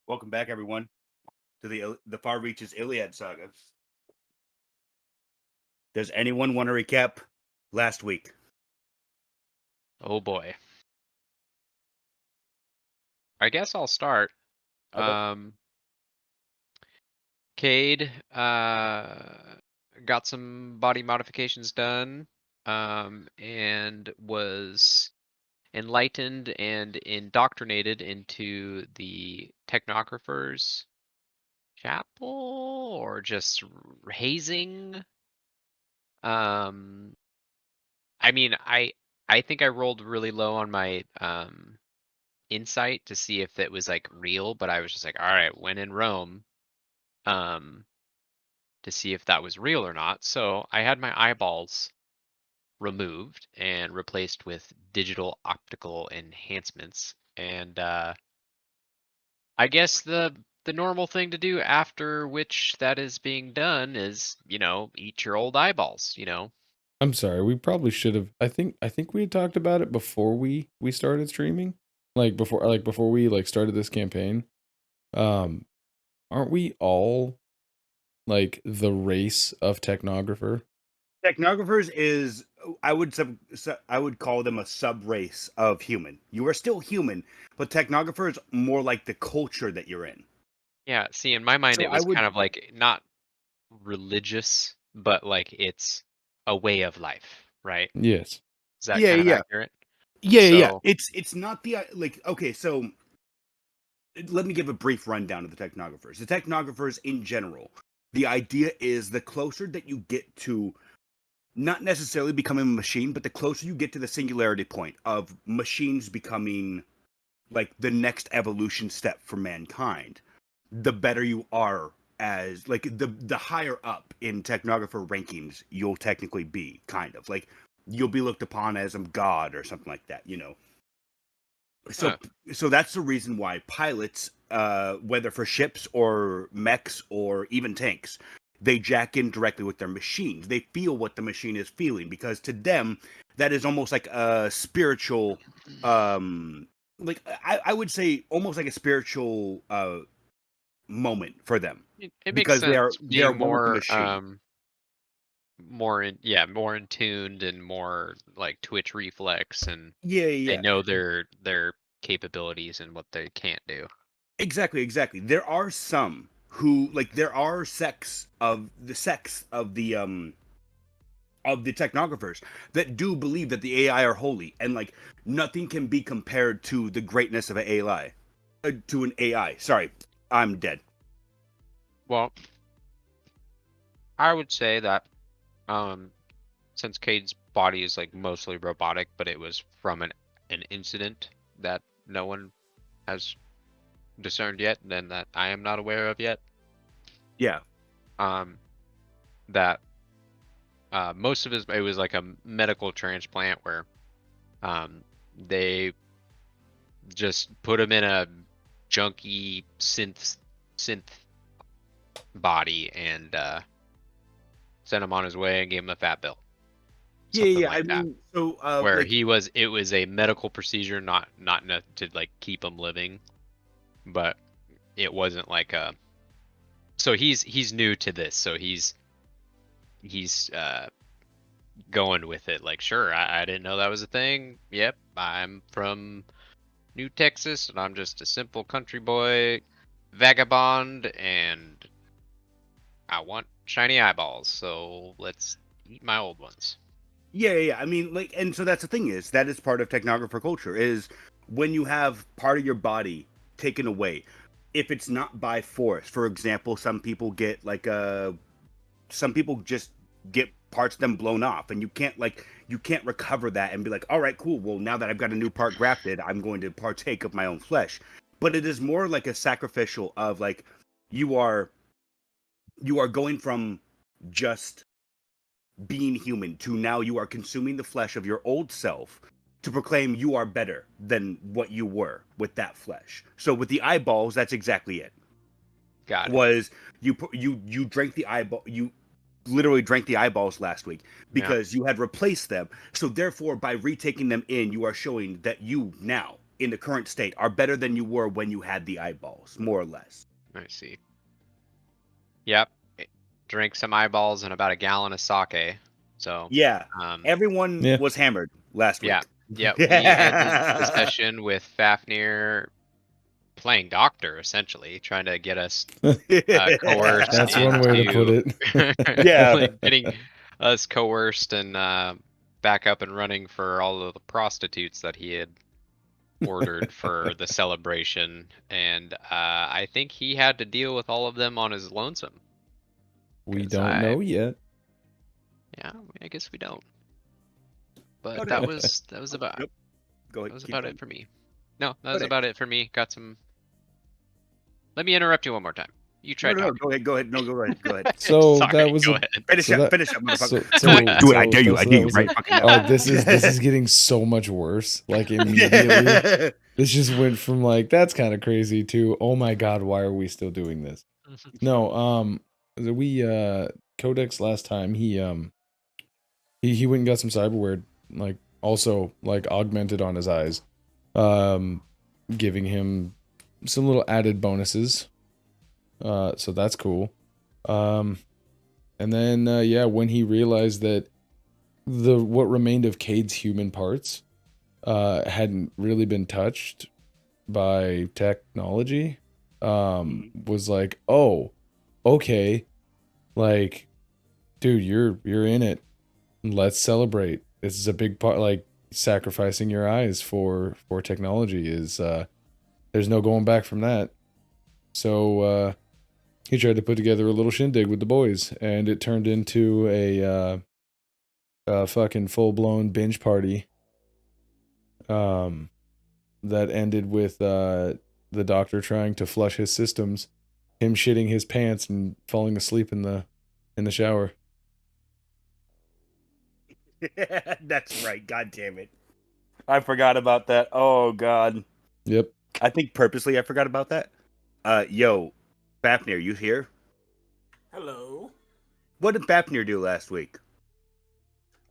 Welcome back, everyone, to the Far Reaches Illiad Saga. Does anyone want to recap last week? Oh boy. I guess I'll start. Okay. Um, Cade got some body modifications done, and was enlightened and indoctrinated into the Technographer's Chapel, or just hazing. Um, I mean, I think I rolled really low on my insight to see if it was like real, but I was just like, all right, when in Rome, um, to see if that was real or not. So I had my eyeballs removed and replaced with digital optical enhancements. And I guess the normal thing to do after which that is being done is, eat your old eyeballs, I'm sorry, we probably should have I think we had talked about it before we started streaming. Like before we started this campaign. Um aren't we all like the race of technographer? Technographers is I would call them a sub race of human. You are still human, but technographers more like the culture that you're in. Yeah, see, in my mind, So it I was would, kind of like not religious, but like it's a way of life, right? Yes. Is that yeah, kind of yeah, accurate? yeah. So, It's not the like okay. So let me give a brief rundown of the technographers. The technographers in general, the idea is the closer that you get to not necessarily becoming a machine, but the closer you get to the singularity point of machines becoming like the next evolution step for mankind, the better you are as like the higher up in technographer rankings you'll technically be, kind of like you'll be looked upon as a god or something like that. So huh. so that's the reason why pilots, whether for ships or mechs or even tanks, they jack in directly with their machines. They feel what the machine is feeling because to them that is almost like a spiritual, like I would say almost like a spiritual moment for them It makes because sense they are being one with the machine. more in tuned and more like Twitch reflex, and Yeah, they yeah, know their capabilities and what they can't do. exactly. There are some who like there are sects of the technographers that do believe that the AI are holy and like nothing can be compared to the greatness of an AI. To an AI. Sorry, I'm dead. Well, I would say that um since Cade's body is like mostly robotic, but it was from an incident that no one has discerned yet, and that I am not aware of yet. Yeah, Um, that most of his it was like a medical transplant where um they just put him in a junky synth body and sent him on his way and gave him a fat bill, something yeah. I like that. mean, so Where like it was a medical procedure, not to like keep him living, but it wasn't like a. So he's new to this, so he's going with it. Like, sure, I didn't know that was a thing. Yep, I'm from New Texas, and I'm just a simple country boy, vagabond, and I want shiny eyeballs. So let's eat my old ones. yeah. I mean, like, and so that's the thing is that is part of technographer culture is when you have part of your body taken away. If it's not by force, for example, some people get like a some people just get parts of them blown off and you can't recover that and be like, all right, cool, well now that I've got a new part grafted, I'm going to partake of my own flesh. But it is more like a sacrificial of like you are you are going from just being human to now you are consuming the flesh of your old self to proclaim you are better than what you were with that flesh. So with the eyeballs, that's exactly it. Got it. Was you drank the eyeball, you literally drank the eyeballs last week Yeah. because you had replaced them. So therefore, by retaking them in, you are showing that you now in the current state are better than you were when you had the eyeballs, more or less. I see. Yep. Drank some eyeballs and about a gallon of sake. So Yeah, um, everyone Yeah. was hammered last yeah, week. yeah. We ended the session with Fafnir playing doctor, essentially, trying to get us coerced That's one way to put into Yeah. like getting us coerced and back up and running for all of the prostitutes that he had ordered for the celebration, and I think he had to deal with all of them on his lonesome. We 'Cause don't know yet. Yeah, I guess we don't. But Okay. that was about Nope. Go ahead. that was keep about going. it for me. No, that was Okay. about it for me. Got some. Let me interrupt you one more time. You try No, talking. go ahead. Go ahead. No, go ahead. Go ahead. So Sorry, that was go a ahead. Finish So up. that- Finish up, motherfucker. so- do it. I so- dare you. so I that dare you was right a- fucking now. Oh, this is getting so much worse. Like immediately. This just went from like that's kind of crazy to oh my god, why are we still doing this? No, we Codex last time he went and got some cyberware, like also like augmented on his eyes, giving him some little added bonuses. So that's cool. And then yeah, when he realized that what remained of Cayde's human parts hadn't really been touched by technology, was like, oh, okay, like, dude, you're in it. Let's celebrate. This is a big part. Like sacrificing your eyes for technology is there's no going back from that. So he tried to put together a little shindig with the boys, and it turned into a fucking full blown binge party. That ended with the doctor trying to flush his systems, him shitting his pants and falling asleep in the shower. That's right. God damn it. I forgot about that. Oh god. Yep. I think purposely I forgot about that. Yo, Fafnir, you here? Hello. What did Fafnir do last week?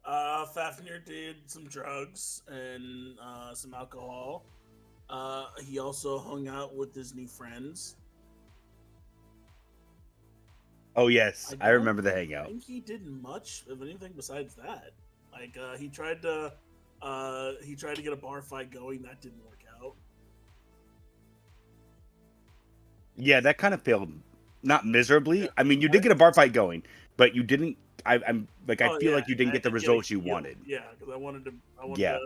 Fafnir did some drugs and some alcohol. He also hung out with his new friends. Oh yes, I don't remember the hangout. think he did much of anything besides that. Like he tried to get a bar fight going. That didn't work out. Yeah, that kind of failed. Not miserably. Yeah. I mean, you did get a bar fight going, but you didn't. I'm like, I Oh, feel yeah, like you didn't I get the did results a you heal. wanted. Yeah, because I wanted to Yeah.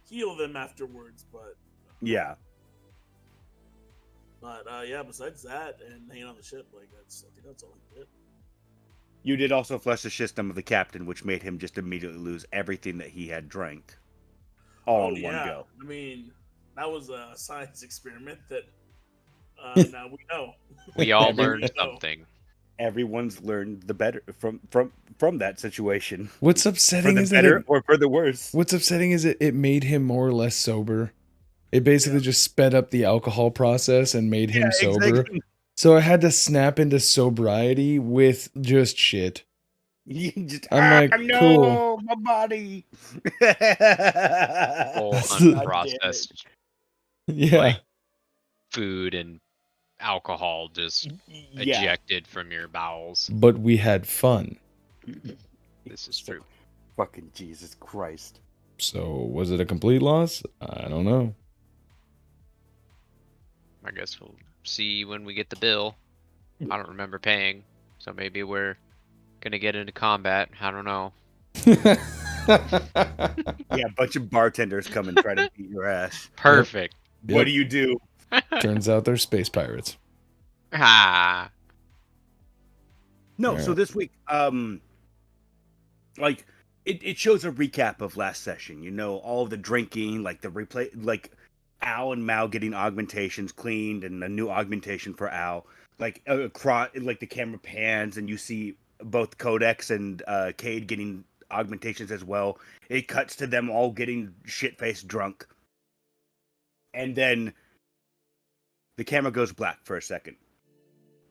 heal them afterwards, but Yeah. yeah. Besides that and hanging on the ship, like I think that's all he did. You did also flush the system of the captain, which made him just immediately lose everything that he had drank, all in one go. I mean, that was a science experiment that now we know. We all Every- learned No. something. Everyone's learned the better from that situation. What's For upsetting the is better that or for the worse. what's upsetting is it made him more or less sober. It basically just sped up the alcohol process and made him sober. Exactly. So I had to snap into sobriety with just shit. You just, I'm like, no, cool. my body. Full That's the- God unprocessed Yeah. like food and alcohol just Yeah. ejected from your bowels. But we had fun. This is true. Fucking Jesus Christ. So was it a complete loss? I don't know. I guess we'll see when we get the bill. I don't remember paying, so maybe we're gonna get into combat. I don't know. Yeah, a bunch of bartenders come and try to beat your ass. Perfect. What Yep. do you do? Turns out they're space pirates. Ah. No, Yeah. so this week, like it shows a recap of last session. You know, all of the drinking, like the replay, like Al and Mal getting augmentations cleaned, and a new augmentation for Al. Like across, like the camera pans, and you see both Codex and Cayde getting augmentations as well. It cuts to them all getting shit-faced drunk, and then the camera goes black for a second,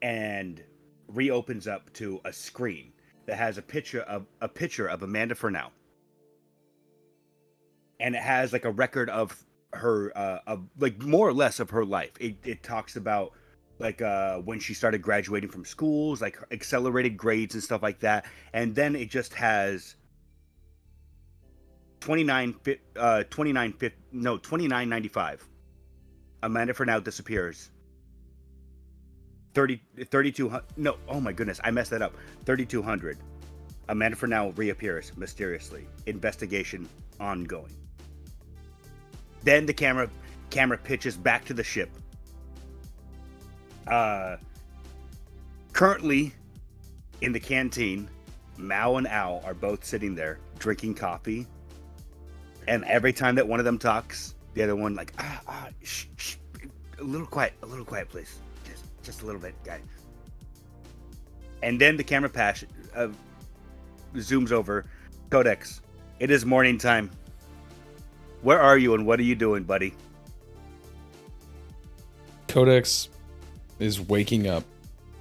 and reopens up to a screen that has a picture of Amanda Fernell, and it has like a record of like more or less of her life. It talks about like when she started graduating from schools, like accelerated grades and stuff like that, and then it just has 29.95. Amanda for now disappears. 3200. No, oh my goodness, I messed that up. 3200. Amanda for now reappears mysteriously. Investigation ongoing. Then the camera pitches back to the ship. Currently in the canteen, Mao and Al are both sitting there drinking coffee. And every time that one of them talks, the other one like, shh, a little quiet, please. Just a little bit, guy. And then the camera zooms over. Codex, it is morning time. Where are you and what are you doing, buddy? Codex is waking up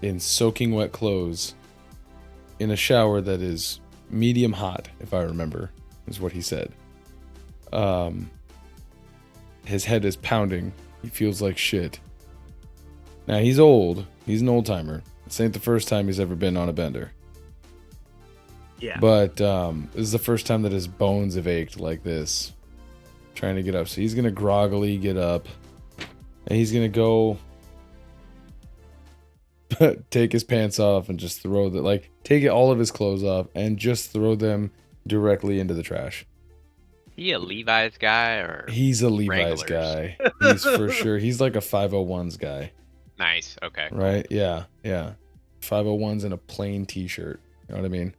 in soaking wet clothes in a shower that is medium hot, if I remember, is what he said. His head is pounding. He feels like shit. Now, he's old. He's an old timer. This ain't the first time he's ever been on a bender. Yeah. But this is the first time that his bones have ached like this, trying to get up. So he's going to groggily get up, and he's going to go take his pants off and just throw take all of his clothes off and just throw them directly into the trash. He a Levi's guy or He's a Levi's Wranglers? guy. He's for sure. He's like a 501s guy. Nice. Okay. Right? Yeah. 501s and a plain t-shirt. You know what I mean?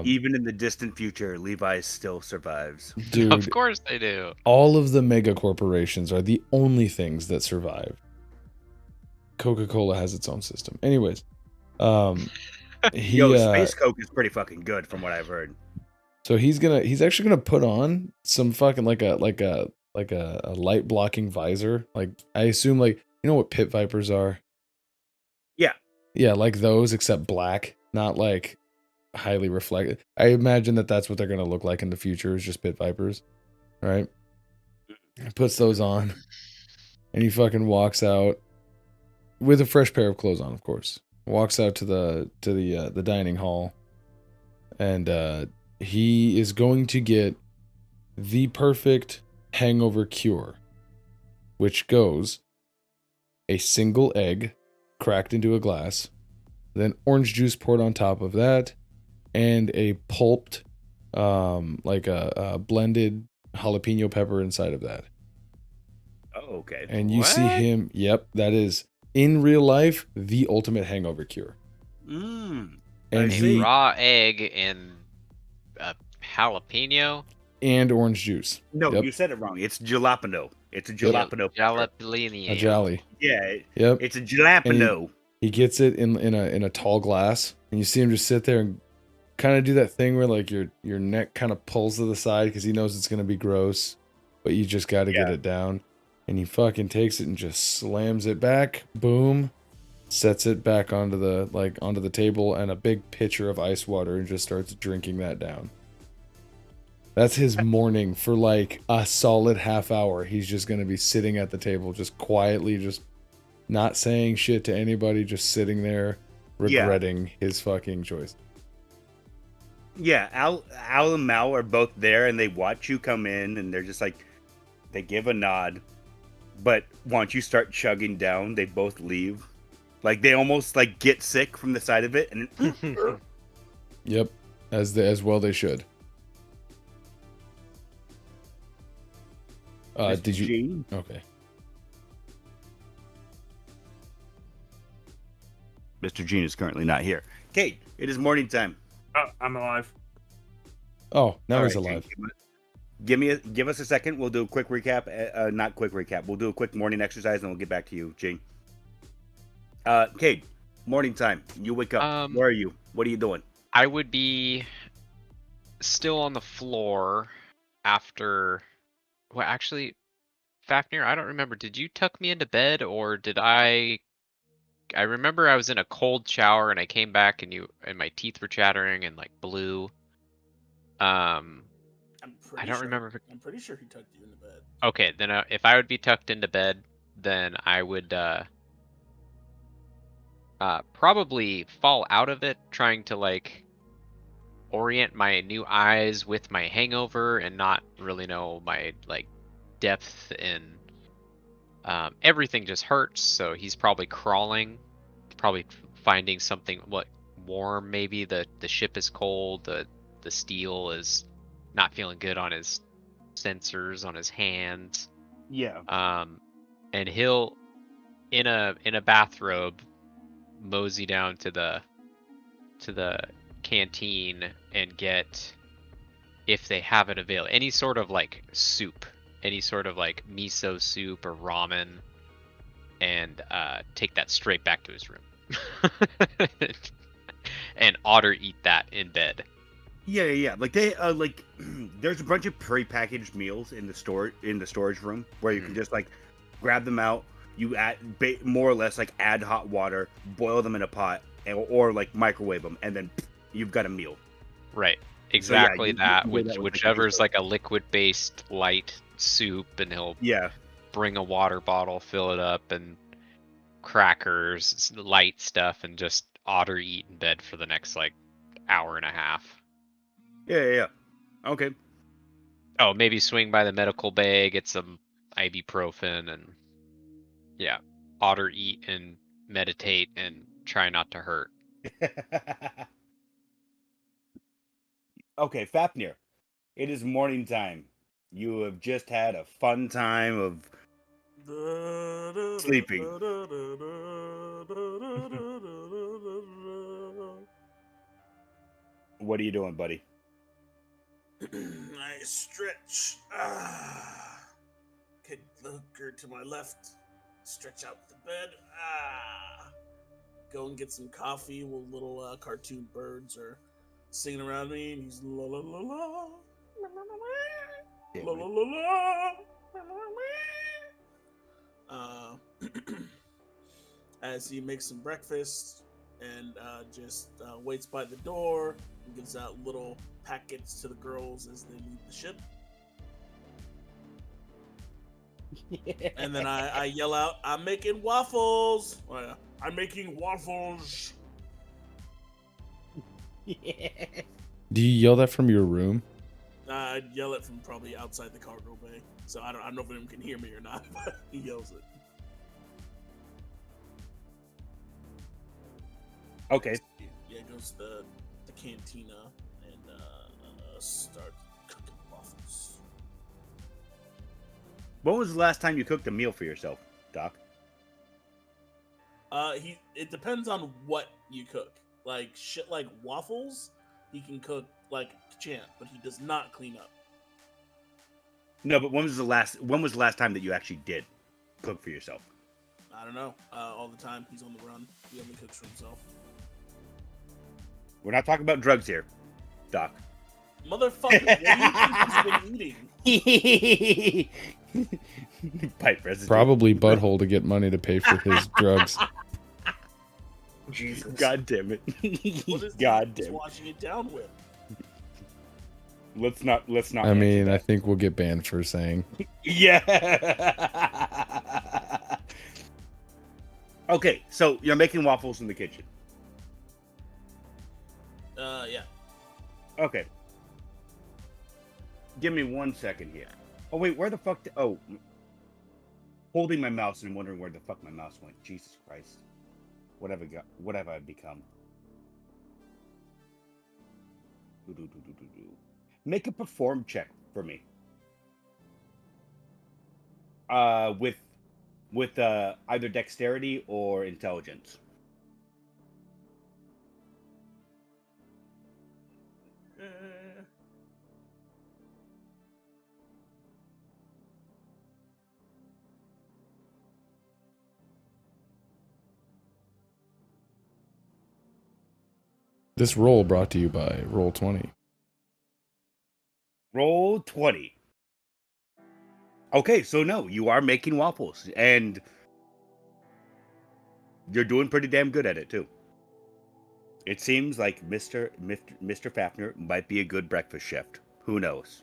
Even in the distant future, Levi's still survives. Dude, Of course they do. all of the mega corporations are the only things that survive. Coca-Cola has its own system. Anyways, Space Coke is pretty fucking good from what I've heard. So he's actually gonna put on some fucking like a light blocking visor. Like I assume you know what pit vipers are? Yeah. Yeah, like those except black, not like highly reflected. I imagine that's what they're gonna look like in the future, is just pit vipers. Right? He puts those on and he fucking walks out with a fresh pair of clothes on, of course. Walks out to the dining hall, and he is going to get the perfect hangover cure, which goes a single egg cracked into a glass, then orange juice poured on top of that, and a pulped, like a blended jalapeno pepper inside of that. Oh, okay. And you see him, yep, that is, in real life, the ultimate hangover cure. And A raw egg and a jalapeno. And orange juice. No, Yep. you said it wrong. It's jalapeno. It's a jalapeno. Jalapeno. A jolly. Yeah. Yep. It's a jalapeno. He gets it in a tall glass, and you see him just sit there and kind of do that thing where like your neck kind of pulls to the side because he knows it's gonna be gross, but you just got to get it down. And he fucking takes it and just slams it back. Boom. Sets it back onto the table and a big pitcher of ice water and just starts drinking that down. That's his morning for like a solid half hour. He's just going to be sitting at the table, just quietly, just not saying shit to anybody, just sitting there regretting his fucking choice. Yeah, Al and Mal are both there and they watch you come in and they're just like, they give a nod. But once you start chugging down, they both leave. Like they almost like get sick from the sight of it. And Yep, as well they should. Did you? Gene? Okay. Mr. Gene is currently not here. Cayde, it is morning time. Oh, I'm alive. Oh, now All he's right, alive. Gene, give us a second. We'll do a quick recap. Not quick recap. We'll do a quick morning exercise and we'll get back to you, Gene. Cayde, morning time. You wake up. Where are you? What are you doing? I would be still on the floor after. Well, actually, Fafnir, I don't remember. Did you tuck me into bed or did I remember I was in a cold shower and I came back and my teeth were chattering and like blue. I don't remember if I'm pretty sure he tucked you into bed. Okay, then if I would be tucked into bed, then I would probably fall out of it, trying to like orient my new eyes with my hangover and not really know my like depth in everything just hurts. So he's probably crawling, probably finding something warm. Maybe the ship is cold. The steel is not feeling good on his sensors on his hands. Yeah. And he'll in a bathrobe mosey down to the canteen and get, if they have it available, any sort of like soup, any sort of like miso soup or ramen, and take that straight back to his room and otter eat that in bed. Yeah. Like they like there's a bunch of pre-packaged meals in the storage room where you can just like grab them out. You add more or less like add hot water, boil them in a pot, or like microwave them, and then you've got a meal. Right. Exactly you that. do that with, like, Whichever's miso. like a liquid-based light soup, and he'll Yeah. bring a water bottle, fill it up, and crackers, light stuff, and just otter eat in bed for the next like hour and a half. Yeah. Okay. Oh, maybe swing by the medical bay, get some ibuprofen, and yeah, otter eat and meditate and try not to hurt. Okay, Fafnir. It is morning time. You have just had a fun time of sleeping. What are you doing, buddy? I stretch. Kick the hooker to my left. Stretch out the bed. Go and get some coffee while little cartoon birds are singing around me, and he's la la la la. La la la la. As he makes some breakfast and just waits by the door and gives out little packets to the girls as they leave the ship. And then I yell out, "I'm making waffles!" I'm making waffles! Do you yell that from your room? I'd yell it from probably outside the cargo bay. So I don't know if anyone can hear me or not, but he yells it. Okay. Yeah, goes to the cantina and start cooking waffles. When was the last time you cooked a meal for yourself, Doc? It depends on what you cook. Like shit like waffles, he can cook like champ, but he does not clean up. No, but when was the last time that you actually did cook for yourself? I don't know. All the time he's on the run. He only cooks for himself. We're not talking about drugs here, Doc. Motherfucker, what do you think he's been eating? Pipe residue. Probably butthole to get money to pay for his drugs. Jesus. God damn it. What is God he damn it. washing it down with? Let's not. I mean, I think we'll get banned for saying. Yeah. Okay, so you're making waffles in the kitchen. Yeah. Okay. Give me 1 second here. Oh wait, where the fuck? Holding my mouse and wondering where the fuck my mouse went. Jesus Christ. What have I become? Make a perform check for me. With either dexterity or intelligence. This roll brought to you by Roll20. Roll 20. Okay, so no, you are making waffles, and you're doing pretty damn good at it too. It seems like Mr. Fafnir might be a good breakfast chef. Who knows?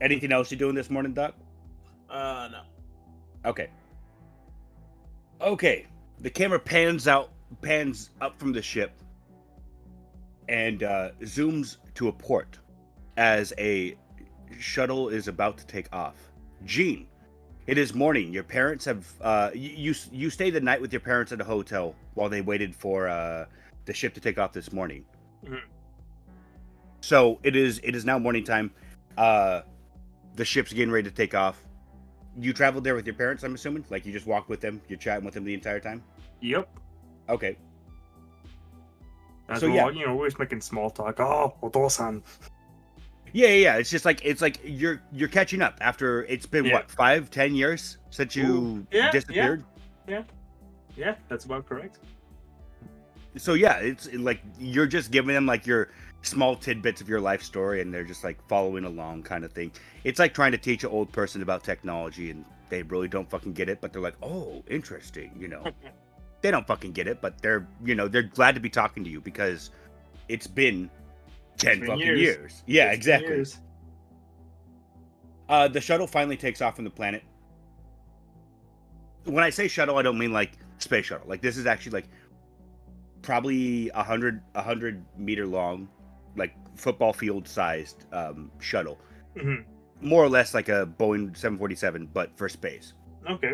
Anything else you doing this morning, Doc? No. Okay. Okay. The camera pans up from the ship and zooms to a port as a shuttle is about to take off. Gene, it is morning. Your parents have you stayed the night with your parents at a hotel while they waited for the ship to take off this morning. Mhm. So it is now morning time. The ship's getting ready to take off. You traveled there with your parents, I'm assuming? Like you just walked with them, you're chatting with them the entire time? Yep. Okay. As So, we're yeah. all, you know, we're just making small talk. Oh, Otosan. Yeah. It's just like you're catching up after it's been Yeah. what, 5-10 years since you yeah, disappeared? Yeah, that's about correct. So yeah, it's like you're just giving them like your small tidbits of your life story and they're just like following along kind of thing. It's like trying to teach an old person about technology and they really don't fucking get it, but they're like, oh, interesting, you know. They don't fucking get it, but they're glad to be talking to you because it's been 10 fucking years. Yeah, 16 exactly. years. The shuttle finally takes off from the planet. When I say shuttle, I don't mean like space shuttle. Like this is actually like probably 100 meter long, like football field sized shuttle. Mhm. More or less like a Boeing 747, but for space. Okay.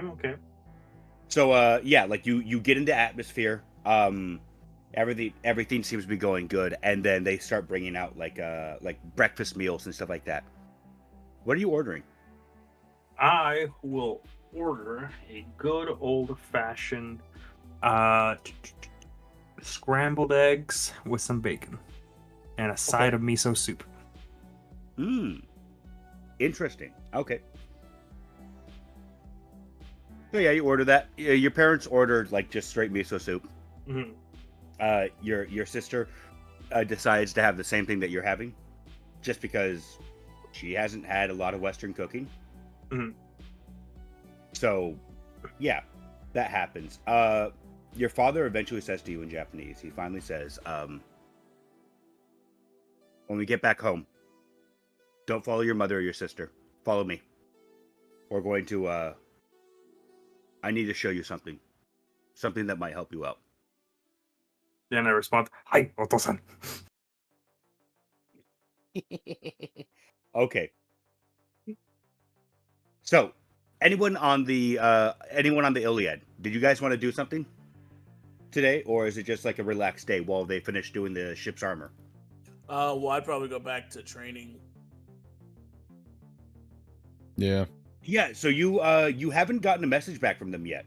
So yeah, like you get into atmosphere. Everything seems to be going good, and then they start bringing out like breakfast meals and stuff like that. What are you ordering? I will order a good old-fashioned scrambled eggs with some bacon and a side of miso soup. Interesting. Okay. So yeah, you order that. Your parents ordered like just straight miso soup. Mhm. Your sister decides to have the same thing that you're having, just because she hasn't had a lot of Western cooking. Mhm. So, yeah, that happens. Your father eventually says to you in Japanese. He finally says, "When we get back home, don't follow your mother or your sister. Follow me. We're going to. I need to show you something that might help you out." Then I respond, "Hi, Otosan." Okay. So, anyone on the Illiad? Did you guys want to do something today, or is it just like a relaxed day while they finish doing the ship's armor? Well, I'd probably go back to training. Yeah. Yeah. So you haven't gotten a message back from them yet.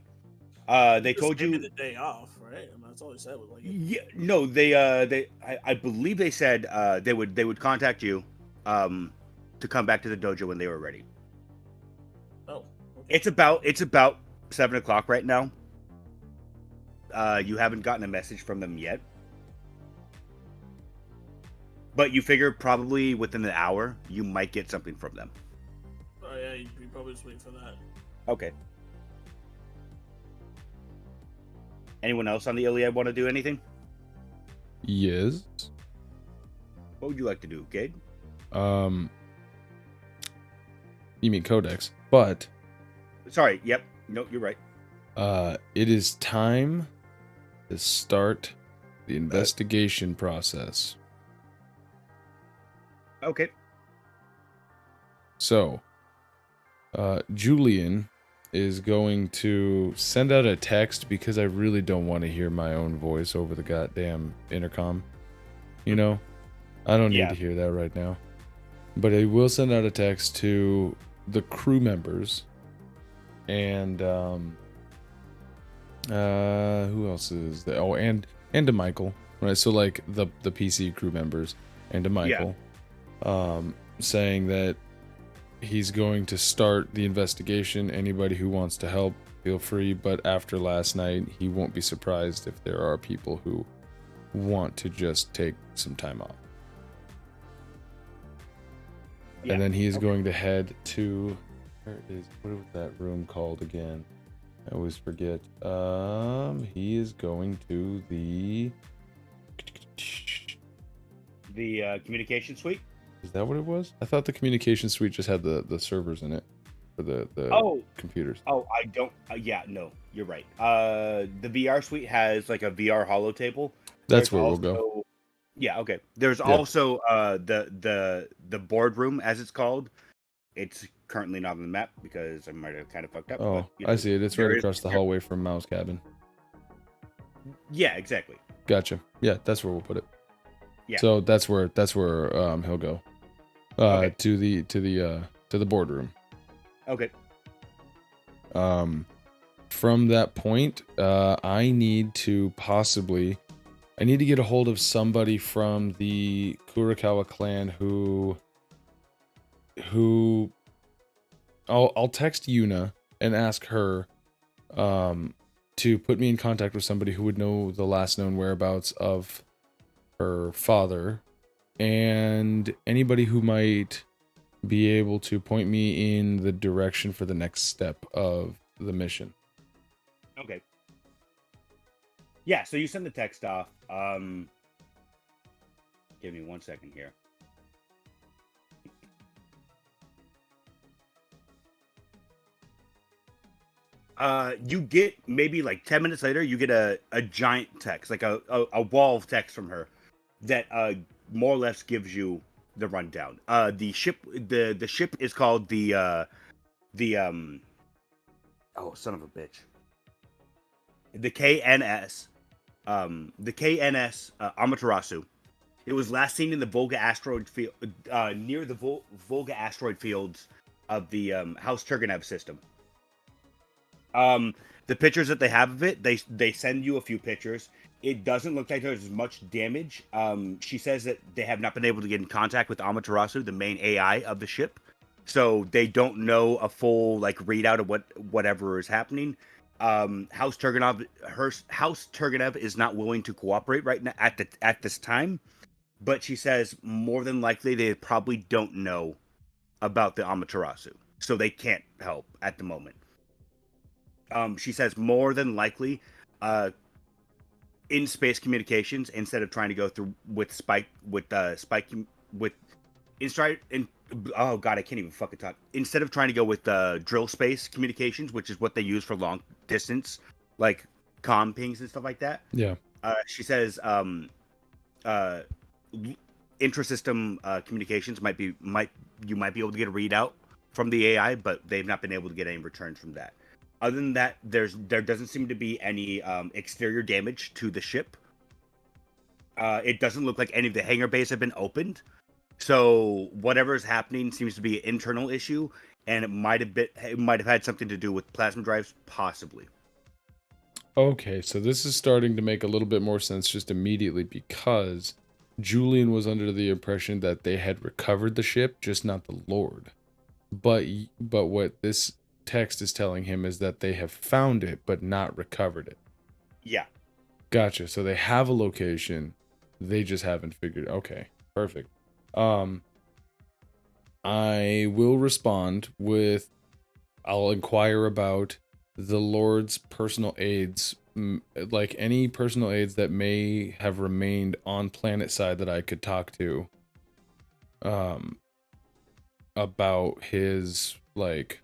They Just told gave me you the day off, right? I mean, that's all they said was like, Yeah, no, I believe they said they would contact you to come back to the dojo when they were ready. oh, okay. It's about 7:00 right now. You haven't gotten a message from them yet, but you figure probably within an hour you might get something from them. Oh yeah, you'd probably just wait for that. Okay. Anyone else on the Iliad want to do anything? Yes. What would you like to do, Cayde? You mean Codex? But Sorry. Yep. No, you're right. it is time to start the investigation process. Okay. So, Julyen is going to send out a text because I really don't want to hear my own voice over the goddamn intercom. You know? I don't need Yeah. to hear that right now. But I will send out a text to the crew members and who else is there? Oh, and to Michael. Right, so like the PC crew members and to Michael. Saying that he's going to start the investigation. Anybody who wants to help, feel free. But after last night, he won't be surprised if there are people who want to just take some time off. Yeah. And then he is going to head to what was that room called again? I always forget. He is going to the The communication suite. Is that what it was? I thought the communication suite just had the servers in it for the Oh, computers. oh, I don't. Yeah, no, you're right. The VR suite has like a VR holo table. That's There's where we'll also, go. Yeah, okay. There's Yeah. also the boardroom, as it's called. It's currently not on the map because I might have kind of fucked up. Oh, but, you know, I see it. It's right there is- across the hallway from Mao's cabin. Yeah, exactly. Gotcha. Yeah, that's where we'll put it. Yeah. So that's where he'll go. Okay. To the boardroom. Okay. From that point, I need to get a hold of somebody from the Kurakawa clan who I'll text Yuna and ask her to put me in contact with somebody who would know the last known whereabouts of her father, and anybody who might be able to point me in the direction for the next step of the mission. Okay. Yeah, so you send the text off. Give me 1 second here. You get maybe like 10 minutes later, you get a giant text, like a wall of text from her that more or less gives you the rundown. The ship is called the oh, son of a bitch. The KNS. The KNS Amaterasu. It was last seen in the Volga asteroid field, near the Volga asteroid fields of the House Turgenev system. The pictures that they have of it, they send you a few pictures. It doesn't look like there's much damage. She says that they have not been able to get in contact with Amaterasu, the main AI of the ship, so they don't know a full like readout of whatever is happening. House Turgenev is not willing to cooperate right now at this time, but she says more than likely they probably don't know about the Amaterasu, so they can't help at the moment. She says more than likely, in space communications, instead of trying to go through with oh god, I can't even fucking talk. Instead of trying to go with drill space communications, which is what they use for long distance, like comm pings and stuff like that. Yeah. She says intrasystem communications you might be able to get a readout from the AI, but they've not been able to get any returns from that. Other than that, there doesn't seem to be any exterior damage to the ship. It doesn't look like any of the hangar bays have been opened. So whatever is happening seems to be an internal issue, and it might have had something to do with plasma drives, possibly. Okay, so this is starting to make a little bit more sense just immediately, because Julyen was under the impression that they had recovered the ship, just not the Lord. But what this text is telling him is that they have found it but not recovered it. Yeah. Gotcha. So they have a location, they just haven't figured. Okay, perfect. I will respond with, I'll inquire about the Lord's personal aids, like any personal aids that may have remained on planet side that I could talk to, about his, like,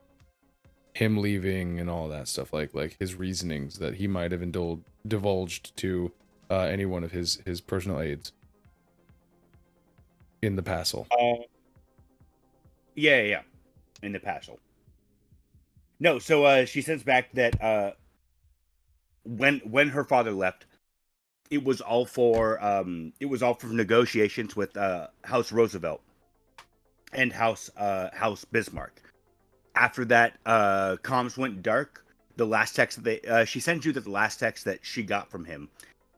him leaving and all that stuff, like his reasonings that he might have divulged to any one of his personal aides in the Passel. Yeah, in the Passel. No, so she sends back that when her father left, it was all for negotiations with House Roosevelt and House Bismarck. After that, comms went dark. The last text that she sent you the last text that she got from him,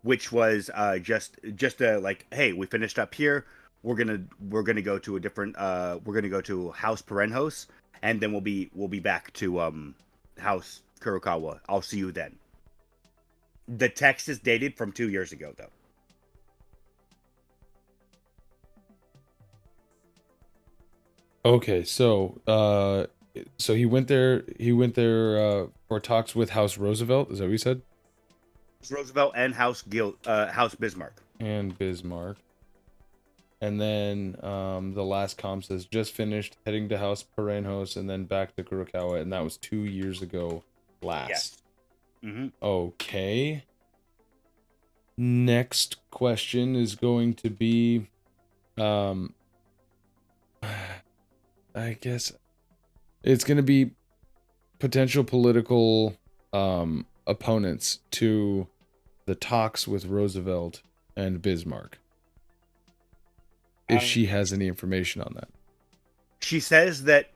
which was just like, hey, we finished up here. We're gonna go to a different we're gonna go to House Perenhos, and then we'll be back to House Kurokawa. I'll see you then. The text is dated from 2 years ago, though. Okay, so he went there for talks with House Roosevelt, is that what you said? Roosevelt and House Bismarck. And Bismarck. And then the last comm says just finished heading to House Parenhos and then back to Kurokawa, and that was 2 years ago last. Yes. Mm-hmm. Okay. Next question is going to be, I guess it's going to be potential political opponents to the talks with Roosevelt and Bismarck. If she has any information on that. She says that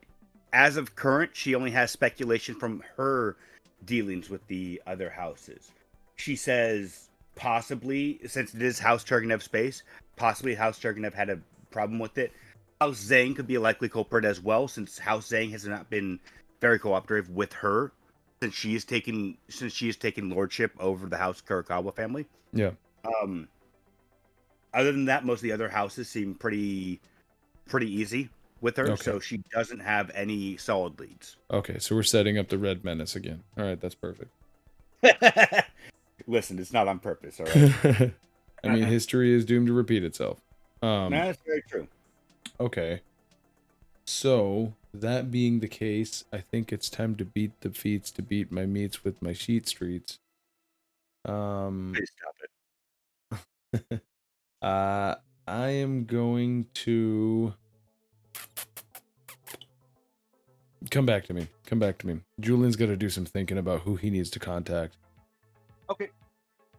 as of current, she only has speculation from her dealings with the other houses. She says possibly, since it is House Turgenev space, possibly House Turgenev had a problem with it. House Zhang could be a likely culprit as well, since House Zhang has not been very cooperative with her since she has taken lordship over the House Kurokawa family. Yeah. Other than that, most of the other houses seem pretty easy with her, Okay. so she doesn't have any solid leads. Okay, so we're setting up the Red Menace again. All right, that's perfect. Listen, it's not on purpose, all right? I mean, history is doomed to repeat itself. That's very true. Okay. So, that being the case, I think it's time to beat the feats to beat my meats with my sheet streets. Please stop it. I am going to come back to me. Julian's got to do some thinking about who he needs to contact. Okay.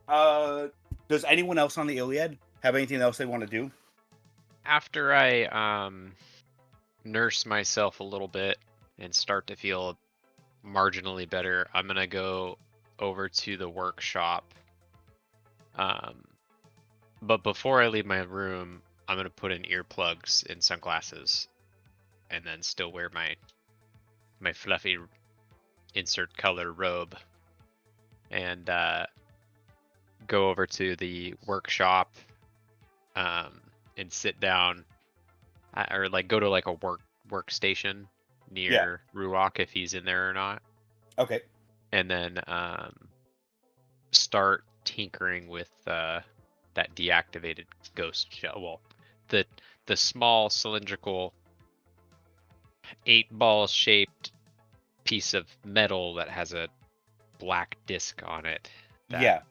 Does anyone else on the Iliad have anything else they want to do? After I nurse myself a little bit and start to feel marginally better, I'm gonna go over to the workshop. But before I leave my room, I'm gonna put in earplugs and sunglasses, and then still wear my fluffy insert color robe, and go over to the workshop, and sit down, or like go to like a workstation near Ruok if he's in there or not, Okay. and then start tinkering with that deactivated ghost shell. Well, the small cylindrical 8-ball shaped piece of metal that has a black disc on it. That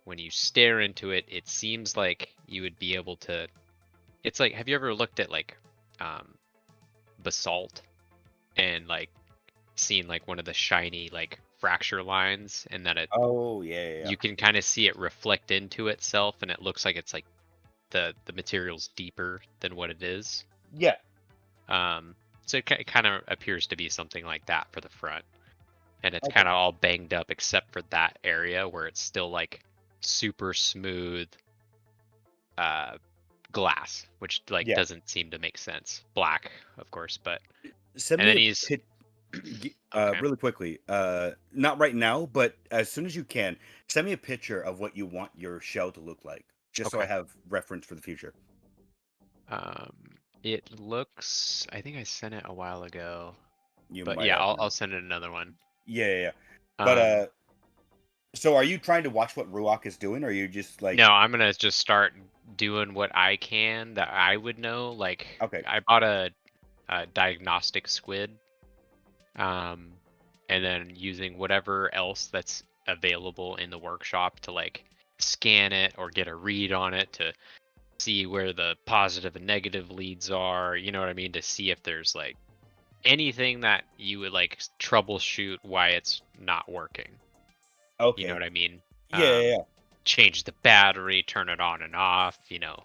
when you stare into it, it seems like you would be able to. It's like, have you ever looked at like basalt and like seen like one of the shiny like fracture lines, and that it you can kind of see it reflect into itself, and it looks like it's like the material's deeper than what it is. Yeah. So it kind of appears to be something like that for the front, and it's kind of all banged up except for that area where it's still like super smooth glass, which like doesn't seem to make sense. Black, of course, but Send and then me he's really quickly. Not right now, but as soon as you can, send me a picture of what you want your shell to look like, just so I have reference for the future. It looks. I think I sent it a while ago. But might yeah, have I'll send it another one. Yeah. But so are you trying to watch what Ruok is doing, or are you just like? No, I'm gonna just start doing what I can that I would know. Like, I bought a diagnostic squid, and then using whatever else that's available in the workshop to like scan it or get a read on it to see where the positive and negative leads are. You know what I mean? To see if there's like anything that you would like troubleshoot why it's not working. Okay. You know what I mean? Yeah. Change the battery, turn it on and off, you know.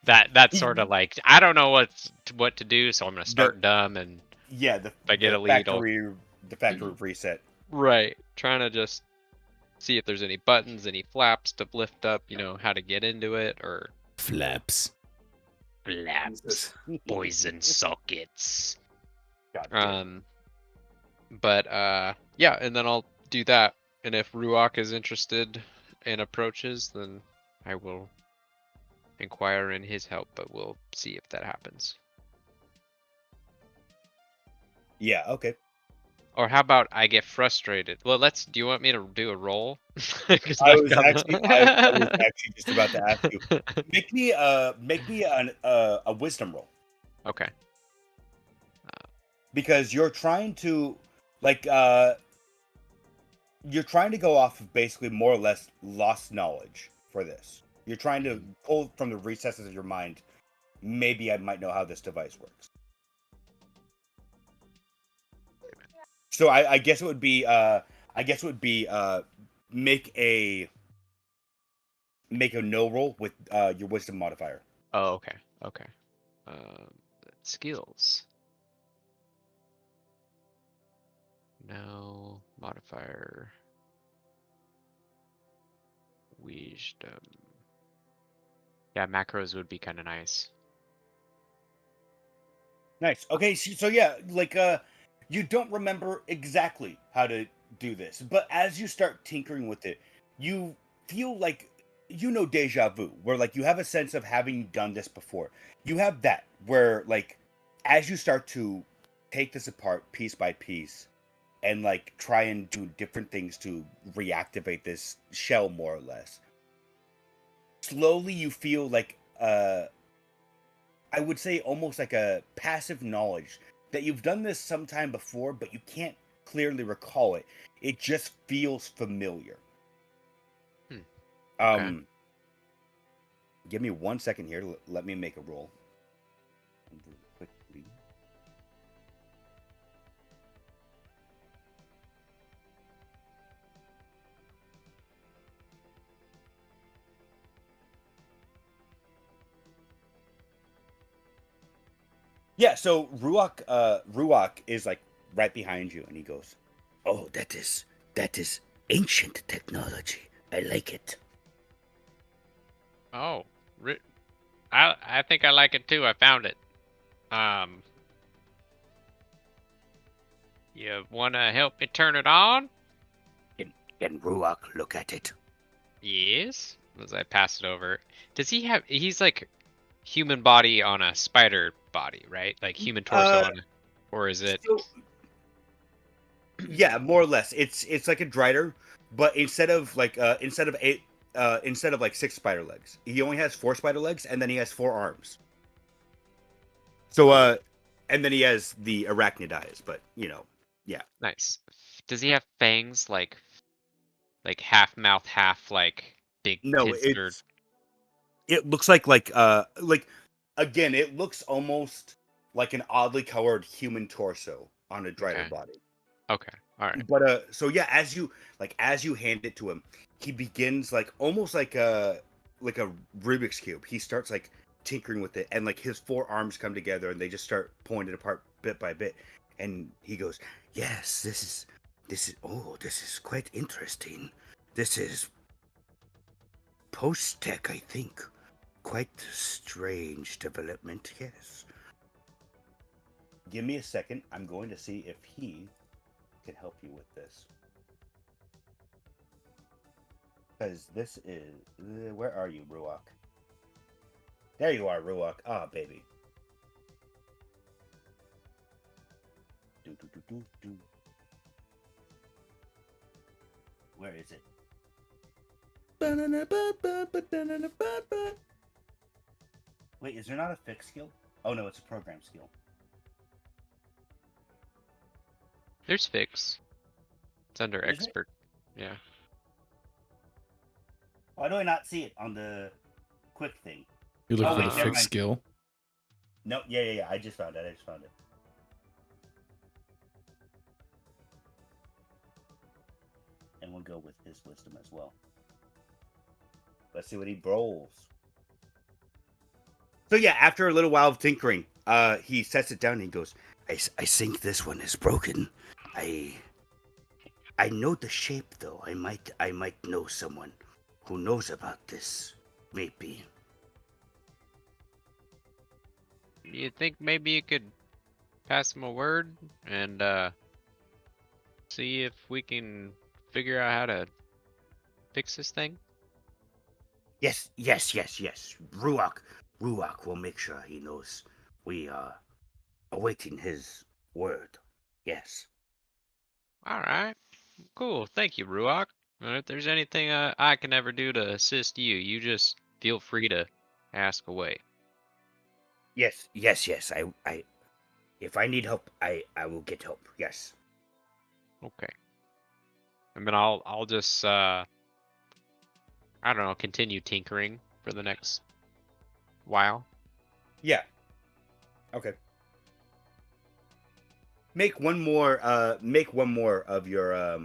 That's sort of like, I don't know what to do, so I'm gonna start dumb, and if I get a lead, the factory reset. Right. Trying to just see if there's any buttons, any flaps to lift up, you know, how to get into it, or flaps, poison sockets. God but yeah, and then I'll do that, and if Ruok is interested and approaches, then I will inquire in his help, but we'll see if that happens. Yeah, okay. Or how about I get frustrated? Well, do you want me to do a roll? 'Cause I I've was got actually, I was actually just about to ask you. Make me a wisdom roll, Okay. because you're trying to like you're trying to go off of basically more or less lost knowledge for this. You're trying to pull from the recesses of your mind. Maybe I might know how this device works. So I guess it would be make a no roll with your wisdom modifier. Oh, okay. Okay. Um, skills. No modifier. Wisdom. Yeah, macros would be kind of nice. Nice. Okay, so yeah, like you don't remember exactly how to do this, but as you start tinkering with it, you feel like deja vu, where like you have a sense of having done this before. You have that where like as you start to take this apart piece by piece and like try and do different things to reactivate this shell more or less. Slowly you feel like I would say almost like a passive knowledge that you've done this sometime before, but you can't clearly recall it. It just feels familiar. Okay. Give me 1 second here. Let me make a roll. Quickly. Yeah, so Ruach is like right behind you, and he goes, "Oh, that is ancient technology. I like it." Oh, I think I like it too. I found it. Um, you wanna help me turn it on? Can Ruach look at it? Yes. As I pass it over, does he have? He's like human body on a spider body, right? Like human torso on, or is it? So, yeah, more or less. It's like a drider, but instead of like 6 spider legs, he only has 4 spider legs, and then he has 4 arms. So and then he has the arachnid eyes, but yeah. Nice. Does he have fangs like half mouth, half like big No, pincer? it looks like again, it looks almost like an oddly colored human torso on a drider Okay. body. Okay. All right. But so yeah, as you hand it to him, he begins like almost like a Rubik's cube. He starts like tinkering with it, and like his 4 arms come together, and they just start pulling it apart bit by bit. And he goes, "Yes, this is quite interesting. This is post-tech, I think. Quite strange development, yes. Give me a second. I'm going to see if he can help you with this. Because this is... where are you, Ruach? There you are, Ruach. Ah, baby. Do. Where is it? Wait, is there not a fix skill? Oh no, it's a program skill. There's fix. It's under Is it? expert. Yeah. Why do I not see it on the quick thing? You look Oh, for wait, the never fixed mind. skill. No, yeah. I just found it. And we'll go with his wisdom as well. Let's see what he rolls. So yeah, after a little while of tinkering, he sets it down and he goes, I think this one is broken. I know the shape though. I might know someone who knows about this. Maybe. You think maybe you could pass him a word and see if we can figure out how to fix this thing? Yes. Ruach will make sure he knows. We are awaiting his word. Yes. All right. Cool. Thank you, Ruok. If there's anything I can ever do to assist you, you just feel free to ask away. Yes. If I need help, I will get help. Yes. Okay. I mean, I'll just I don't know, continue tinkering for the next while. Yeah. Okay. Make one more of your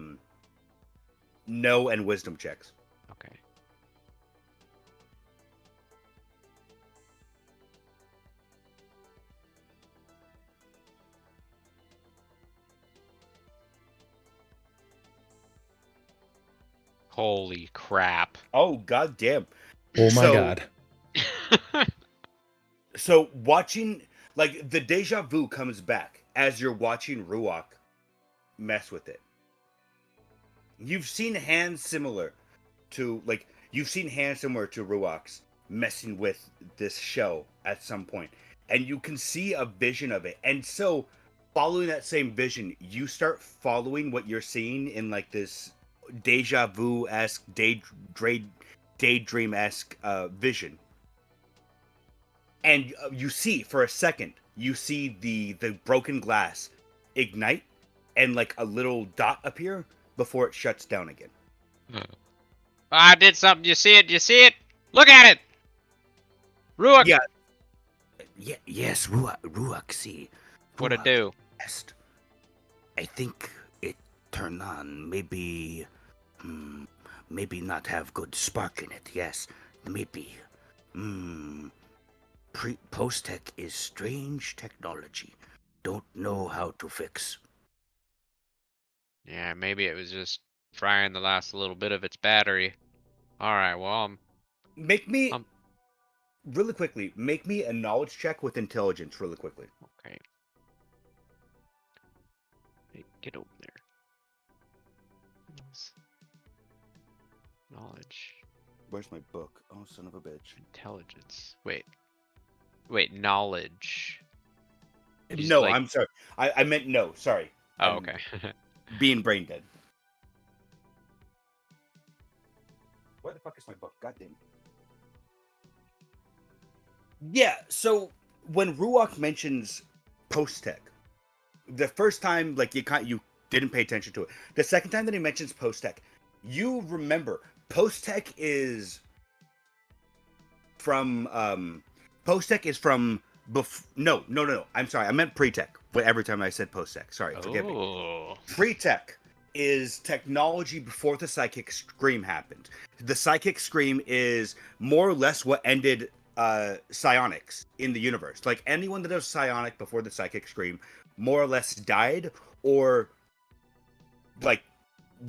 know and wisdom checks. Okay. Holy crap. Oh god damn. Oh my So- god. So watching, like, the deja vu comes back as you're watching Ruok mess with it. You've seen hands similar to Ruok's messing with this shell at some point, and you can see a vision of it. And so, following that same vision, you start following what you're seeing in like this deja vu esque daydream esque vision. And you see for a second, you see the broken glass ignite and like a little dot appear before it shuts down again. I did something. You see it? You see it? Look at it! Ruok! Yeah. Yes, Ruok, see. What'd it do? Best. I think it turned on. Maybe not have good spark in it. Yes, maybe. Post-tech is strange technology. Don't know how to fix. Yeah, maybe it was just frying the last little bit of its battery. Alright, well, Make me Um, really quickly. Make me a knowledge check with intelligence, really quickly. okay. Hey, get over there. Knowledge, Where's my book? Oh, son of a bitch. intelligence. Wait, knowledge. You No, like- I'm sorry. I meant no. Sorry. Oh, I'm okay. being brain dead. Where the fuck is my book? God damn. Yeah. So when Ruok mentions post-tech, the first time, like, you didn't pay attention to it. The second time that he mentions post-tech, you remember post-tech is from no. I'm sorry. I meant pre-tech. Every time I said post-tech, sorry, forgive me. Oh. Pre-tech is technology before the psychic scream happened. The psychic scream is more or less what ended psionics in the universe. Like, anyone that was psionic before the psychic scream more or less died, or like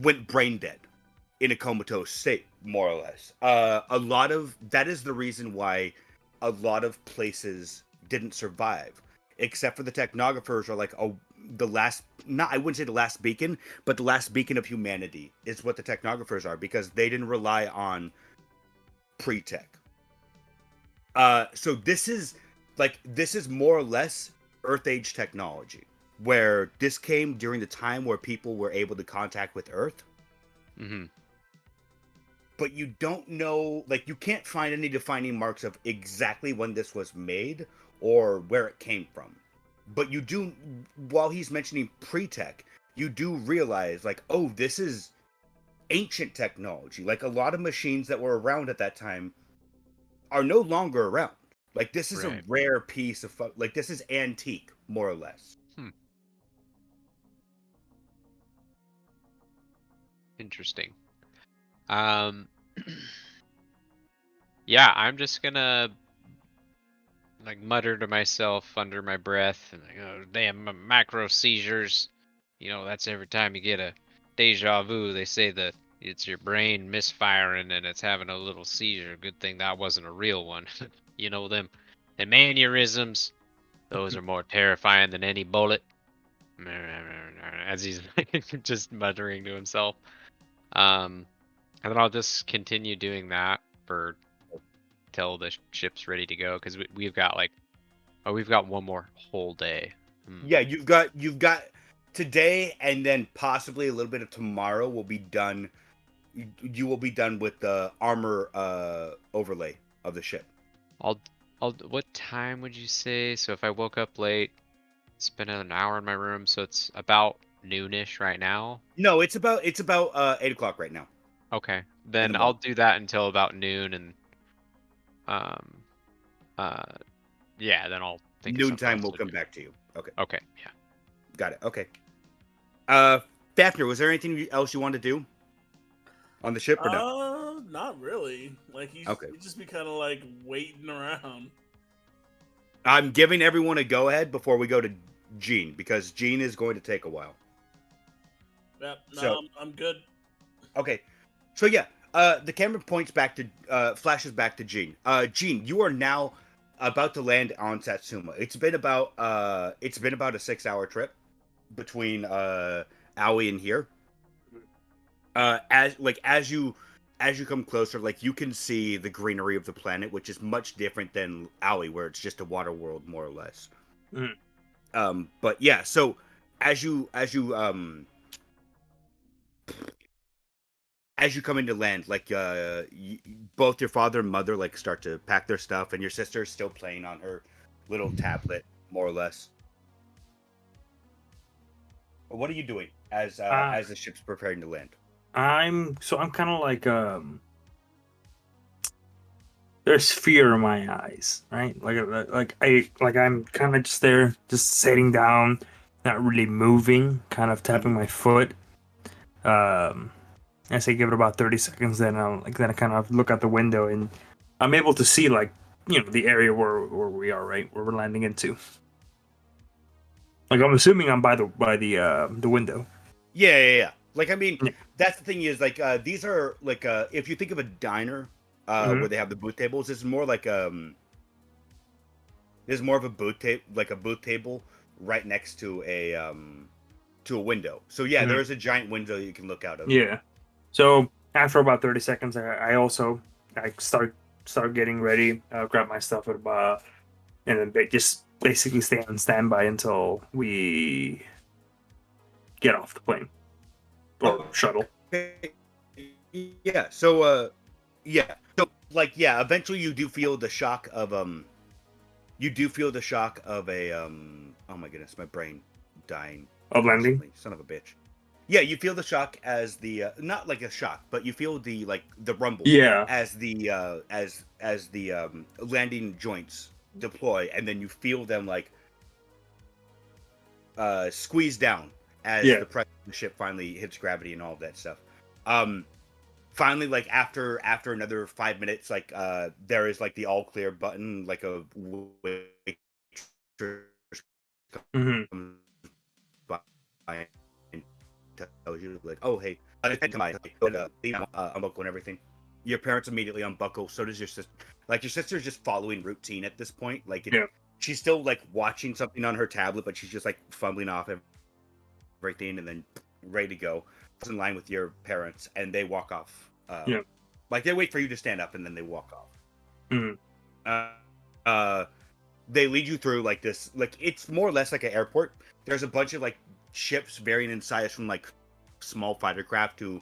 went brain dead in a comatose state, more or less. A lot of that is the reason why a lot of places didn't survive, except for the technographers are like, oh, the last, not, I wouldn't say the last beacon, but the last beacon of humanity is what the technographers are, because they didn't rely on pre-tech. So this is more or less Earth Age technology, where this came during the time where people were able to contact with Earth. Mm-hmm. But you don't know, like, you can't find any defining marks of exactly when this was made or where it came from. But you do, while he's mentioning pre-tech, you do realize, like, oh, this is ancient technology. Like, a lot of machines that were around at that time are no longer around. Like, this is Right. a rare piece of, like, this is antique, more or less. Interesting. Yeah, I'm just gonna like mutter to myself under my breath and like, oh, damn macro seizures. You know, that's every time you get a deja vu, they say that it's your brain misfiring and it's having a little seizure. Good thing that wasn't a real one. You know, them aneurysms, those are more terrifying than any bullet. As he's just muttering to himself. And then I'll just continue doing that for till the ship's ready to go, because we've got like, we've got one more whole day. Yeah, you've got today and then possibly a little bit of tomorrow will be done. You will be done with the armor overlay of the ship. What time would you say? So if I woke up late, spent an hour in my room, so it's about noonish right now. No, it's about 8 o'clock right now. Okay, then the I'll morning. do that until about noon, and um, uh, yeah, then I'll think of something Noontime else will to come do. back to you. Okay, Okay, yeah. got it. Okay. Fafnir, was there anything else you wanted to do on the ship or no? Not really. Like you Okay. just be kind of like waiting around. I'm giving everyone a go ahead before we go to Gene because Gene is going to take a while. Yep. No, So- I'm good. Okay, so yeah, the camera points back to flashes back to Gene. Gene, you are now about to land on Satsuma. It's been about a 6-hour trip between Aoi and here. As you come closer, like you can see the greenery of the planet, which is much different than Aoi, where it's just a water world more or less. Mhm. But yeah, so as you come into land, like both your father and mother like start to pack their stuff, and your sister is still playing on her little tablet, more or less. What are you doing as the ship's preparing to land? I'm kind of like there's fear in my eyes, right? I'm kind of just there, just sitting down, not really moving, kind of tapping my foot. I say give it about 30 seconds, then I kind of look out the window and I'm able to see the area where we are, right, where we're landing into. Like I'm assuming I'm by the window. Yeah. Like, I mean, Yeah. that's the thing is, like, these are, like, if you think of a diner where they have the booth tables, it's more like, there's more of a booth table right next to a window. So, yeah, there is a giant window you can look out of. Yeah. So after about 30 seconds, I also start getting ready, grab my stuff and then just basically stay on standby until we get off the plane or shuttle. Yeah. So, yeah. So, like, yeah. Eventually, you do feel the shock of a Oh my goodness, my brain dying. Of landing? constantly. Son of a bitch. Yeah, you feel the shock as the not like a shock, but you feel the rumble. Yeah. As the landing joints deploy, and then you feel them like squeeze down as Yeah. the pressure of the ship finally hits gravity and all of that stuff. Finally, like after another 5 minutes, like there is like the all clear button, like a Mhm. comes by and tells you like, oh hey, unbuckle and everything. Your parents immediately unbuckle. So does your sister. Like your sister's just following routine at this point. Like Yeah. she's still like watching something on her tablet, but she's just like fumbling off everything and then ready to go. It's in line with your parents, and they walk off. Yeah. Like they wait for you to stand up, and then they walk off. Mhm. They lead you through like this, like it's more or less like an airport. There's a bunch of like ships varying in size from like small fighter craft to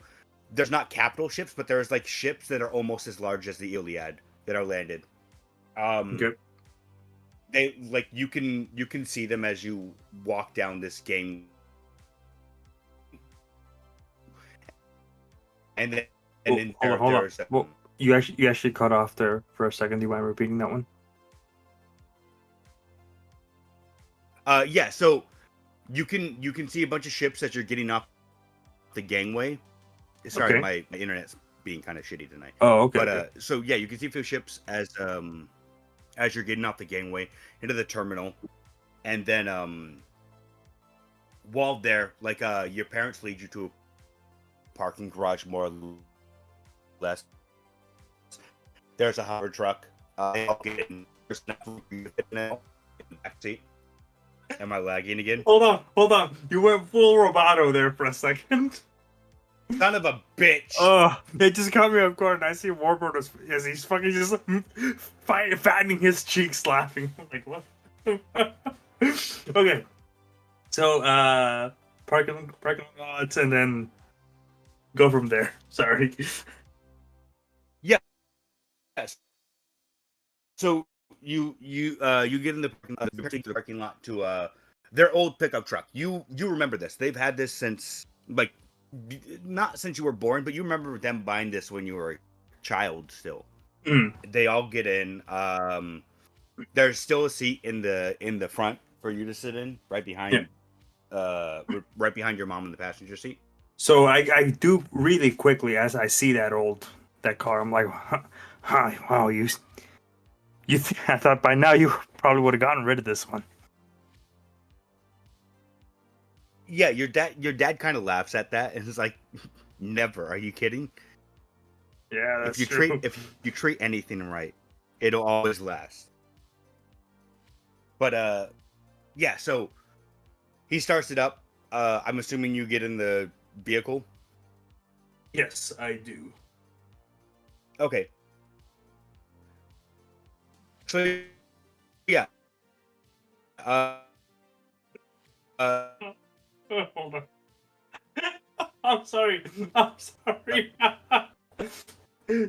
there's not capital ships, but there's like ships that are almost as large as the Illiad that are landed. Okay. They like you can see them as you walk down this game, and then Hold on. there's Well, you actually cut off there for a second. Do you mind repeating that one? yeah, so you can see a bunch of ships as you're getting off the gangway. Sorry, Okay. my internet's being kind of shitty tonight. Oh, okay. But so yeah, you can see a few ships as you're getting off the gangway into the terminal, and then while there, like your parents lead you to a parking garage, more or less. There's a hover truck. They all get in. There's enough room for you to fit now in the back seat. Am I lagging again? Hold on. You went full Roboto there for a second. Son of a bitch! Oh, it just caught me off guard. And I see Warbird as he's fucking just fattening his cheeks, laughing. I'm like, what? Okay. So, parking lots, and then go from there. Sorry. Yes. So you get in the parking lot to their old pickup truck. You remember this? They've had this since like not since you were born, but you remember them buying this when you were a child still. Mm. They all get in. There's still a seat in the front for you to sit in, right behind right behind your mom in the passenger seat. So I do really quickly as I see that car. I'm like, huh, wow, I thought by now you probably would have gotten rid of this one. Yeah, your dad kind of laughs at that and is like, "Never. Are you kidding? Yeah, that's if you treat anything right, it'll always last." But yeah. So he starts it up. I'm assuming you get in the vehicle. Yes, I do. Okay. So yeah. Hold on. I'm sorry. I'm sorry.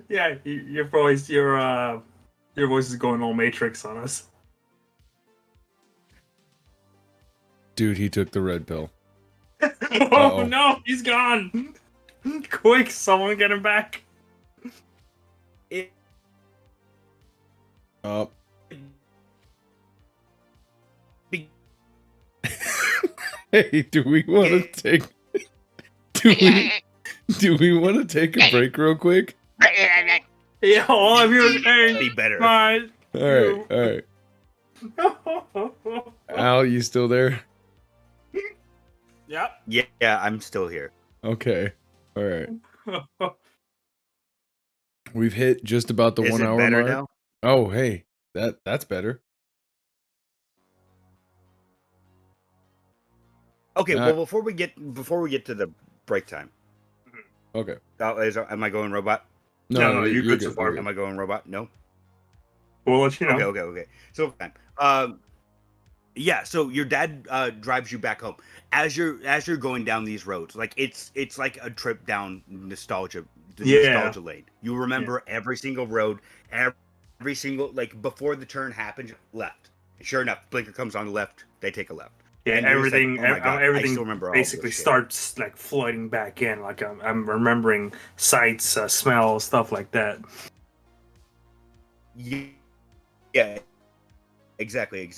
Yeah, your voice is going all Matrix on us. Dude, he took the red pill. Oh Uh-oh. no, he's gone. Quick, someone get him back. It, Oh. be- Hey, do we want to take? Do we want to take a break real quick? Yeah, all of you are saying be better. fine. All right. Al, you still there? Yep. Yeah, I'm still here. Okay. All right. We've hit just about the Is 1 it hour better mark. now? Oh, hey, that's better. Okay, well before we get to the break time. Okay. Am I going robot? No, you're good so you're far. good. Am I going robot? No. We'll let you know. Okay. So yeah. So your dad drives you back home as you're going down these roads. Like it's like a trip down nostalgia lane. You remember every single road, every single like before the turn happens, left. And sure enough, blinker comes on the left. They take a left. Yeah, And you're just like, everything. oh my God, I Everything still remember all basically this shit. starts like flooding back in. Like I'm remembering sights, smells, stuff like that. Yeah. Exactly.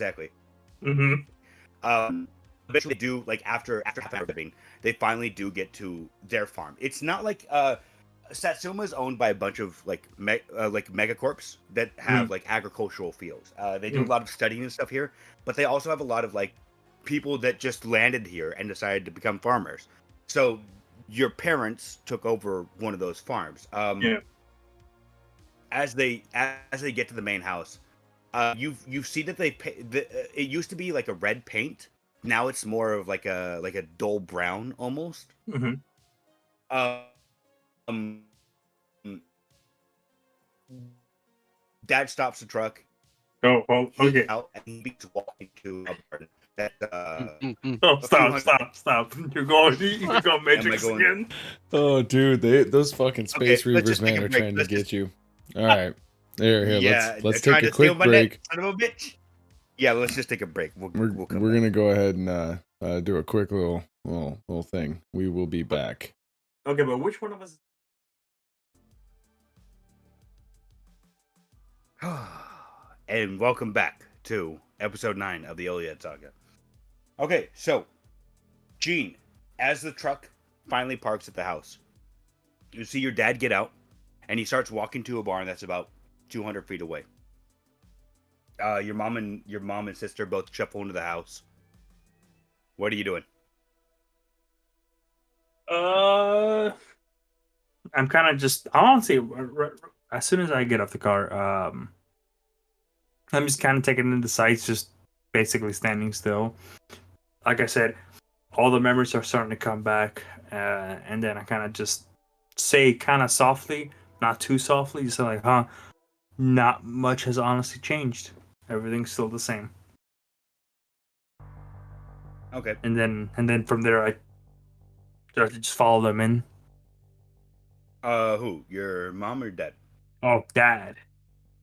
Mm-hmm. Eventually do like after half an hour of living, they finally do get to their farm. It's not like Satsuma is owned by a bunch of like megacorps that have like agricultural fields. They do a lot of studying and stuff here, but they also have a lot of like people that just landed here and decided to become farmers. So your parents took over one of those farms. As they get to the main house, you see that it used to be like a red paint. Now it's more of like a dull brown almost. Mm-hmm. Dad stops the truck. Oh, well, okay. Out and he begins walking to a barn. That Stop. You're going Matrix going- again. Oh, dude, those fucking space Okay, let's reavers, just take man, a are break. trying to Let's get just- you. All right, here. Yeah, let's they're take trying a to steal quick my break. net, son of a bitch. Yeah, let's just take a break. We're We're come gonna back. go ahead and do a quick little thing. We will be back. Okay, but which one of us? And welcome back to episode 9 of the Illiad Saga. Okay, so Gene, as the truck finally parks at the house, you see your dad get out, and he starts walking to a barn that's about 200 feet away. Your mom and sister both shuffle into the house. What are you doing? I'm kind of just honestly, as soon as I get off the car, I'm just kind of taking in the sights, just basically standing still. Like I said, all the memories are starting to come back, and then I kind of just say kind of softly, not too softly, just like, huh, not much has honestly changed. Everything's still the same. Okay. And then from there, I Should I just follow them in? Who? Your mom or dad? Oh, Dad.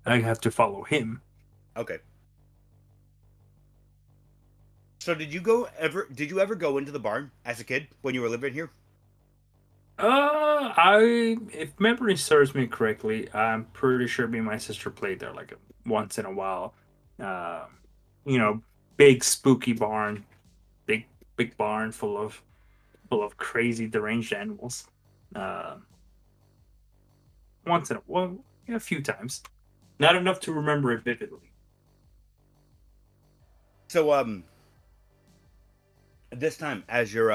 I have to follow him. Okay. So did you ever go into the barn as a kid when you were living here? If memory serves me correctly, I'm pretty sure me and my sister played there like once in a while. Um, you know, big spooky barn, big big barn full of crazy deranged animals. Um, once in a well, yeah, a few times, not enough to remember it vividly. So this time as you're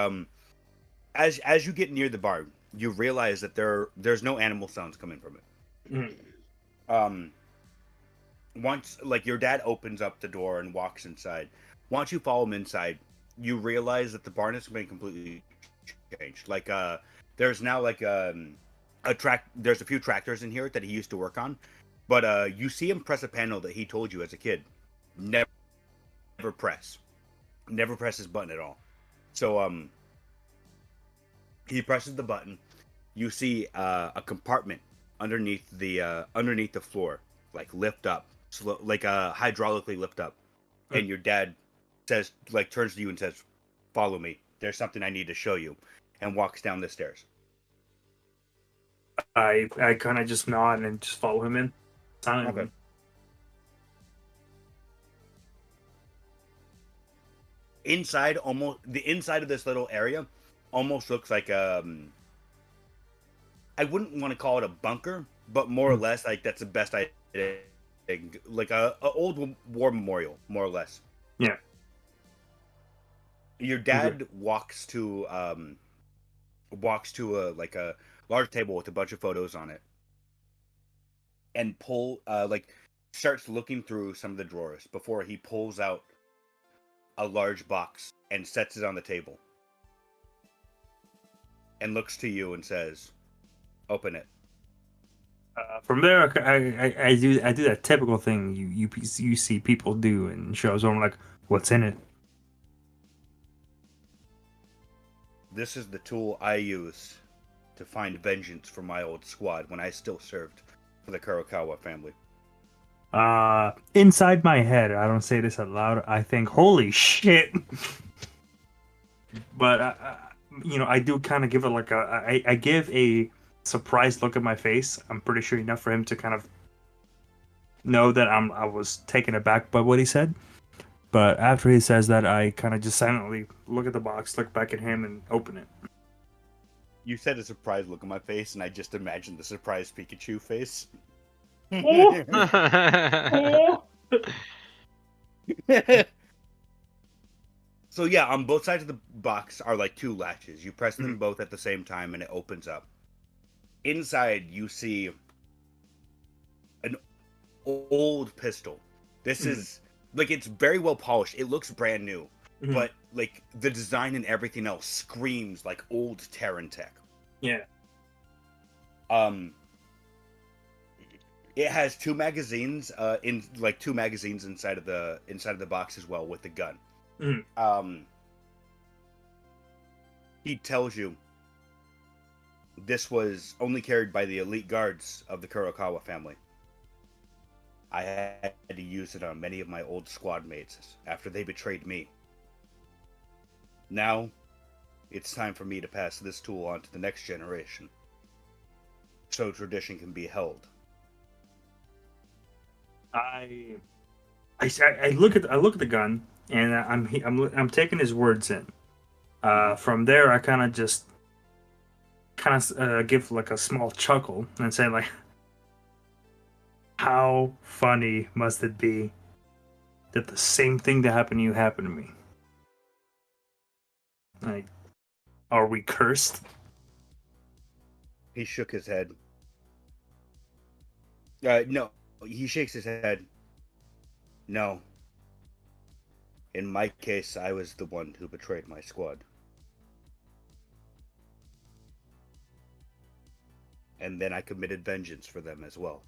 as you get near the barn, you realize that there's no animal sounds coming from it. Mm. Um once like your dad opens up the door and walks inside. Once you follow him inside, you realize that the barn has been completely changed. Like there's now like there's a few tractors in here that he used to work on. But you see him press a panel that he told you as a kid. Never press. Never press his button at all. So he presses the button. You see a compartment underneath the floor, like lift up, slow, like hydraulically lift up. And your dad says, like, turns to you and says, "Follow me. There's something I need to show you," and walks down the stairs. I kind of just nod and just follow him in. Silently. Okay. Inside, almost the inside of this little area, almost looks like I wouldn't want to call it a bunker, but more or less like that's the best idea. Like a old war memorial, more or less. Yeah. Your dad walks to like a large table with a bunch of photos on it, and starts looking through some of the drawers before he pulls out a large box and sets it on the table, and looks to you and says, "Open it." From there, I do that typical thing you see people do in shows. Where I'm like, what's in it? This is the tool I use to find vengeance for my old squad when I still served for the Kurokawa family. Inside my head, I don't say this out loud. I think, holy shit. But I do kind of give it like I give a surprised look at my face. I'm pretty sure enough for him to kind of know that I was taken aback by what he said. But after he says that, I kind of just silently look at the box, look back at him, and open it. You said a surprised look on my face, and I just imagined the surprised Pikachu face. So yeah, on both sides of the box are like two latches. You press them both at the same time, and it opens up. Inside, you see an old pistol. This is like it's very well polished. It looks brand new, but like the design and everything else screams like old Terran tech. Yeah. It has two magazines inside of the box as well with the gun. He tells you this was only carried by the elite guards of the Kurokawa family. I had to use it on many of my old squad mates after they betrayed me. Now, it's time for me to pass this tool on to the next generation, so tradition can be held. I look at the gun, and I'm taking his words in. From there, I kind of give like a small chuckle and say like, how funny must it be that the same thing that happened to you happened to me? Like, are we cursed? He shook his head. No, he shakes his head. No. In my case, I was the one who betrayed my squad. And then I committed vengeance for them as well.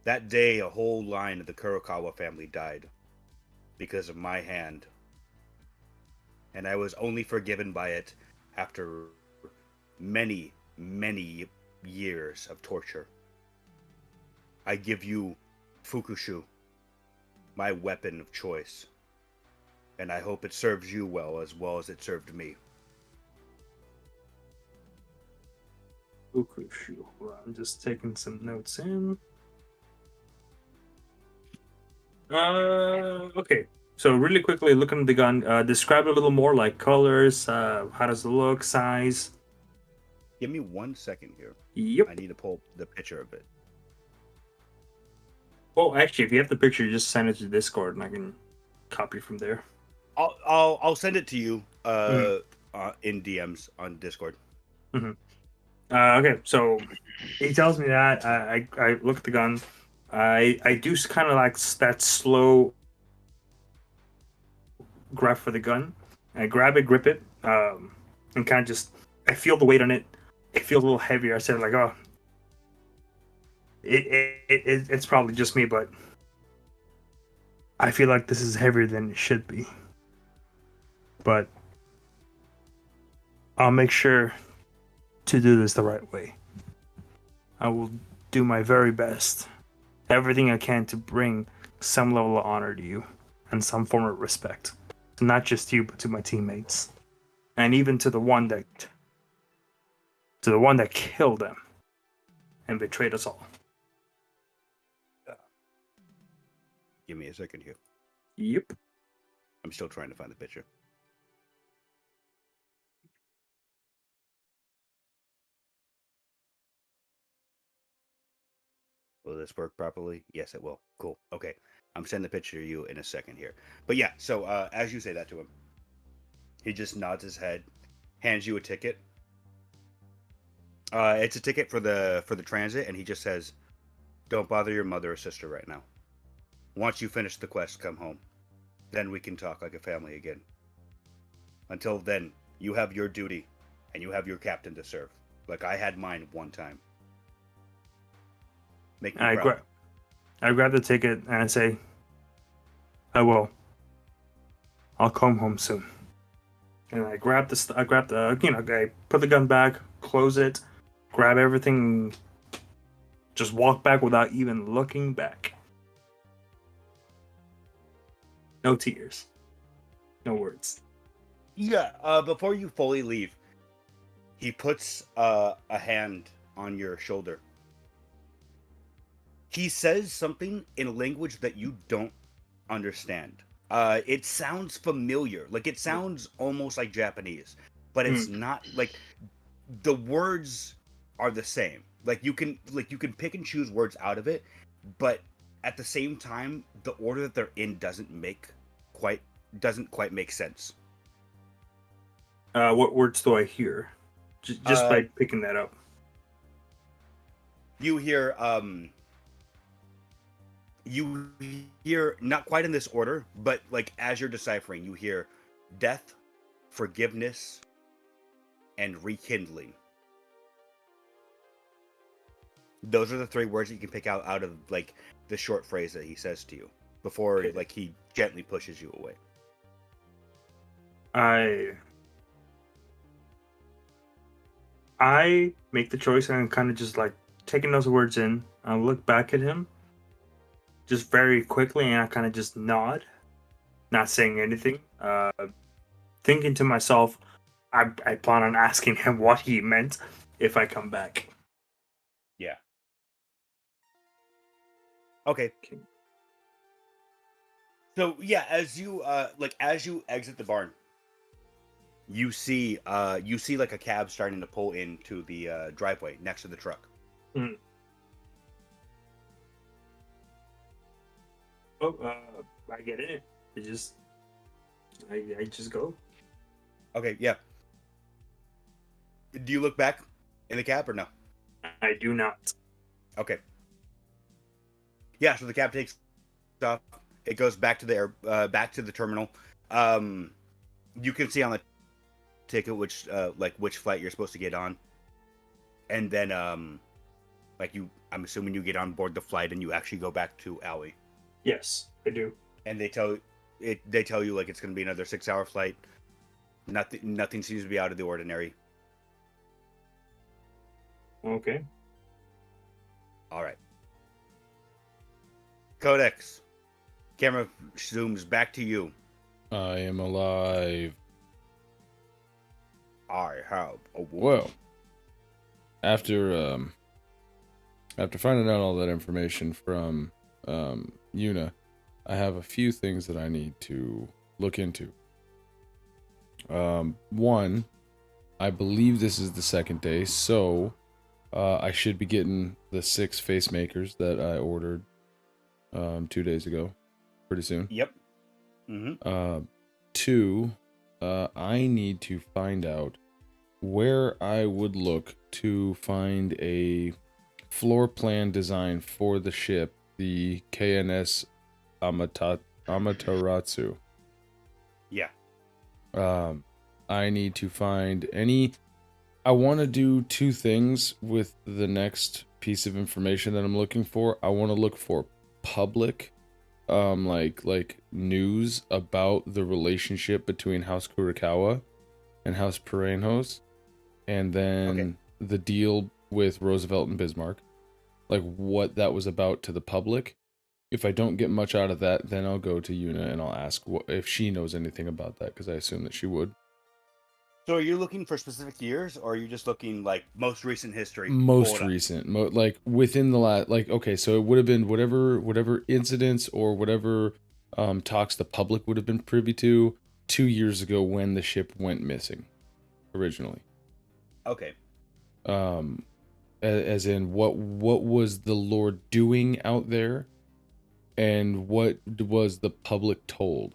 That day, a whole line of the Kurokawa family died because of my hand and I was only forgiven by it after many, many years of torture. I give you Fukushu, my weapon of choice, and I hope it serves you well as it served me. Fukushu. Hold on, I'm just taking some notes in. Okay. So really quickly, looking at the gun, describe it a little more, like colors, how does it look, size. Give me 1 second here. Yep. I need to pull the picture of it. Well, actually, if you have the picture, just send it to Discord, and I can copy from there. I'll send it to you in DMs on Discord. Okay, so he tells me that I look at the gun. I do kind of like that slow grab for the gun. I grab it, grip it, and kind of just I feel the weight on it. It feels a little heavier. I said like, oh, it's probably just me, but I feel like this is heavier than it should be. But I'll make sure to do this the right way. I will do my very best, everything I can to bring some level of honor to you and some form of respect. To not just you, but to my teammates. And even to the one that killed them and betrayed us all. Give me a second here. Yep. I'm still trying to find the picture. Will this work properly? Yes, it will. Cool. Okay. I'm sending the picture to you in a second here. But yeah, so as you say that to him, he just nods his head, hands you a ticket. It's a ticket for the transit, and he just says, "Don't bother your mother or sister right now. Once you finish the quest, come home. Then we can talk like a family again. Until then, you have your duty, and you have your captain to serve, like I had mine one time. Make me proud." I grab the ticket and I say, I will. I'll come home soon. And I grab I put the gun back, close it, grab everything, just walk back without even looking back. No tears. No words. Yeah, before you fully leave, he puts a hand on your shoulder. He says something in a language that you don't understand. It sounds familiar, like it sounds almost like Japanese, but it's not. Like the words are the same. Like you can pick and choose words out of it, but at the same time, the order that they're in doesn't quite make sense. What words do I hear? Just by picking that up. You hear not quite in this order, but like as you're deciphering, you hear death, forgiveness, and rekindling. Those are the three words that you can pick out of like the short phrase that he says to you before like he gently pushes you away. I make the choice and I'm kind of just like taking those words in. I look back at him just very quickly and I kind of just nod, not saying anything. Thinking to myself, I plan on asking him what he meant if I come back. Yeah. Okay. So yeah, as you exit the barn, you see like a cab starting to pull into the driveway next to the truck. Mm. I get in it. I just go. Okay, yeah. Do you look back in the cab or no? I do not. Okay. Yeah, so the cab takes off. It goes back to the terminal. You can see on the ticket which flight you're supposed to get on, and then I'm assuming you get on board the flight and you actually go back to Alley. Yes, I do. And they tell you like it's going to be another 6-hour flight. Nothing seems to be out of the ordinary. Okay. All right. Codex. Camera zooms back to you. I am alive. I have awoken. Well, after finding out all that information from Yuna, I have a few things that I need to look into. One, I believe this is the second day, so I should be getting the 6 face makers that I ordered 2 days ago, pretty soon. Yep. Mm-hmm. 2, I need to find out where I would look to find a floor plan design for the ship, the KNS Amaterasu. Yeah. I need to find any. I want to do 2 things with the next piece of information that I'm looking for. I want to look for public, like news about the relationship between House Kurokawa and House Perenhos, and then the deal with Roosevelt and Bismarck, like what that was about to the public. If I don't get much out of that, then I'll go to Yuna and I'll ask if she knows anything about that, because I assume that she would. So are you looking for specific years, or are you just looking like most recent history? Most recent, like within the last, like, okay, so it would have been whatever incidents or whatever talks the public would have been privy to 2 years ago when the ship went missing, originally. Okay. As in what was the Lord doing out there, and what was the public told?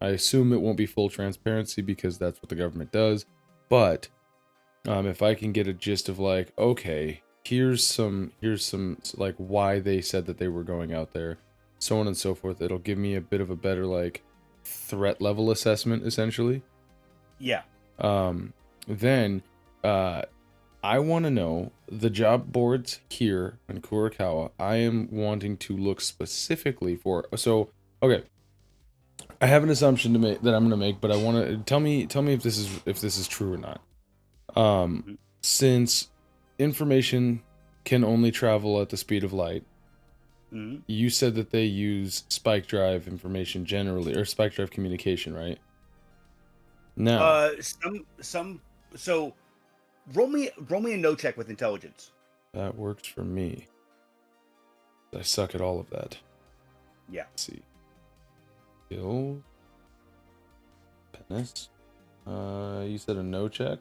I assume it won't be full transparency because that's what the government does, but if I can get a gist of like, okay, here's some like why they said that they were going out there, so on and so forth, it'll give me a bit of a better like threat level assessment, essentially. Yeah. Then I want to know the job boards here in Kurokawa. I am wanting to look specifically for. So, okay, I have an assumption to make that I'm going to make, but I want to tell me if this is true or not. Since information can only travel at the speed of light, you said that they use spike drive information generally, or spike drive communication, right? Now, so roll me a no check with intelligence. that works for me. I suck at all of that. Yeah. Let's see. Skill. Penis. You said a no check?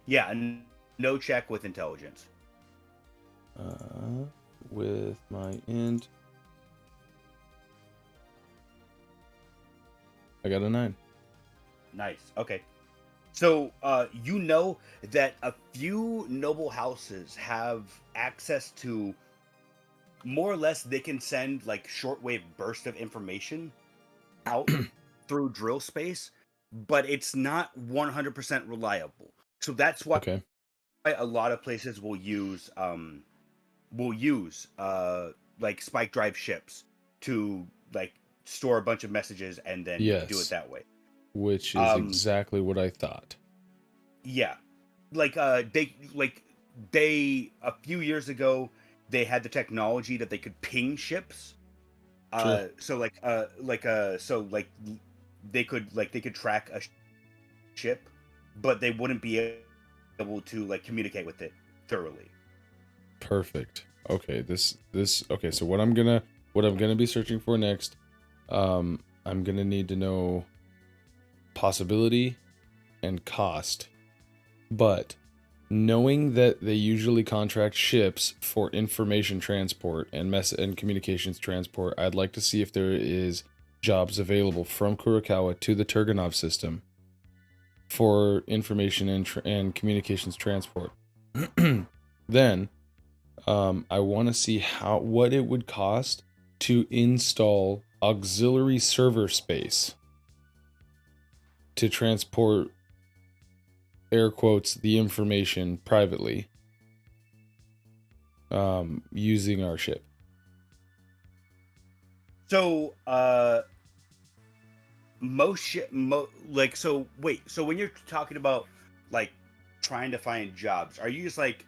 Yeah, no check with intelligence. With my int. I got a 9. Nice. Okay. So, you know that a few noble houses have access to, more or less, they can send like shortwave burst of information out through drill space, but it's not 100% reliable. So that's why a lot of places will use like spike drive ships to like store a bunch of messages and then do it that way. Which is exactly what I thought. Yeah. Like they a few years ago they had the technology that they could ping ships. Sure. So they could track a ship, but they wouldn't be able to like communicate with it thoroughly. Perfect. Okay, this okay, so what I'm gonna be searching for next, I'm gonna need to know possibility and cost. But knowing that they usually contract ships for information transport and communications transport, I'd like to see if there is jobs available from Kurokawa to the Turganov system for information and communications transport. Then I want to see what it would cost to install auxiliary server space to transport, air quotes, the information privately using our ship. So like, so wait, so when you're talking about like trying to find jobs, are you just like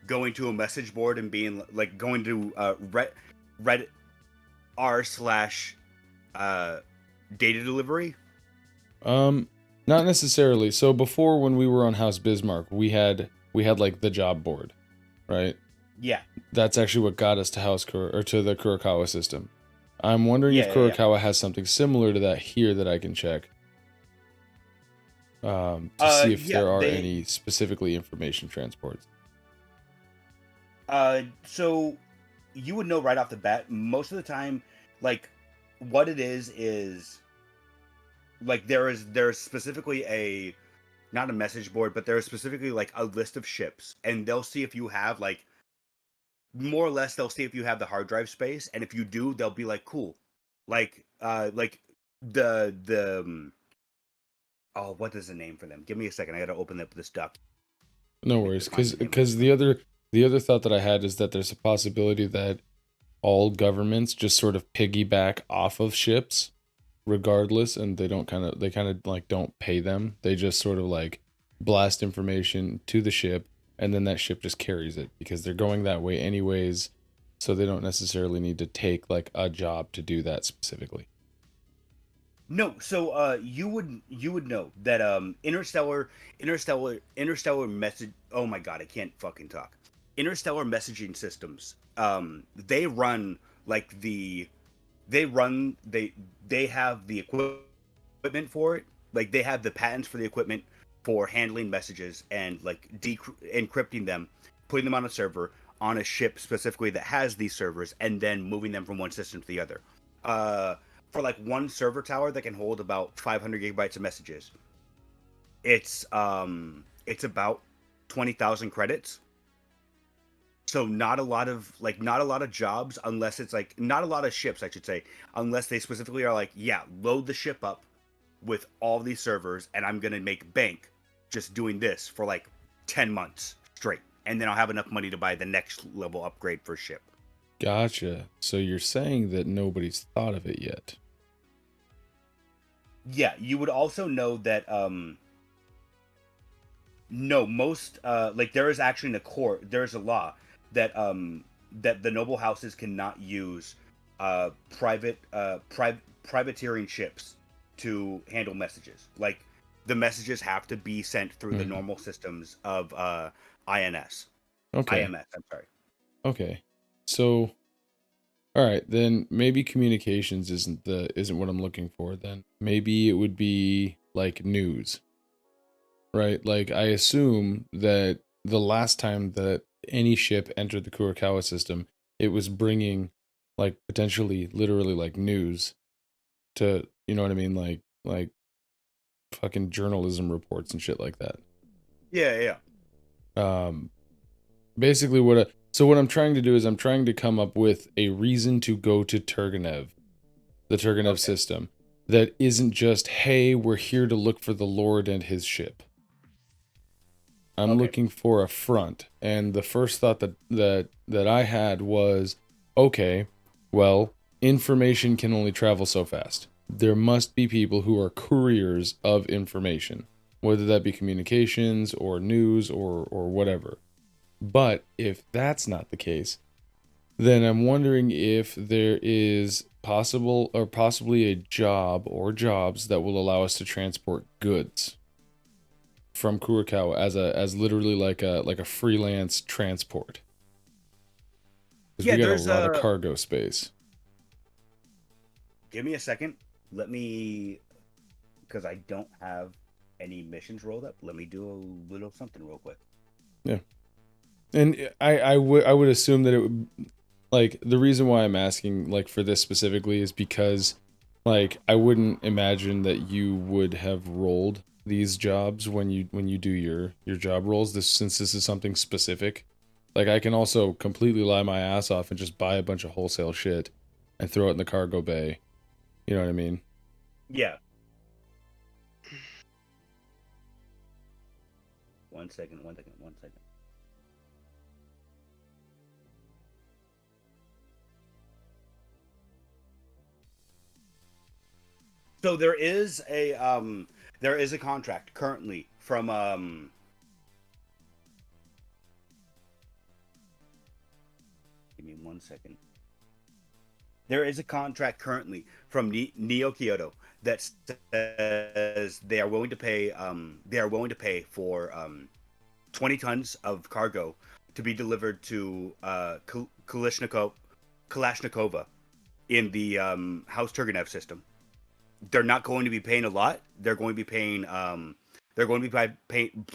going to a message board and being like going to Reddit r/ data delivery? Not necessarily. So before, when we were on House Bismarck, we had like the job board, right? Yeah. That's actually what got us to or to the Kurokawa system. I'm wondering if Yeah. Kurokawa has something similar to that here that I can check. To see if Yeah, there are any specifically information transports. So you would know right off the bat. Most of the time, like what it is like there's specifically not a message board, but there's specifically like a list of ships, and they'll see if you have like more or less they'll see if you have the hard drive space, and if you do, they'll be like, cool, like the oh, what is the name for them? Give me a second. I gotta open up this doc. No worries, because the other thought that I had is that there's a possibility that all governments just sort of piggyback off of ships, regardless, and they kind of like don't pay them. They just sort of like blast information to the ship, and then that ship just carries it because they're going that way anyways. So they don't necessarily need to take like a job to do that specifically. No, so you would know that interstellar message. Oh my god, I can't fucking talk. Interstellar messaging systems. They run like they have the equipment for it. Like they have the patents for the equipment for handling messages and like encrypting them, putting them on a server on a ship specifically that has these servers, and then moving them from one system to the other. For like one server tower that can hold about 500 gigabytes of messages, it's about 20,000 credits. So not a lot of jobs, unless it's like not a lot of ships, I should say, unless they specifically are like, yeah, load the ship up with all these servers, and I'm gonna make bank just doing this for like 10 months straight, and then I'll have enough money to buy the next level upgrade for ship. Gotcha. So you're saying that nobody's thought of it yet. Yeah, you would also know that no, most like there is actually in the court, there's a law that that the noble houses cannot use privateering ships to handle messages. Like the messages have to be sent through the normal systems of INS. Okay. IMS, I'm sorry. Okay. So all right, then maybe communications isn't what I'm looking for then. Maybe it would be like news. Right? Like I assume that the last time that any ship entered the Kurokawa system, it was bringing like potentially literally like news to, you know what I mean, like fucking journalism reports and shit like that. Yeah. Basically so what I'm trying to do is I'm trying to come up with a reason to go to Turgenev, the Turgenev system, that isn't just, hey, we're here to look for the Lord and his ship. I'm looking for a front, and the first thought that I had was, okay, well, information can only travel so fast. There must be people who are couriers of information, whether that be communications or news or whatever. But if that's not the case, then I'm wondering if there is possibly a job or jobs that will allow us to transport goods from Kurokawa as literally like a freelance transport. Because we got a lot of cargo space. Give me a second. Let me, because I don't have any missions rolled up. Let me do a little something real quick. Yeah, and I would assume that it would, like, the reason why I'm asking like for this specifically is because like I wouldn't imagine that you would have rolled these jobs when you do your job rolls, since this is something specific. Like I can also completely lie my ass off and just buy a bunch of wholesale shit and throw it in the cargo bay. You know what I mean? Yeah. One second. So there is a contract currently from give me 1 second. There is a contract currently from Neo Kyoto that says they are willing to pay for 20 tons of cargo to be delivered to Kalashnikova in the House Turgenev system. They're not going to be paying a lot. They're going to be paying they're going to be paying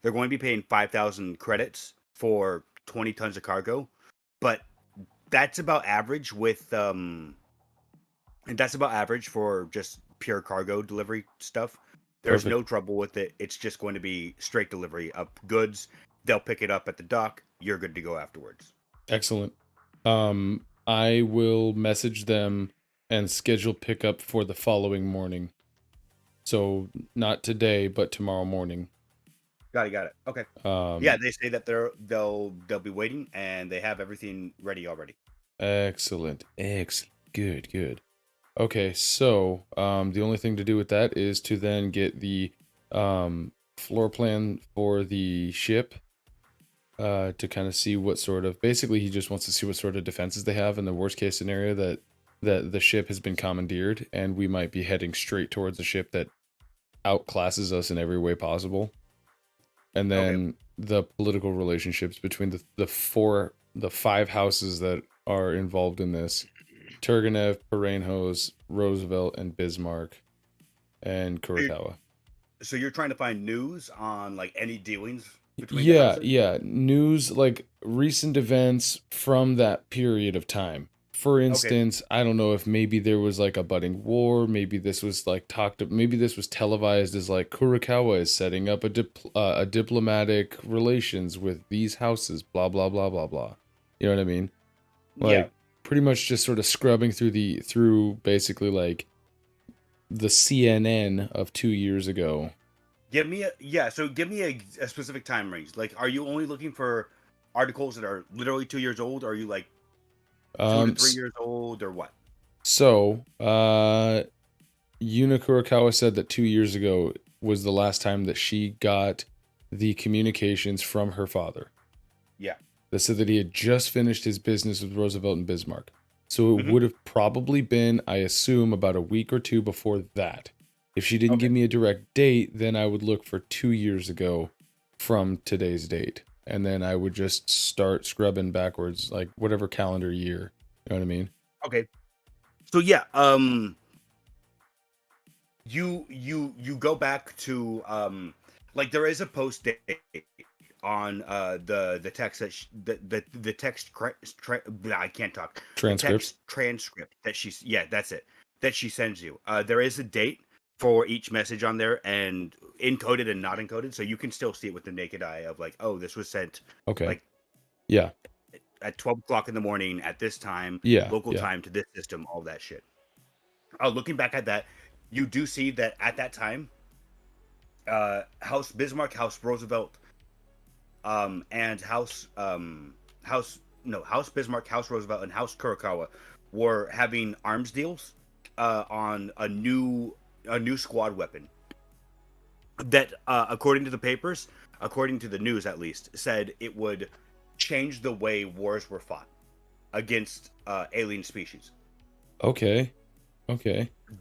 they're going to be paying 5,000 credits for 20 tons of cargo, but that's about average with and that's about average for just pure cargo delivery stuff. There's Perfect. no trouble with it. It's just going to be straight delivery of goods. They'll pick it up at the dock. You're good to go afterwards. Excellent. I will message them and schedule pickup for the following morning. So not today, but tomorrow morning. Got it. Okay. Yeah, they say that they'll be waiting and they have everything ready already. Excellent. Good. Okay, so the only thing to do with that is to then get the floor plan for the ship to kind of see what sort of, basically he just wants to see what sort of defenses they have in the worst case scenario that the ship has been commandeered and we might be heading straight towards a ship that outclasses us in every way possible. And then the political relationships between the five houses that are involved in this: Turgenev, Paranhos, Roosevelt, and Bismarck, and Kurokawa. So you're trying to find news on like any dealings between the houses? Yeah, news, like recent events from that period of time. For instance, I don't know if maybe there was like a budding war, maybe this was like maybe this was televised as like Kurokawa is setting up a diplomatic relations with these houses, blah blah blah blah blah. You know what I mean? Like pretty much just sort of scrubbing through basically like the CNN of 2 years ago. Give me a specific time range. Like, are you only looking for articles that are literally 2 years old? Or are you like 2 to 3 years old, or what? So, Yuna Kurokawa said that 2 years ago was the last time that she got the communications from her father. Yeah. They said that he had just finished his business with Roosevelt and Bismarck. So it would have probably been, I assume, about a week or two before that. If she didn't give me a direct date, then I would look for 2 years ago from today's date. And then I would just start scrubbing backwards, like whatever calendar year. You know what I mean? Okay. So yeah, you go back to like there is a post date on the text that the text I can't talk. Transcripts. Transcript that that's it, that she sends you. There is a date for each message on there, and encoded and not encoded, so you can still see it with the naked eye of like, oh, this was sent like at 12 o'clock in the morning at this time, local time to this system, all that shit. Looking back at that, you do see that at that time, House Bismarck, House Roosevelt, and House Bismarck, House Roosevelt, and House Kurokawa were having arms deals on a new squad weapon that, according to the papers, according to the news at least, said it would change the way wars were fought against alien species. Okay.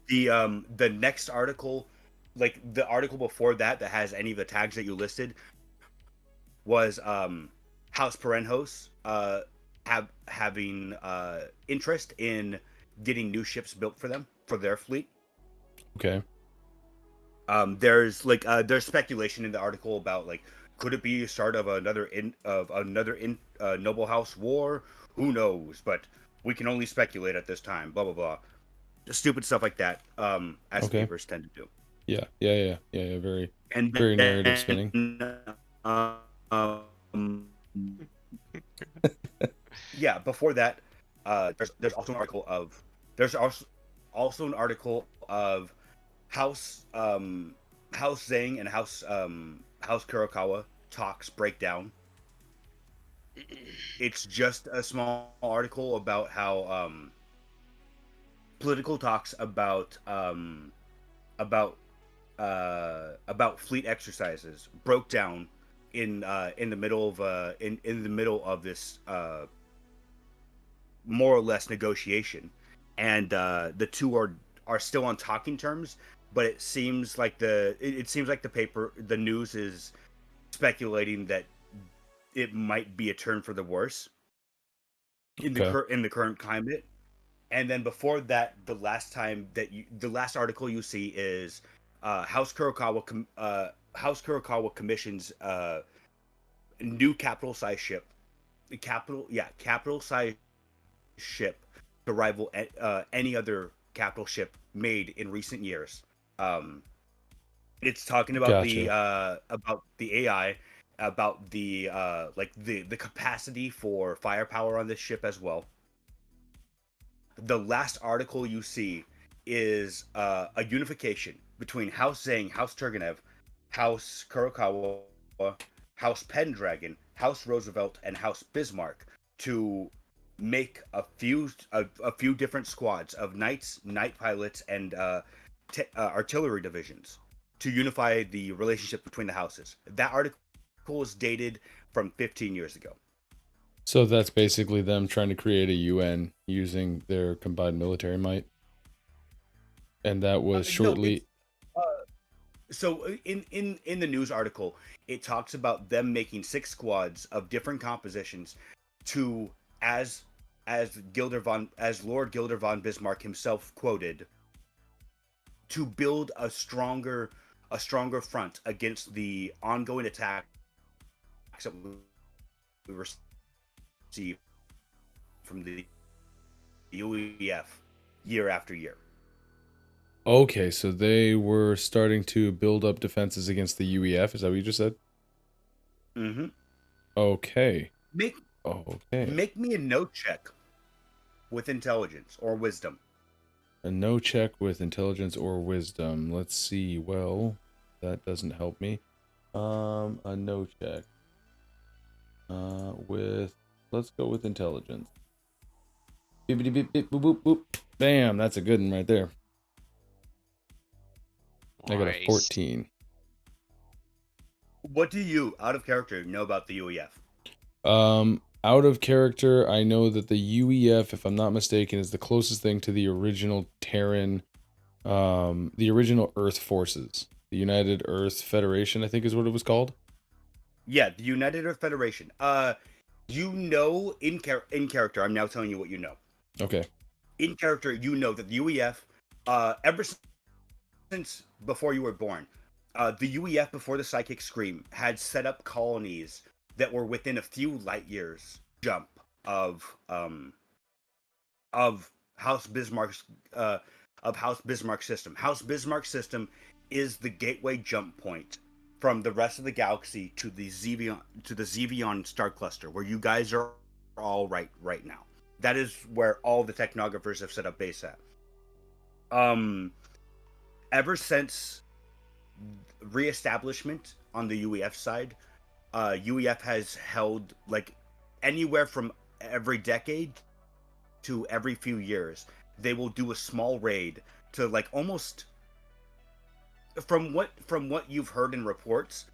The next article, like the article before that has any of the tags that you listed, was House Paranhos having interest in getting new ships built for them, for their fleet. Okay. There's speculation in the article about like, could it be a start of another noble house war? Who knows? But we can only speculate at this time. Blah blah blah. Just stupid stuff like that. As papers tend to do. Yeah. Very narrative spinning. Yeah. Before that, there's also an article of House Zhang and House Kurokawa talks breakdown. It's just a small article about how political talks about fleet exercises broke down in the middle of in the middle of this more or less negotiation, and the two are still on talking terms. But it seems like the news is speculating that it might be a turn for the worse in the current climate. And then before that, the last article you see is House Kurokawa commissions new capital size ship to rival any other capital ship made in recent years. It's talking about the AI, about the the capacity for firepower on this ship as well. The last article you see is a unification between House Zhang, House Turgenev, House Kurokawa, House Pendragon, House Roosevelt, and House Bismarck to make a few different squads of knights, night pilots, and artillery divisions to unify the relationship between the houses. That article is dated from 15 years ago. So that's basically them trying to create a UN using their combined military might. And that was shortly. So in the news article, it talks about them making 6 squads of different compositions to, as Lord Gilder von Bismarck himself quoted, to build a stronger front against the ongoing attacks that we receive from the UEF year after year. Okay, so they were starting to build up defenses against the UEF. Is that what you just said? Mm-hmm. Okay. Make me a note check with intelligence or wisdom. A no check with intelligence or wisdom. Let's see. Well, that doesn't help me. A no check. Let's go with intelligence. Bippity bip bip boop boop boop. Bam, that's a good one right there. I got a 14. What do you, out of character, know about the UEF? Out of character, I know that the UEF, if I'm not mistaken, is the closest thing to the original Terran, the original Earth forces. The United Earth Federation, I think is what it was called. Yeah, the United Earth Federation. You know, in character, I'm now telling you what you know. Okay. In character, you know that the UEF, ever since before you were born, the UEF before the Psychic Scream had set up colonies that were within a few light years jump of House Bismarck's system. House Bismarck system is the gateway jump point from the rest of the galaxy to the Zevion star cluster, where you guys are all right now. That is where all the technographers have set up base at. Ever since reestablishment on the UEF side, UEF has held like anywhere from every decade to every few years. They will do a small raid to like almost, from what you've heard in reports,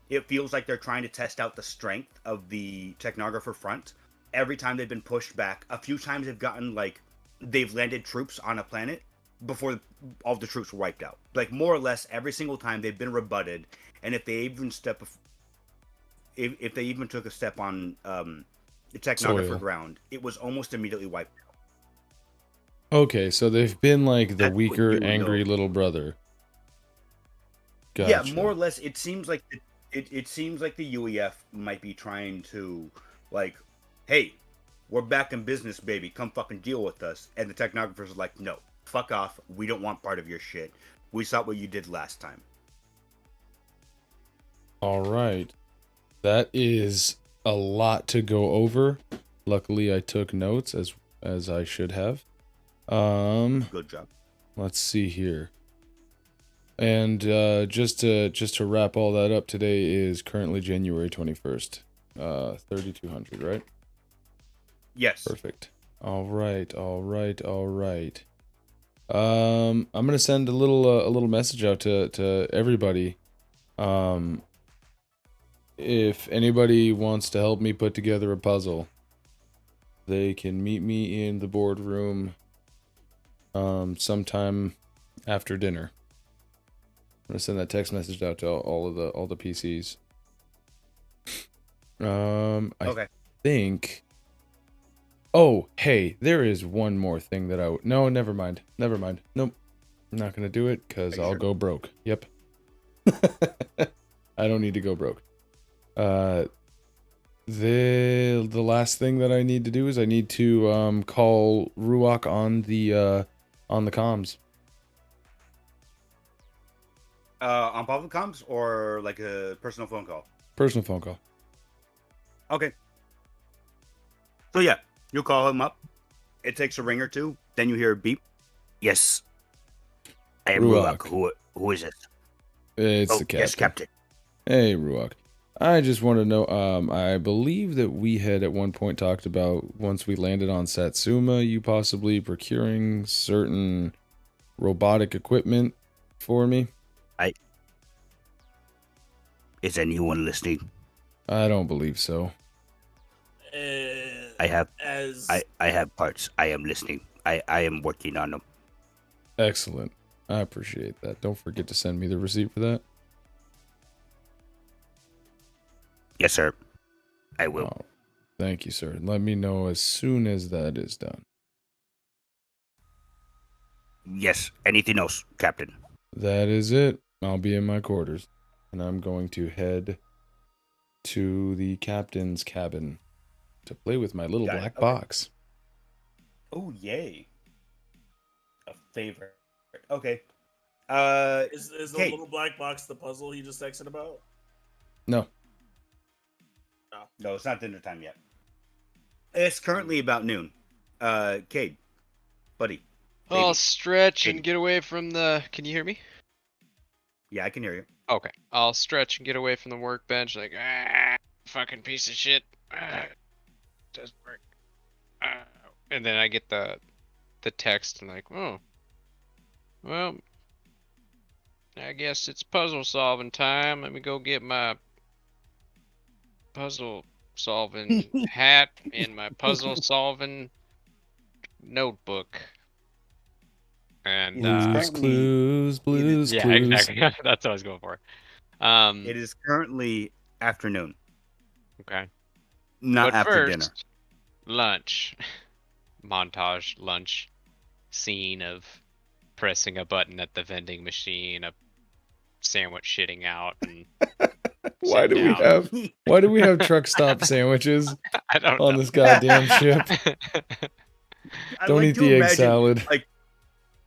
it feels like they're trying to test out the strength of the technographer front. Every time they've been pushed back, a few times they've landed troops on a planet before all the troops were wiped out. Like more or less every single time they've been rebutted, and if they even took a step on the technographer ground, it was almost immediately wiped out. Okay, so they've been like the That's weaker, angry little brother. Gotcha. Yeah, more or less. It seems like it seems like the UEF might be trying to, like, hey, we're back in business, baby. Come fucking deal with us. And the technographers are like, no, fuck off. We don't want part of your shit. We saw what you did last time. All right. That is a lot to go over. Luckily, I took notes as I should have. Good job. Let's see here. And just to wrap all that up, today is currently January 21st. 3200, right? Yes. Perfect. All right. I'm gonna send a little message out to everybody. If anybody wants to help me put together a puzzle, they can meet me in the boardroom sometime after dinner. I'm gonna send that text message out to all the PCs. I think. Oh, hey, there is one more thing that no, never mind. Nope, I'm not gonna do it because I'll go broke. Yep. I don't need to go broke. The last thing that I need to do is I need to call Ruach on the comms. On public comms or like a personal phone call? Personal phone call. Okay. So yeah, you call him up. It takes a ring or two. Then you hear a beep. Yes. I am Ruach. Who is it? It's the captain. Yes, Captain. Hey, Ruach. I just want to know, I believe that we had at one point talked about once we landed on Satsuma, you possibly procuring certain robotic equipment for me. Is anyone listening? I don't believe so. I have parts. I am listening. I am working on them. Excellent. I appreciate that. Don't forget to send me the receipt for that. Yes, sir. I will. Oh, thank you, sir. Let me know as soon as that is done. Yes. Anything else, Captain? That is it. I'll be in my quarters. And I'm going to head to the captain's cabin to play with my little black box. Oh, yay. A favorite. Okay. Is the little black box the puzzle he just texted about? No. No, it's not dinner time yet. It's currently about noon. Cayde, buddy. I'll stretch Cayde. and get away from the. Can you hear me? Yeah, I can hear you. Okay. I'll stretch and get away from the workbench, like, fucking piece of shit. Doesn't work. And then I get the text and like, oh, well, I guess it's puzzle solving time. Let me go get my puzzle solving hat and my puzzle solving notebook. And Blues Clues. Yeah, exactly. That's what I was going for. It is currently afternoon. Okay. Not But after first, dinner. Lunch. Montage lunch scene of pressing a button at the vending machine, a sandwich shitting out, and Why do we have truck stop sandwiches I don't on know. this goddamn ship? Don't eat the egg salad. Like,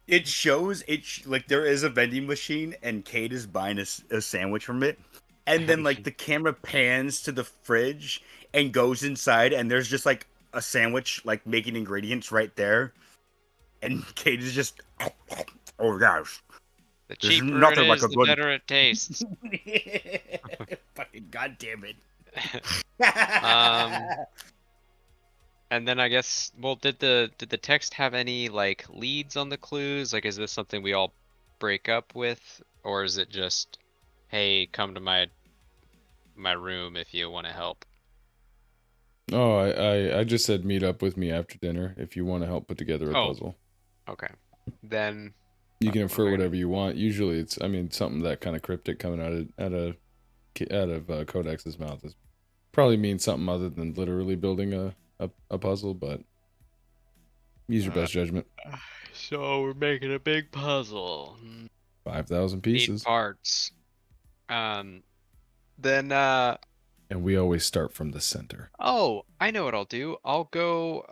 it shows like there is a vending machine and Cayde is buying a sandwich from it, and then like the camera pans to the fridge and goes inside, and there's just like a sandwich like making ingredients right there, and Cayde is just, oh gosh, The there's cheaper nothing it like is, a the good- better it tastes. Fucking goddamn it. And then I guess, well, did the text have any like leads on the clues? Like, is this something we all break up with, or is it just, hey, come to my room if you want to help? Oh, I just said meet up with me after dinner if you want to help put together a puzzle. Okay. Then you can infer whatever you want. Usually it's, I mean, something that kind of cryptic coming out of Codex's mouth is probably means something other than literally building a puzzle, but use your best judgment. So we're making a big puzzle. 5,000 pieces. 8 parts. Then and we always start from the center. Oh, I know what I'll do. I'll go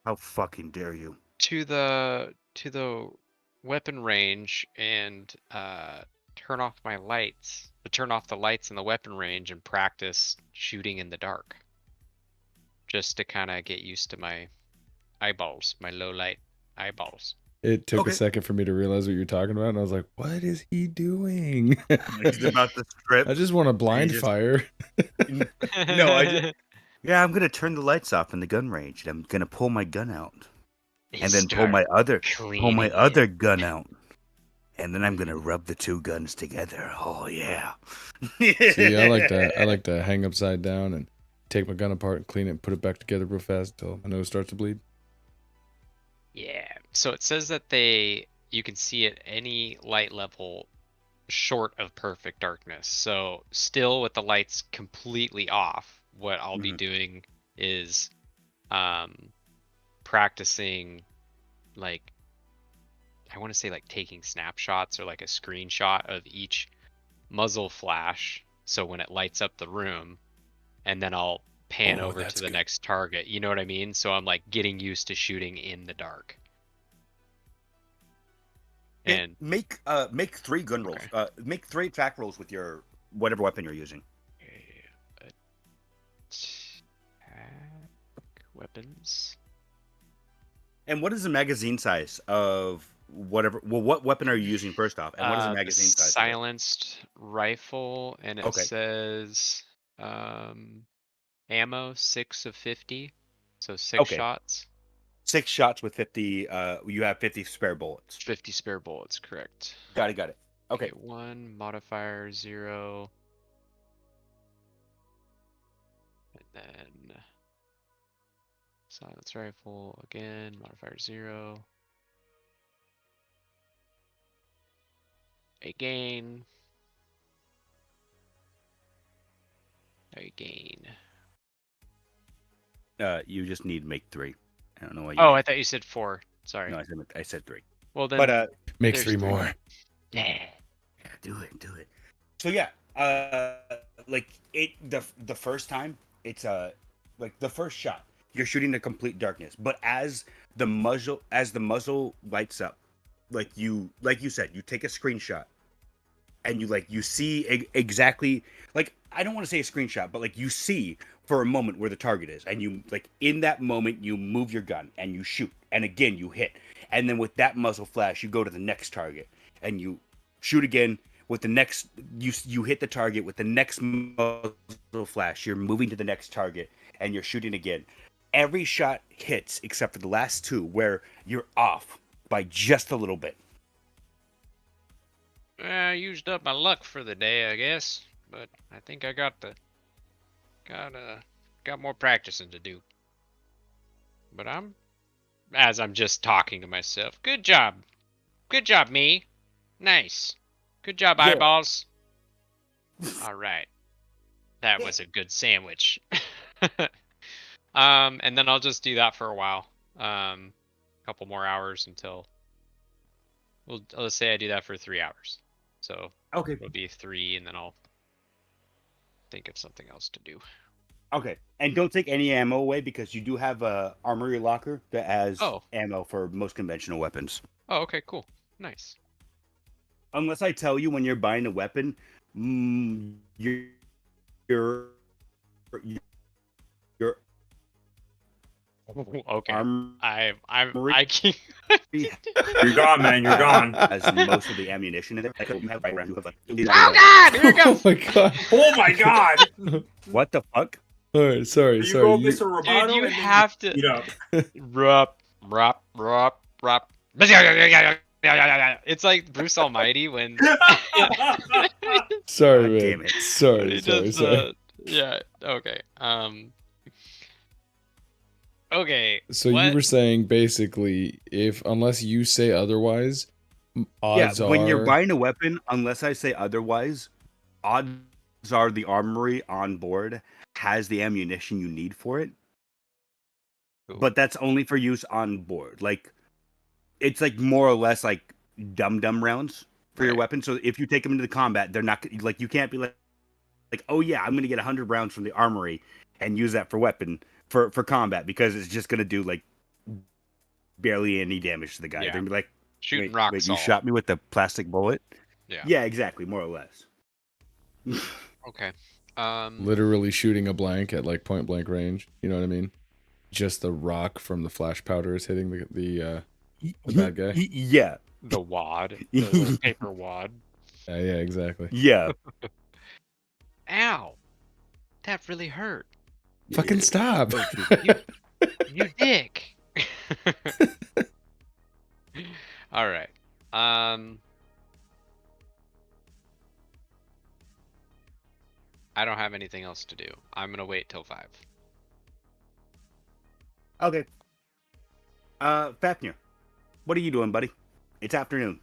how fucking dare you? To the weapon range and turn off my lights. Turn off the lights in the weapon range and practice shooting in the dark. Just to kind of get used to my eyeballs, my low light eyeballs. It took a second for me to realize what you're talking about, and I was like, what is he doing? He's about to strip. I just want to blind fire. No, I'm going to turn the lights off in the gun range, and I'm going to pull my gun out. and then pull my cleaning other it. gun out, and then I'm gonna rub the two guns together. Oh yeah. See, I like that. I like to hang upside down and take my gun apart and clean it and put it back together real fast until my nose starts to bleed. Yeah. So it says that you can see at any light level short of perfect darkness. So still with the lights completely off, what I'll be Mhm. doing is practicing, like, I want to say like taking snapshots or like a screenshot of each muzzle flash. So when it lights up the room, and then I'll pan Oh, over that's to the good. next target. You know what I mean? So I'm like getting used to shooting in the dark. And make 3 gun rolls. Okay. Make 3 attack rolls with your whatever weapon you're using. Attack weapons. And what is the magazine size of whatever? Well, what weapon are you using first off? And what is the magazine The size? silenced rifle, and it Okay. says ammo 6 of 50, so 6 Okay. shots. 6 shots with 50. You have 50 spare bullets. 50 spare bullets, correct. Got it. Okay. 1 modifier 0, and then silence rifle again, modifier 0. Again. You just need to make 3. I don't know why you. Oh, I thought you said 4. Sorry. No, I said 3. Well then, But Make there's 3 3. more. Yeah. do it. So yeah, like the first time it's like the first shot you're shooting the complete darkness, but as the muzzle lights up, like you said, you take a screenshot and you see exactly, like, I don't want to say a screenshot, but like you see for a moment where the target is, and you, like, in that moment you move your gun and you shoot, and again you hit, and then with that muzzle flash you go to the next target and you shoot again. With the next, you hit the target with the next muzzle flash, you're moving to the next target and you're shooting again. Every shot hits except for the last 2 where you're off by just a little bit. I used up my luck for the day, I guess, but I think I got more practicing to do. But I'm just talking to myself. Good job, me. Nice. Good job, Yeah. eyeballs. All right, that was a good sandwich. And then I'll just do that for a while, a couple more hours until. Well, let's say I do that for 3 hours. So Okay. it'll be 3, and then I'll think of something else to do. Okay. And don't take any ammo away, because you do have a armory locker that has Oh. ammo for most conventional weapons. Oh, okay, cool. Nice. Unless I tell you when you're buying a weapon, your Okay. armory I can't. You're gone, man. You're gone. has most of the ammunition in it. Like, you have right around, you have, like, Oh God! Here it Oh comes. my god. Oh my god! What the fuck? All right, sorry. You go, You, Mr. Roboto, Dude, you and then have to. you know. Rup. It's like Bruce Almighty when. sorry, God man. damn it. Sorry. Yeah. Okay. Okay. So you were saying basically, unless you say otherwise, odds Yeah, when you're are buying a weapon, unless I say otherwise, odds are the armory on board has the ammunition you need for it. Cool. But that's only for use on board. Like, it's like more or less like dum rounds for your Right. weapon. So if you take them into the combat, they're not like, you can't be like, oh yeah, I'm gonna get 100 rounds from the armory and use that for weapon for combat, because it's just gonna do like barely any damage to the guy. Yeah. They're gonna be like, Shooting wait, rocks. you shot me with the plastic bullet? Yeah. Yeah, exactly, more or less. Okay. literally shooting a blank at like point blank range. You know what I mean? Just the rock from the flash powder is hitting the bad guy. Yeah. The wad. The little paper wad. Yeah, exactly. Yeah. Ow. That really hurt. Fucking stop. You dick. All right. I don't have anything else to do. I'm gonna wait till 5. Okay. Fafnir, what are you doing, buddy? It's afternoon.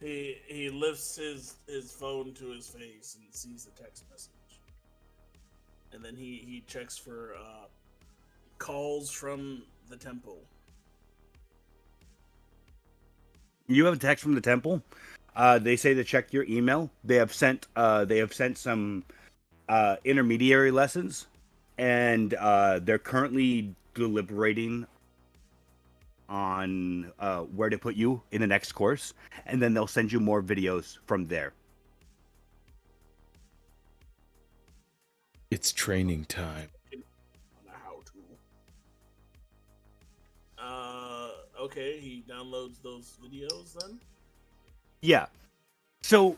He lifts his phone to his face and sees the text message, and then he checks for calls from the temple. You have a text from the temple. They say to check your email. They have sent some intermediary lessons, and they're currently deliberating on where to put you in the next course, and then they'll send you more videos from there. It's training time. On a how to. Okay, he downloads those videos then. Yeah. So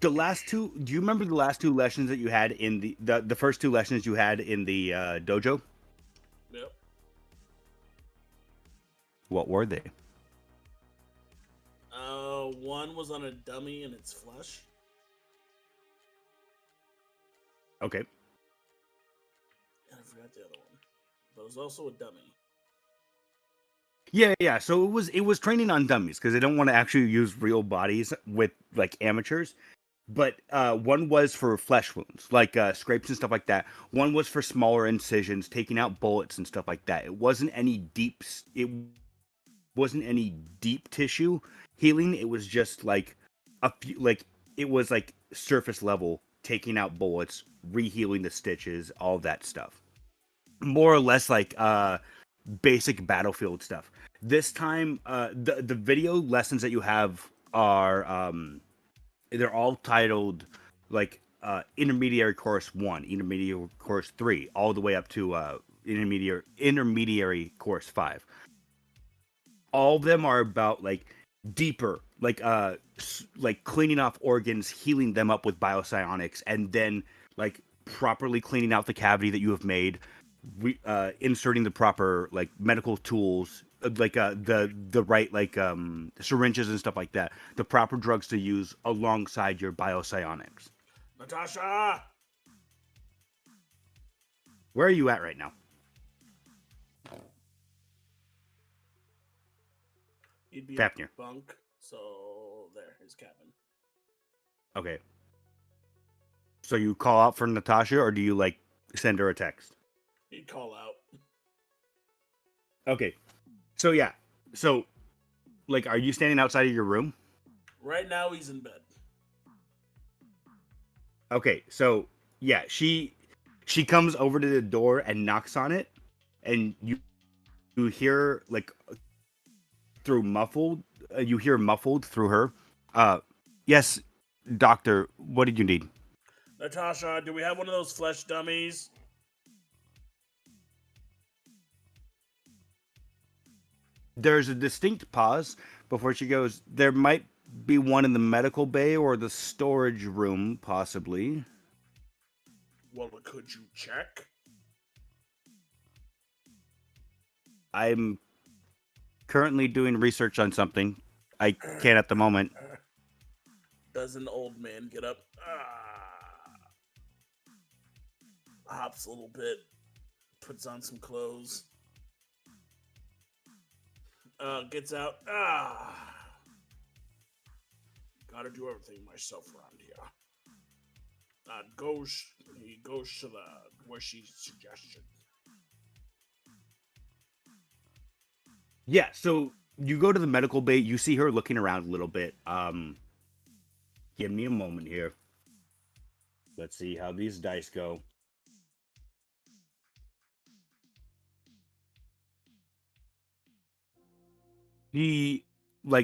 the last two. Do you remember the last two lessons that you had in the first two lessons you had in the dojo? Yep. What were they? One was on a dummy in its flesh. Okay. And I forgot the other one, but it was also a dummy. Yeah. So it was training on dummies because they don't want to actually use real bodies with like amateurs. But one was for flesh wounds, like scrapes and stuff like that. One was for smaller incisions, taking out bullets and stuff like that. It wasn't any deep. It wasn't any deep tissue healing. It was just like a few, like it was like surface level, taking out bullets, rehealing the stitches, all that stuff. More or less like basic battlefield stuff. This time, the video lessons that you have are they're all titled like intermediary course 1, intermediary course 3, all the way up to intermediary course 5. All of them are about like deeper, like cleaning off organs, healing them up with biopsionics, and then like properly cleaning out the cavity that you have made, inserting the proper like medical tools, the right like syringes and stuff like that, the proper drugs to use alongside your biopsionics. Natasha! Where are you at right now? He'd be Fafnir. in the bunk, so there, his cabin. Okay. So you call out for Natasha, or do you like send her a text? He'd call out. Okay. So yeah. So like, are you standing outside of your room? Right now, he's in bed. Okay. So yeah, she comes over to the door and knocks on it, and you hear like you hear muffled through her. Yes, doctor. What did you need? Natasha, do we have one of those flesh dummies? There's a distinct pause before she goes, there might be one in the medical bay or the storage room, possibly. Well, could you check? I'm currently doing research on something. I can't at the moment. Does an old man get up? Hops a little bit, puts on some clothes, gets out. Gotta do everything myself around here. He goes to where she suggested. Yeah, so you go to the medical bay. You see her looking around a little bit. Give me a moment here. Let's see how these dice go.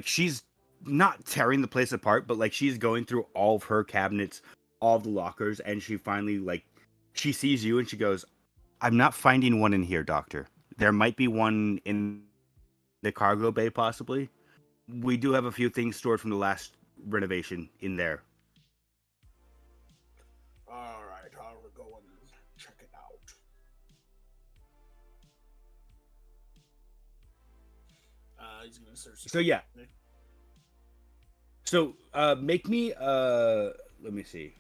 She's not tearing the place apart, but like she's going through all of her cabinets, all of the lockers, and she finally she sees you and she goes, I'm not finding one in here, doctor. There might be one in the cargo bay, possibly. We do have a few things stored from the last renovation in there. Alright, I'll go and check it out. He's gonna search. So yeah. So make me let me see.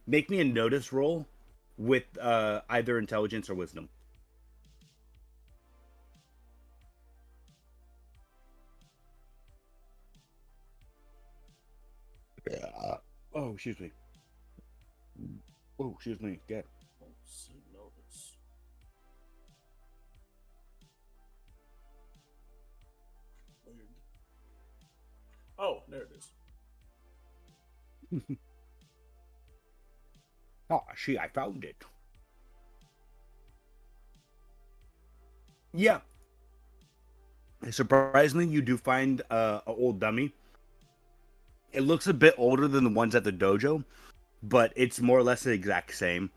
Make me a notice roll with either intelligence or wisdom. Oh, excuse me. Oh, excuse me. Get. Notice. Weird. Oh, there it is. Oh, see, I found it. Yeah. Surprisingly, you do find an old dummy. It looks a bit older than the ones at the dojo, but it's more or less the exact same.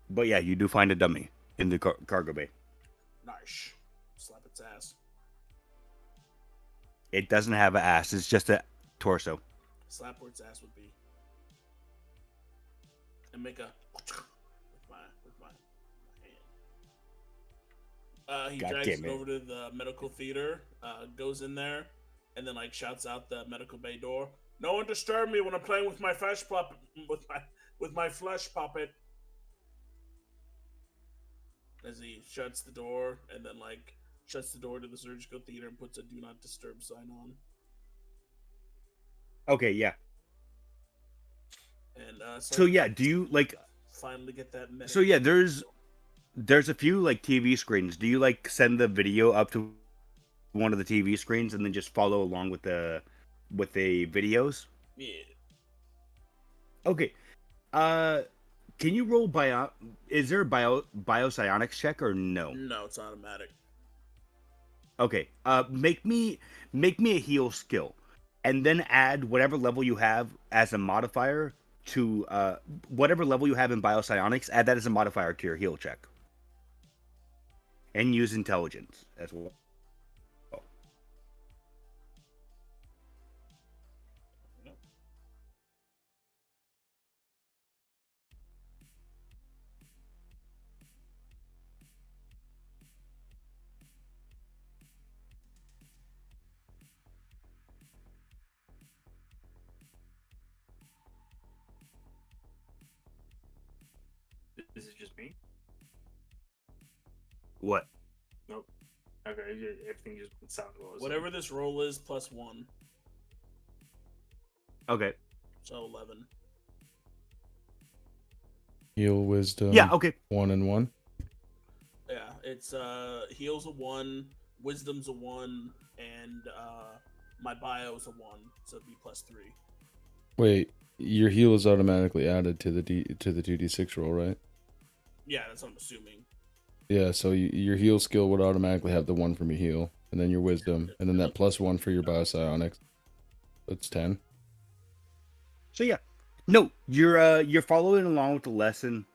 But yeah, you do find a dummy in the cargo bay. Nice. Slap its ass. It doesn't have an ass. It's just a torso. Slap where its ass would be. And make a with my hand. He God drags damn it it. over to the medical theater, goes in there, and then like shouts out the medical bay door. No one disturb me when I'm playing with my flesh puppet. With my flesh puppet. As he shuts the door and then like shuts the door to the surgical theater and puts a do not disturb sign on. Okay, yeah. And So yeah, do you like? finally get that? So yeah, there's a few like TV screens. Do you like send the video up to one of the TV screens and then just follow along with the videos? Yeah. Okay. Can you roll is there a biopsionics check or no? No, it's automatic. Okay. Make me a heal skill, and then add whatever level you have as a modifier to whatever level you have in biopsionics. Add that as a modifier to your heal check, and use intelligence as well. Is it just me? What? Nope. Okay, everything just sounds low. Whatever this roll is, +1. Okay. So 11. Heal wisdom. Yeah. Okay. 1 and 1. Yeah, it's heal's a 1, wisdom's a 1, and my bio's a 1, so it'd be +3. Wait, your heal is automatically added to the 2d6 roll, right? Yeah, that's what I'm assuming. Yeah, so your heal skill would automatically have the 1 from your heal, and then your wisdom, and then that +1 for your biopsionics. That's 10. So yeah, no, you're following along with the lesson.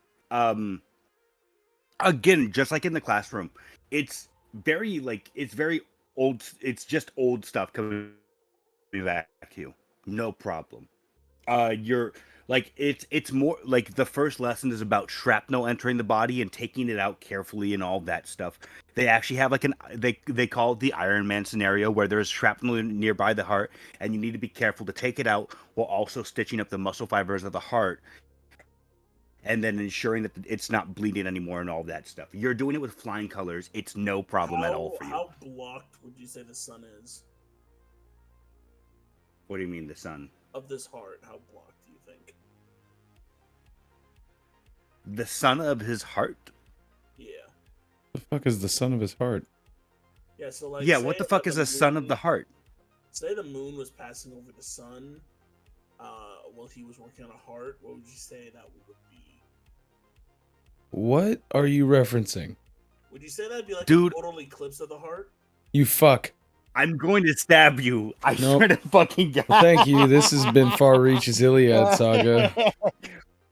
Again, just like in the classroom, it's very old. It's just old stuff coming back to you. No problem. You're like it's more like the first lesson is about shrapnel entering the body and taking it out carefully and all that stuff. They actually have like they call it the Iron Man scenario where there's shrapnel nearby the heart and you need to be careful to take it out while also stitching up the muscle fibers of the heart and then ensuring that it's not bleeding anymore and all that stuff. You're doing it with flying colors. It's no problem at all for you. How blocked would you say the sun is What do you mean the sun? of this heart? How blocked do you think? The sun of his heart? Yeah. The fuck is the son of his heart? Yeah, so like Yeah, say what the that fuck is a sun of moon- the heart? Say the moon was passing over the sun while he was working on a heart, what would you say that would be? What are you referencing? Would you say that'd be like Dude. a total eclipse of the heart? You fuck. I'm going to stab you. I Nope. swear to fucking God. Well, thank you. This has been Far Reach's Iliad Saga.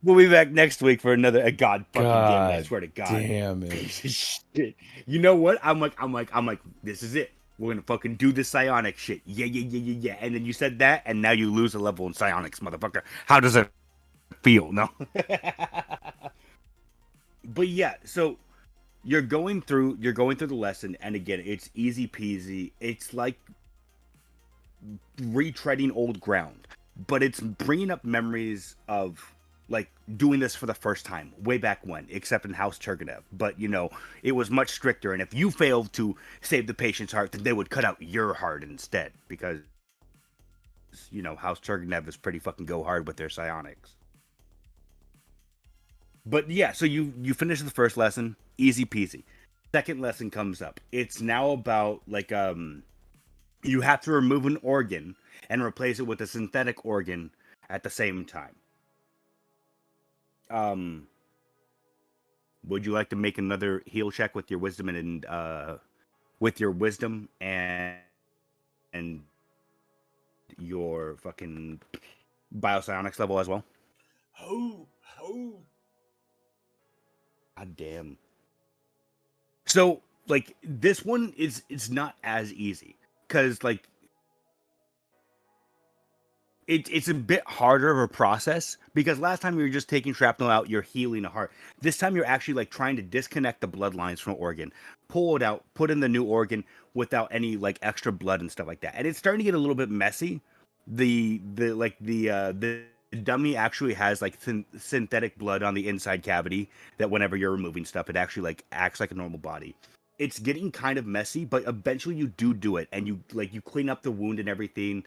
We'll be back next week for another. God fucking damn it! I God swear to God. damn it. Piece of shit. You know what? I'm like, this is it. We're gonna fucking do this psionic shit. Yeah. And then you said that, and now you lose a level in psionics, motherfucker. How does it feel? No. But yeah, so you're going through the lesson, and again, it's easy peasy. It's like retreading old ground, but it's bringing up memories of like doing this for the first time way back when, except in House Turgenev. But it was much stricter, and if you failed to save the patient's heart, then they would cut out your heart instead, because House Turgenev is pretty fucking go hard with their psionics. But yeah, so you finish the first lesson, easy peasy. Second lesson comes up. It's now about like you have to remove an organ and replace it with a synthetic organ at the same time. Would you like to make another heal check with your wisdom and your fucking biopsionics level as well? Oh. God damn. So, like, this one it's not as easy, because, like, it's a bit harder of a process, because last time you were just taking shrapnel out, you're healing a heart. This time you're actually, like, trying to disconnect the bloodlines from an organ, pull it out, put in the new organ without any, like, extra blood and stuff like that. And it's starting to get a little bit messy. The dummy actually has like synthetic blood on the inside cavity that whenever you're removing stuff, it actually like acts like a normal body. It's getting kind of messy, but eventually you do it, and you clean up the wound and everything.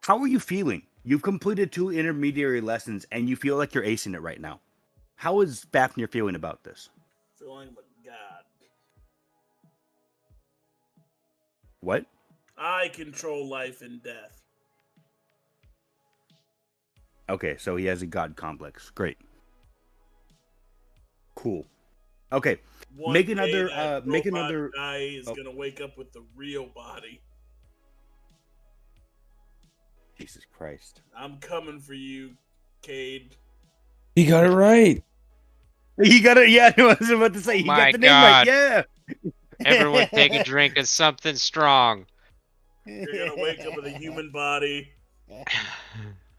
How are you feeling? You've completed 2 intermediary lessons, and you feel like you're acing it right now. How is Fafnir feeling about this? Feeling like God. What? I control life and death. Okay, so he has a god complex. Great. Cool. Okay. One Make day another that make robot another guy is gonna wake up with the real body. Jesus Christ. I'm coming for you, Cayde. He got it right. He got it. Yeah, I was about to say he My got the name right. God. Yeah. Everyone take a drink of something strong. You're gonna wake up with a human body.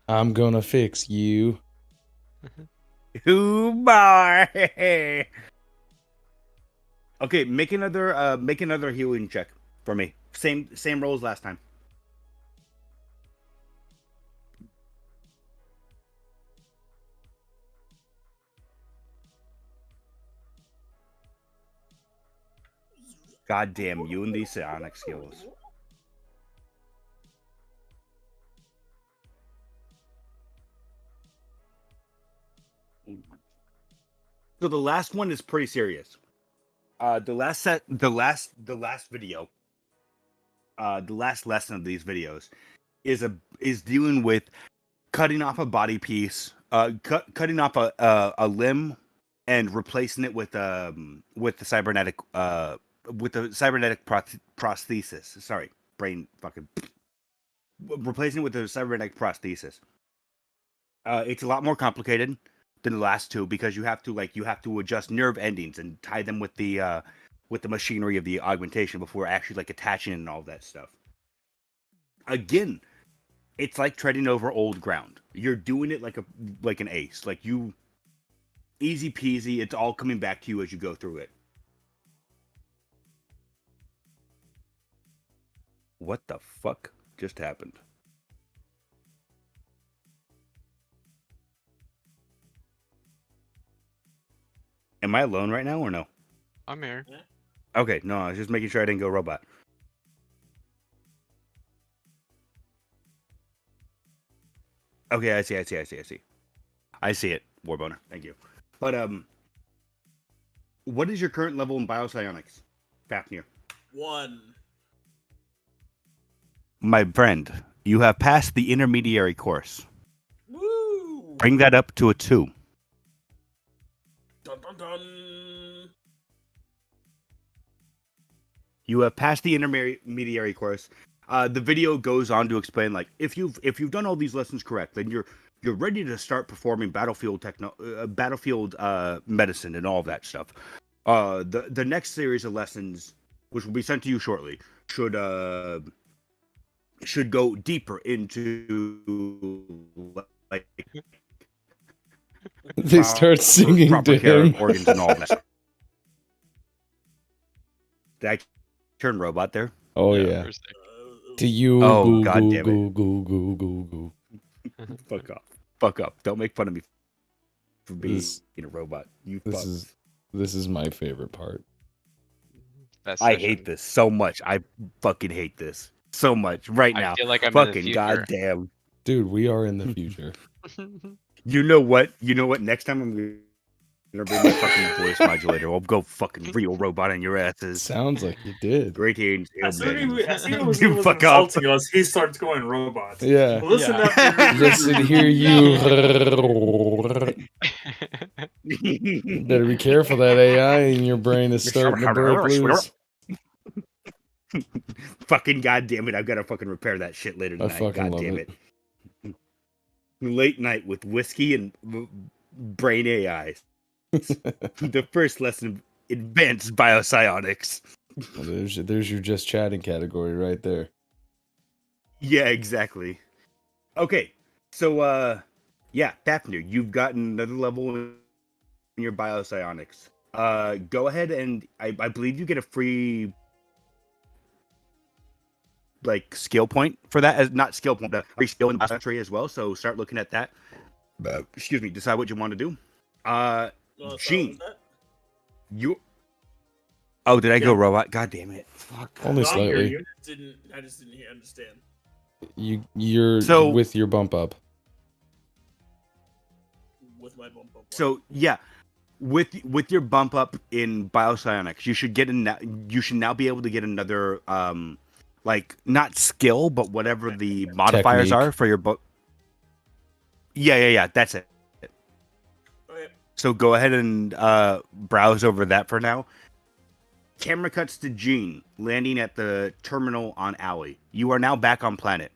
I'm gonna fix you. Who bar? Okay, make another healing check for me. Same roll as last time. God damn you and these psionic skills. So the last one is pretty serious. The last video, the last lesson of these videos is dealing with cutting off a body piece, cutting off a limb, and replacing it with the cybernetic prosthesis. Sorry, brain fucking. Replacing it with a cybernetic prosthesis. It's a lot more complicated than the last 2, because you have to adjust nerve endings and tie them with the machinery of the augmentation before actually like attaching and all that stuff. Again, it's like treading over old ground. You're doing it like an ace. Like you, easy peasy. It's all coming back to you as you go through it. What the fuck just happened? Am I alone right now or no? I'm here. Okay, no, I was just making sure I didn't go robot. Okay, I see. I see it, Warboner. Thank you. But what is your current level in biopsionics, Fafnir? 1. My friend, you have passed the intermediary course. Woo! Bring that up to a 2. Dun dun dun. You have passed the intermediary course. The video goes on to explain, like, if you've done all these lessons correct, then you're ready to start performing battlefield medicine and all of that stuff. The next series of lessons, which will be sent to you shortly, should go deeper into like They start singing proper to care him. of organs and all that. Did I turn robot there? Oh yeah. for a second. To you, Oh, goo, God goo, damn it. goo, goo, goo, goo, goo. Fuck off. Fuck up. Don't make fun of me for being This a robot. You this fucks. this is my favorite part. Best I session. hate this so much. I fucking hate this so much right I now. feel like I'm in the Fucking future. goddamn. Dude, we are in the future. You know what? You know what? Next time I'm gonna bring my fucking voice modulator. I'll go fucking real robot on your asses. Sounds like you did. Great hearing As soon airmen. as he was Fuck off. insulting us, he starts going robot. Yeah. Listen Yeah. up. Listen here, you. Better be careful. That AI in your brain is starting to break loose. Fucking goddamn it! I've got to fucking repair that shit later I tonight. fucking God love damn it. Late night with whiskey and brain AI. The first lesson of advanced biopsionics. Well, there's your just chatting category right there. Yeah, exactly. Okay, so yeah, Fafnir, you've gotten another level in your biopsionics. Go ahead and I believe you get a free like skill point for that, as not skill point, free skill in the tree as well. So start looking at that. Excuse me. Decide what you want to do. Gene, you. Oh, did I go robot? God damn it! Fuck. Only No, I'm here. slightly. I just didn't understand. You're So- with your bump up. With my bump up. So yeah, with your bump up in biopsionics, you should now be able to get another like not skill, but whatever the modifiers Technique. are for your book. Yeah. That's it. Okay. So go ahead and browse over that for now. Camera cuts to Gene landing at the terminal on Alley. You are now back on planet.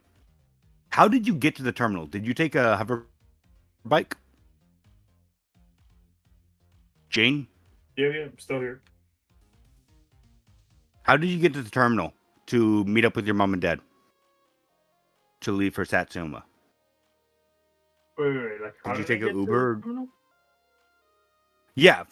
How did you get to the terminal? Did you take a hover bike? Gene? Yeah, I'm still here. How did you get to the terminal to meet up with your mom and dad? To leave for Satsuma? Wait. Like, how Did you I take get an to Uber? the terminal? Yeah,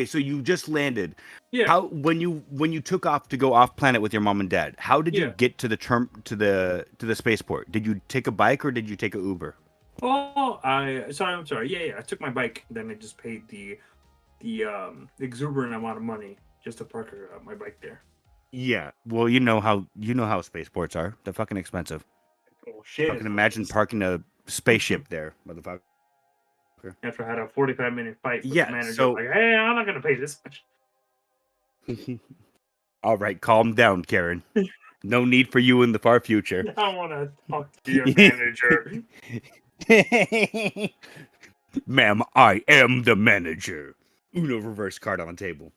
so you just landed. Yeah. How when you took off to go off planet with your mom and dad, how did you Yeah. get to the spaceport? Did you take a bike or did you take an Uber? Oh, I'm sorry. Yeah. I took my bike. Then I just paid the exuberant amount of money just to park my bike there. Yeah. Well, you know how spaceports are. They're fucking expensive. Oh shit! Fucking imagine parking a spaceship there, motherfucker. After I had a 45-minute fight with Yeah, the manager, so- like, hey, I'm not gonna pay this much. All right, calm down, Karen. No need for you in the far future. I don't want to talk to your manager. Ma'am, I am the manager. Uno reverse card on the table.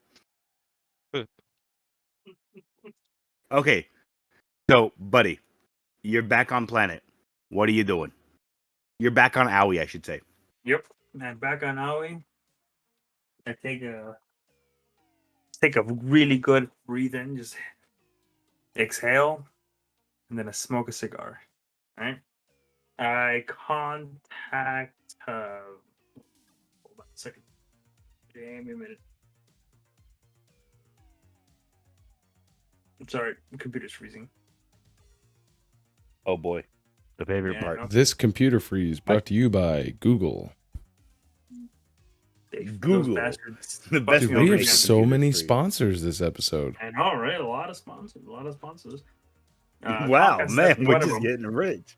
Okay. So, buddy, you're back on planet. What are you doing? You're back on Aoi, I should say. Yep. And back on Aoi, I take a really good breathe in, just exhale, and then I smoke a cigar. Right? I contact. Hold on a second. Give me a minute. I'm sorry, the computer's freezing. Oh boy. The favorite Yeah, part. no. This computer freeze brought to you by Google. Those Google. bastards The fucked best Dude, me we over have again. so many sponsors this episode. I know, right? A lot of sponsors. Wow, Comcast is man, definitely we're one of just them. getting rich.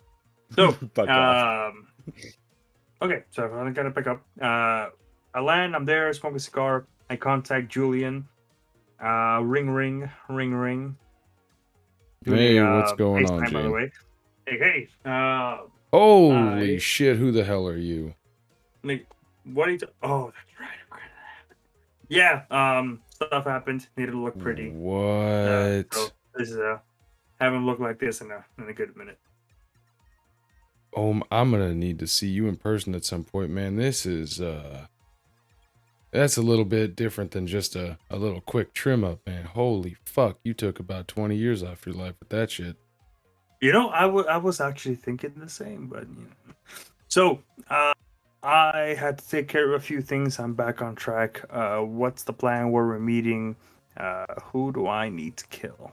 So, Fuck off. okay, so I gotta pick up. I land, I'm there, smoke a cigar. I contact Julyen. Ring, ring, ring, ring. Hey, what's going on, FaceTime, by the Gene? way. Hey. Holy I- shit, who the hell are you? Like, what are you? Oh, that's right. Yeah. Stuff happened. Needed to look pretty. What? So this is haven't looked like this in a good minute. Oh, I'm gonna need to see you in person at some point, man. This is that's a little bit different than just a little quick trim up, man. Holy fuck, you took about 20 years off your life with that shit. You know, I was actually thinking the same, but you know. So, I had to take care of a few things. I'm back on track. What's the plan? Where we're meeting? Who do I need to kill?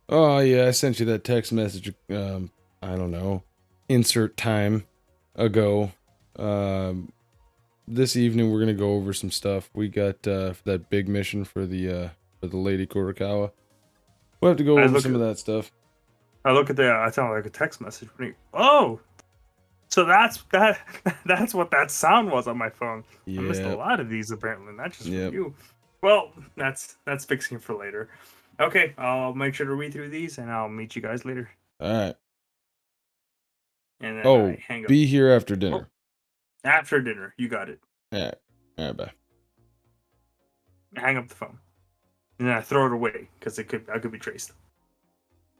Oh yeah, I sent you that text message. I don't know, insert time ago. This evening we're gonna go over some stuff. We got that big mission for the Lady Kurokawa. We'll have to go over some of that stuff. I look at I sound like a text message. Oh, so that's what that sound was on my phone. I missed a lot of these apparently, not just from you. Well, that's fixing for later. Okay, I'll make sure to read through these, and I'll meet you guys later. All right. And then I hang up. Be here after dinner. Oh, after dinner, you got it. All right, bye. Hang up the phone, and then I throw it away because I could be traced.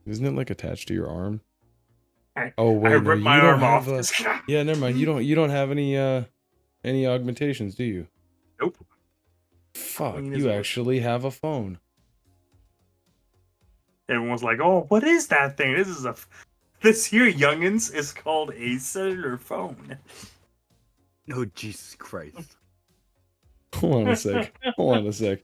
Isn't it like attached to your arm? Wait, I ripped my arm off. Yeah, never mind. You don't have any augmentations, do you? Nope. Fuck, you actually have a phone. Everyone's like, "Oh, what is that thing? This here, youngins, is called a cellular phone." Oh, Jesus Christ. Hold on a sec.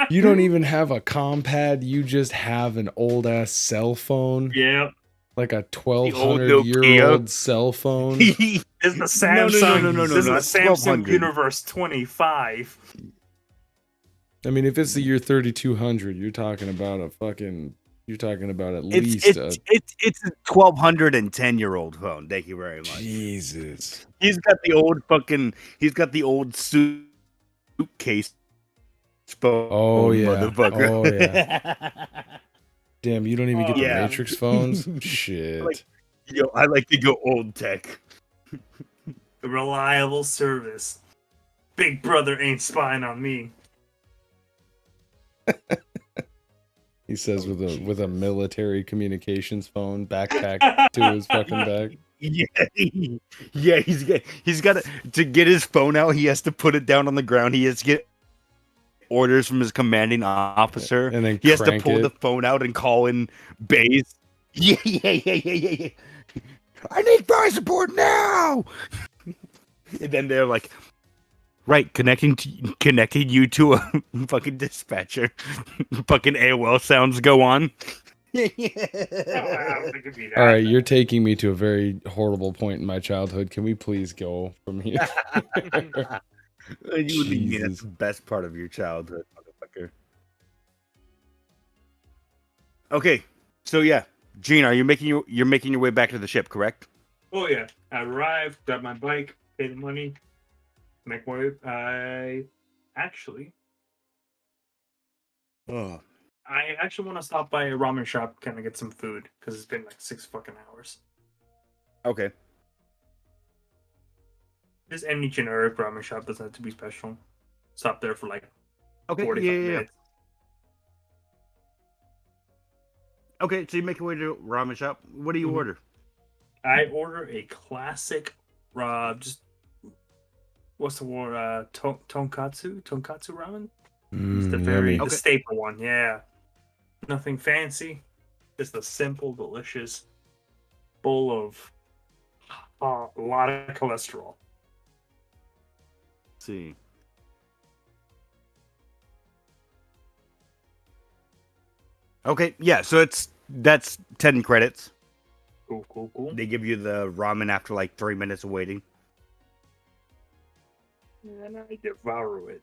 You don't even have a compad. You just have an old ass cell phone. Yeah. Like a 1,200-year-old cell phone. It's the Samsung. No, This is the Samsung Universe 25. I mean, if it's the year 3200, you're talking about at least it's a 1,210-year-old phone. Thank you very much. Jesus. He's got the old suitcase phone. Oh yeah. Motherfucker. Oh yeah. Damn, you don't even get the Matrix phones? Shit. I like to go old tech. Reliable service. Big brother ain't spying on me. He says with a military communications phone backpack to his fucking back. Yeah, he's got to get his phone out. He has to put it down on the ground. He has to get orders from his commanding officer, and then he has to pull the phone out and call in base. Yeah. I need fire support now. And then they're like, right, connecting you to a fucking dispatcher. Fucking AOL sounds go on. All right, you're taking me to a very horrible point in my childhood. Can we please go from here? You would mean that's the best part of your childhood, motherfucker. Okay, so yeah, Gene, you're making your way back to the ship, correct? Oh yeah, I arrived, got my bike, paid the money, make my way. I actually want to stop by a ramen shop, kind of get some food because it's been like 6 fucking hours. Okay. Just any generic ramen shop, doesn't have to be special. Stop there for like 45 minutes. Okay, so you make your way to ramen shop. What do you order? I order a classic, just what's the word? Tonkatsu ramen. It's the staple one. Yeah, nothing fancy. Just a simple, delicious bowl of a lot of cholesterol. See. Okay, yeah, so that's 10 credits. Cool. They give you the ramen after like 3 minutes of waiting. And I devour it.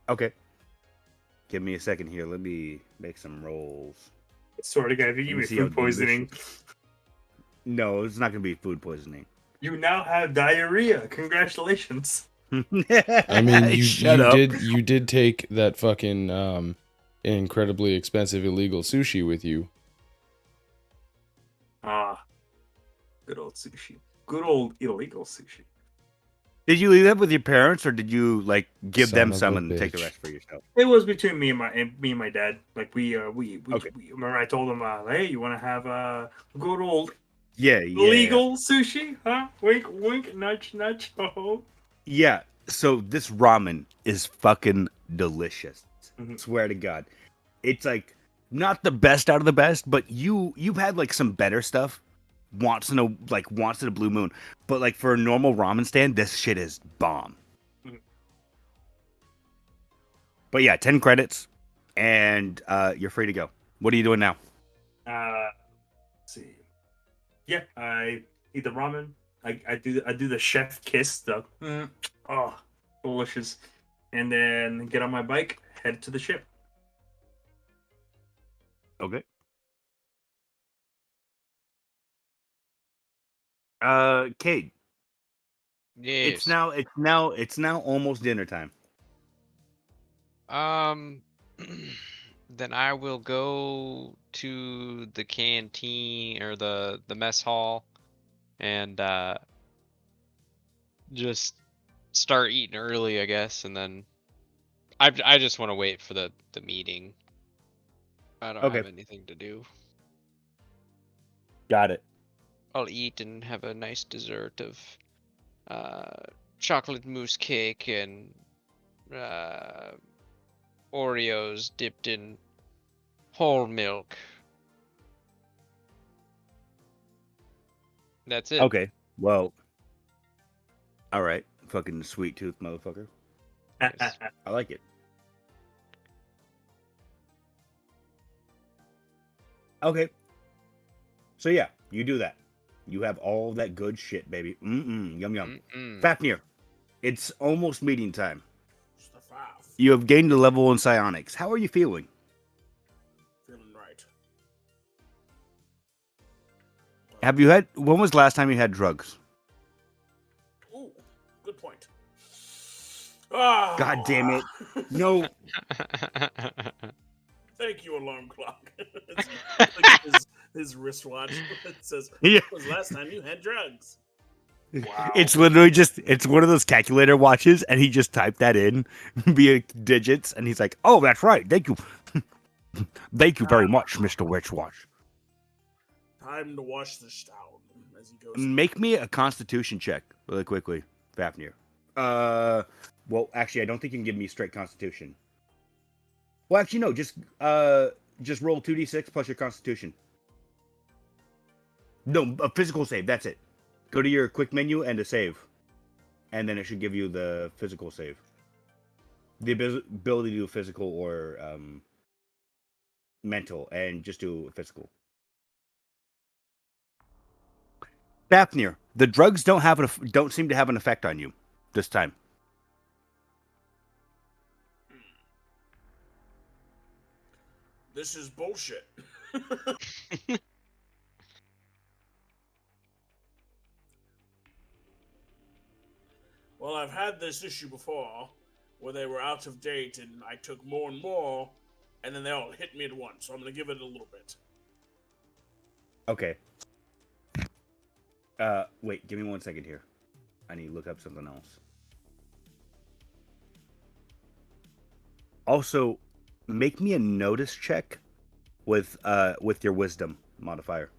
Okay. Give me a second here. Let me make some rolls. Swear to God, if you give me food poisoning. No, it's not going to be food poisoning. You now have diarrhea. Congratulations. I mean, you did take that fucking incredibly expensive illegal sushi with you. Good old sushi. Good old illegal sushi. Did you leave that with your parents, or did you like give Son them of some a and take the bitch. rest for yourself? It was between me and my dad. Like we Okay. remember I told him, hey, you want to have good old Yeah. legal sushi? Huh? Wink, wink, nudge, nudge. Oh. Yeah. So this ramen is fucking delicious. Mhm. Swear to God, it's like not the best out of the best, but you've had like some better stuff. Once in a blue moon, but like for a normal ramen stand, this shit is bomb. Mhm. But yeah, 10 credits, and you're free to go. What are you doing now? Let's see. Yeah, I eat the ramen. I do the chef kiss. Oh, delicious. And then get on my bike, head to the ship. Okay. Cade, Yes. it's now almost dinner time. Then I will go to the canteen or the mess hall and just start eating early, I guess, and then I just want to wait for the meeting. I don't Okay. have anything to do. Got it. I'll eat and have a nice dessert of chocolate mousse cake and Oreos dipped in whole milk. That's it. Okay. Well. All right. Fucking sweet tooth motherfucker. Yes. I like it. Okay. So yeah, you do that. You have all that good shit, baby. Yum yum. Fafnir, it's almost meeting time. It's the 5. You have gained a level in psionics. How are you feeling? Feeling right. Have you had? When was the last time you had drugs? Ooh, good point. Ah, God damn it! No. Thank you, alarm clock. It's his wristwatch. It says, Yeah. "When was the last time you had drugs?" Wow. It's literally just it's one of those calculator watches, and he just typed that in via digits, and he's like, "Oh, that's right. Thank you, thank you very much, Mister Witchwatch." Time to wash this down as he goes. Make me a Constitution check really quickly, Fafnir. Well, actually, I don't think you can give me straight Constitution. Well, actually, no. Just roll 2d6 plus your Constitution. No, a physical save. That's it. Go to your quick menu and a save, and then it should give you the physical save. The ability to do physical or mental, and just do physical. Fafnir, the drugs don't seem to have an effect on you this time. This is bullshit. Well, I've had this issue before, where they were out of date, and I took more and more, and then they all hit me at once. So I'm gonna give it a little bit. Okay. Wait, give me 1 second here. I need to look up something else. Also, make me a notice check with your wisdom modifier.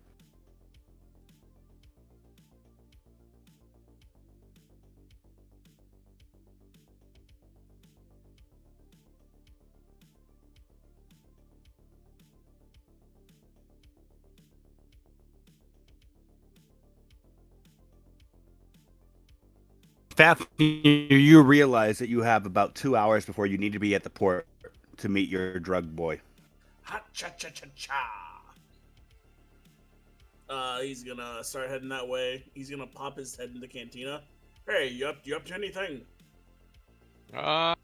Fafnir, you realize that you have about 2 hours before you need to be at the port to meet your drug boy. Ha cha cha cha cha. He's gonna start heading that way. He's gonna pop his head in the cantina. Hey, you up to anything? I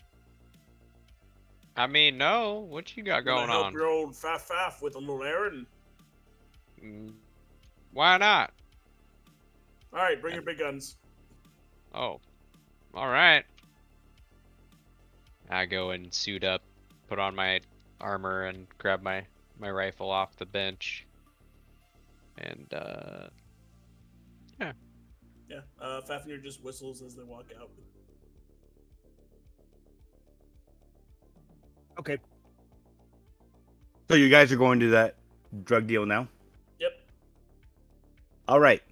mean, no. What you got Wanna going help on? your old Faf with a little errand? Why not? All right, bring your big guns. Oh, all right. I go and suit up, put on my armor, and grab my rifle off the bench. And yeah. Yeah, Fafnir just whistles as they walk out. Okay. So you guys are going to that drug deal now? Yep. All right.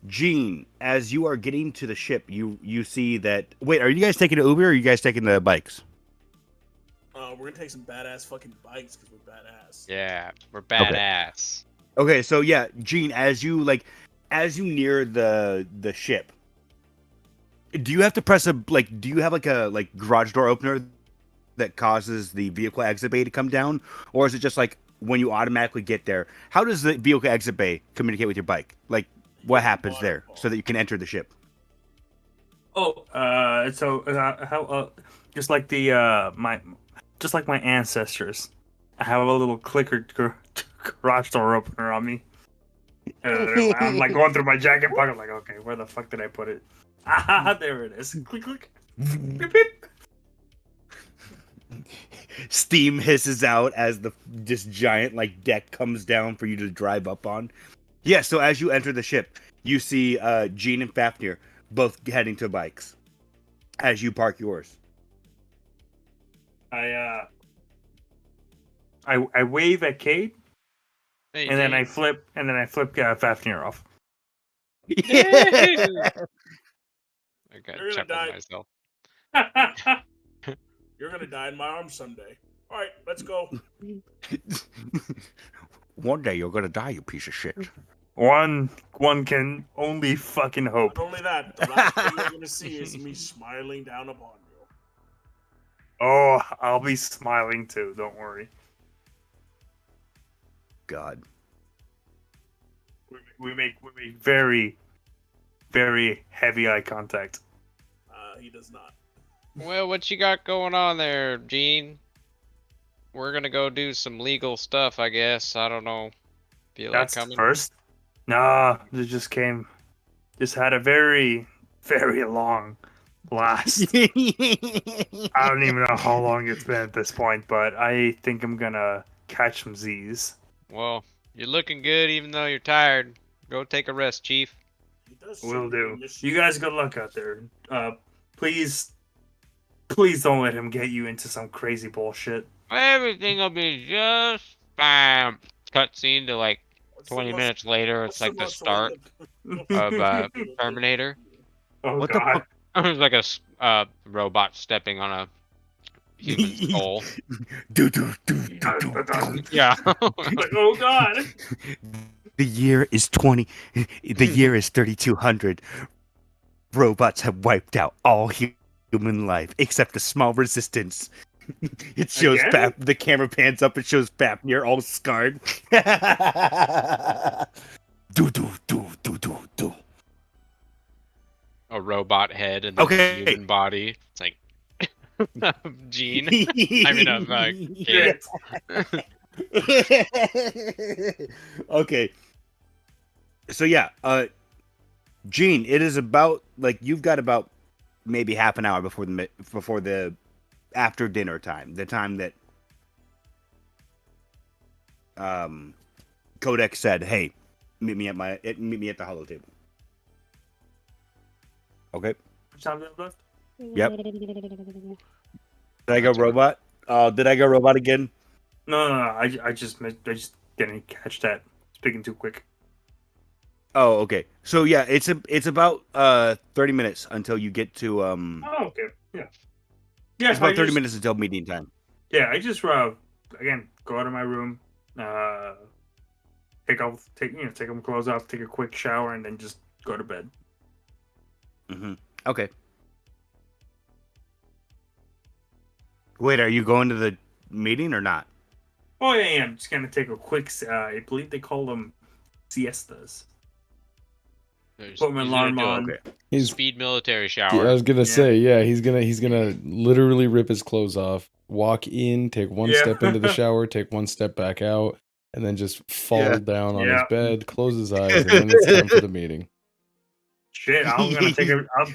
Gene, as you are getting to the ship, you see that. Wait, are you guys taking the Uber or are you guys taking the bikes? We're gonna take some badass fucking bikes because we're badass. Yeah, we're badass. Okay, so yeah, Gene, as you near the ship, Do you have to press a like? Do you have like a garage door opener that causes the vehicle exit bay to come down, or is it just like when you automatically get there? How does the vehicle exit bay communicate with your bike? Like, what happens there so that you can enter the ship? Oh, how just like just like my ancestors, I have a little clicker garage door opener on me. I'm like going through my jacket pocket, like, okay, where the fuck did I put it? Ah, there it is. Click, click. Beep, beep. Steam hisses out as this giant like deck comes down for you to drive up on. Yeah, so as you enter the ship, you see Jean and Fafnir both heading to bikes as you park yours. I wave at Cayde, Hey, and then I Jane. flip Fafnir off. I got You're gonna chuckled die. myself. You're gonna die in my arms someday. All right, let's go. One day you're gonna die, you piece of shit. One can only fucking hope. Not only that, the last thing you're gonna see is me smiling down upon you. Oh, I'll be smiling too. Don't worry. God. We make very, very heavy eye contact. He does not. Well, what you got going on there, Gene? We're gonna go do some legal stuff, I guess. I don't know. Feel like That's the coming? first. Nah, just had a very, very long last. I don't even know how long it's been at this point, but I think I'm gonna catch some Z's. Well, you're looking good even though you're tired. Go take a rest, Chief. He does Will seem do. miss You guys, good luck out there. Please don't let him get you into some crazy bullshit. Everything will be just fine. Cutscene to like What's 20 the minutes later. what's It's like the most start relevant- of Terminator. Oh What the god. fuck? It was like a robot stepping on a human skull. Do, do, do, do, do, do. Yeah. Like, oh god. The year is 3200. Robots have wiped out all human life except the small resistance. It shows Again? the camera pans up. It shows Fafnir all scarred. Do do do do do do. A robot head and then Okay. a human body. It's like Gene. I mean, Cayde. Okay. So yeah, Gene, it is about like you've got about maybe half an hour before the after dinner time, the time that Codex said, "Hey, meet me at the hollow table." Okay. Which time do you have left? Yep. Did I go robot? Did I go robot again? No. I just didn't catch that. Speaking too quick. Oh, okay. So yeah, it's about 30 minutes until you get to Oh, okay. Yeah. Yeah. it's about 30 minutes until meeting time. Yeah, I just again go out of my room, take my clothes off, take a quick shower, and then just go to bed. Mm-hmm. Okay. Wait, are you going to the meeting or not? Oh yeah, I'm just gonna take a quick. I believe they call them siestas. Put my He's gonna alarm do a on. Okay. He's speed military yeah, I shower. was gonna Yeah. say, yeah, he's gonna literally rip his clothes off, walk in, take one Yeah. step into the shower, take one step back out, and then just fall Yeah. down on his Yeah. bed, close his eyes, and then it's time for the meeting. Shit, I'm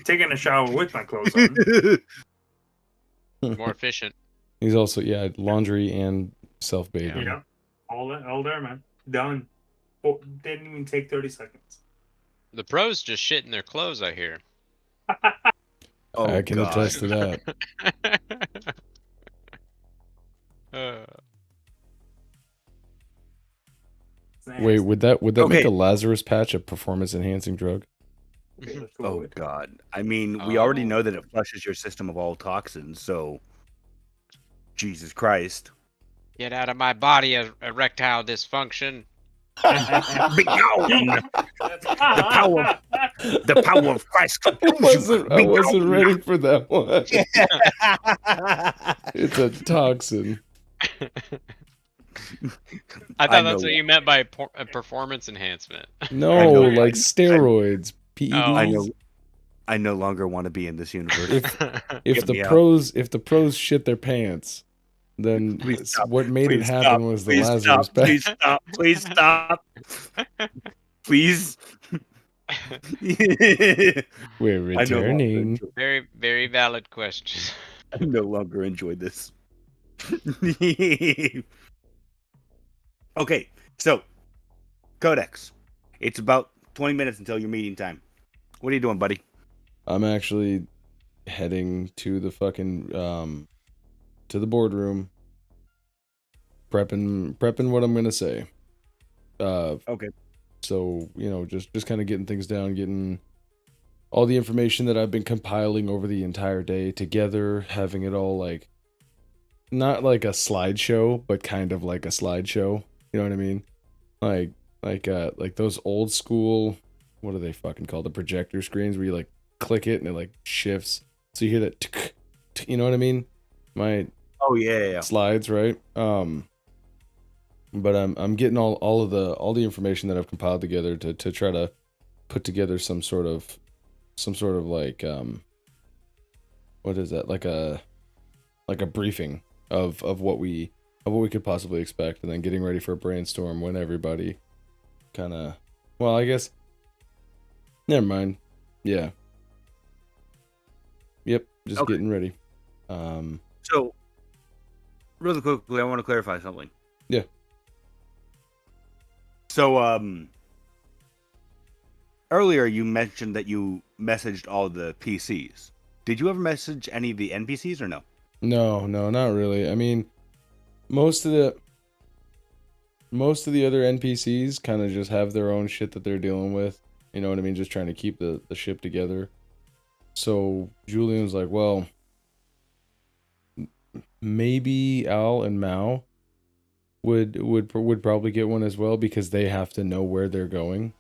taking a shower with my clothes on. More efficient. He's also laundry and self-bathing. Yeah, all there, man. Done. Oh, didn't even take 30 seconds. The pros just shit in their clothes, I hear. Oh, I can God. attest to that. Wait, would that make Okay. a Lazarus patch a performance-enhancing drug? Okay, let's go Oh with it. God. I mean, we already Oh. know that it flushes your system of all toxins, so Jesus Christ. Get out of my body, erectile dysfunction. Be gone. The power of Christ I controls you. I Be wasn't gone. ready for that one. It's a toxin. I I thought know. that's what you meant by performance enhancement. No, I know. like steroids, PEDs. Oh. I no longer want to be in this universe. If Get the me out. pros shit their pants, then Please stop. what made it Please happen stop. was the Please Lazarus stop. pact. Please stop. Please stop. Please. We're I no longer returning. enjoy- Very, very valid question. I no longer enjoy this. Okay, so Codex. It's about 20 minutes until your meeting time. What are you doing, buddy? I'm actually heading to the fucking to the boardroom, prepping what I'm gonna say. Okay. So just kind of getting things down, getting all the information that I've been compiling over the entire day together, having it all like not like a slideshow, but kind of like a slideshow. You know what I mean? Like those old school, what are they fucking called? The projector screens where you like click it and it like shifts. So you hear that tick, tick, you know what I mean? My Oh yeah. slides, right? But I'm getting all the information that I've compiled together to try to put together some sort of like what is that? Like a briefing of what we could possibly expect, and then getting ready for a brainstorm when everybody kind of, well, I guess never mind. Yeah. Yep, just Okay. getting ready. So, really quickly, I want to clarify something. Yeah. So, earlier you mentioned that you messaged all the PCs. Did you ever message any of the NPCs or no? No, not really. I mean, most of the other NPCs kind of just have their own shit that they're dealing with. You know what I mean? Just trying to keep the ship together. So Julyen was like, well, maybe Al and Mao would probably get one as well, because they have to know where they're going.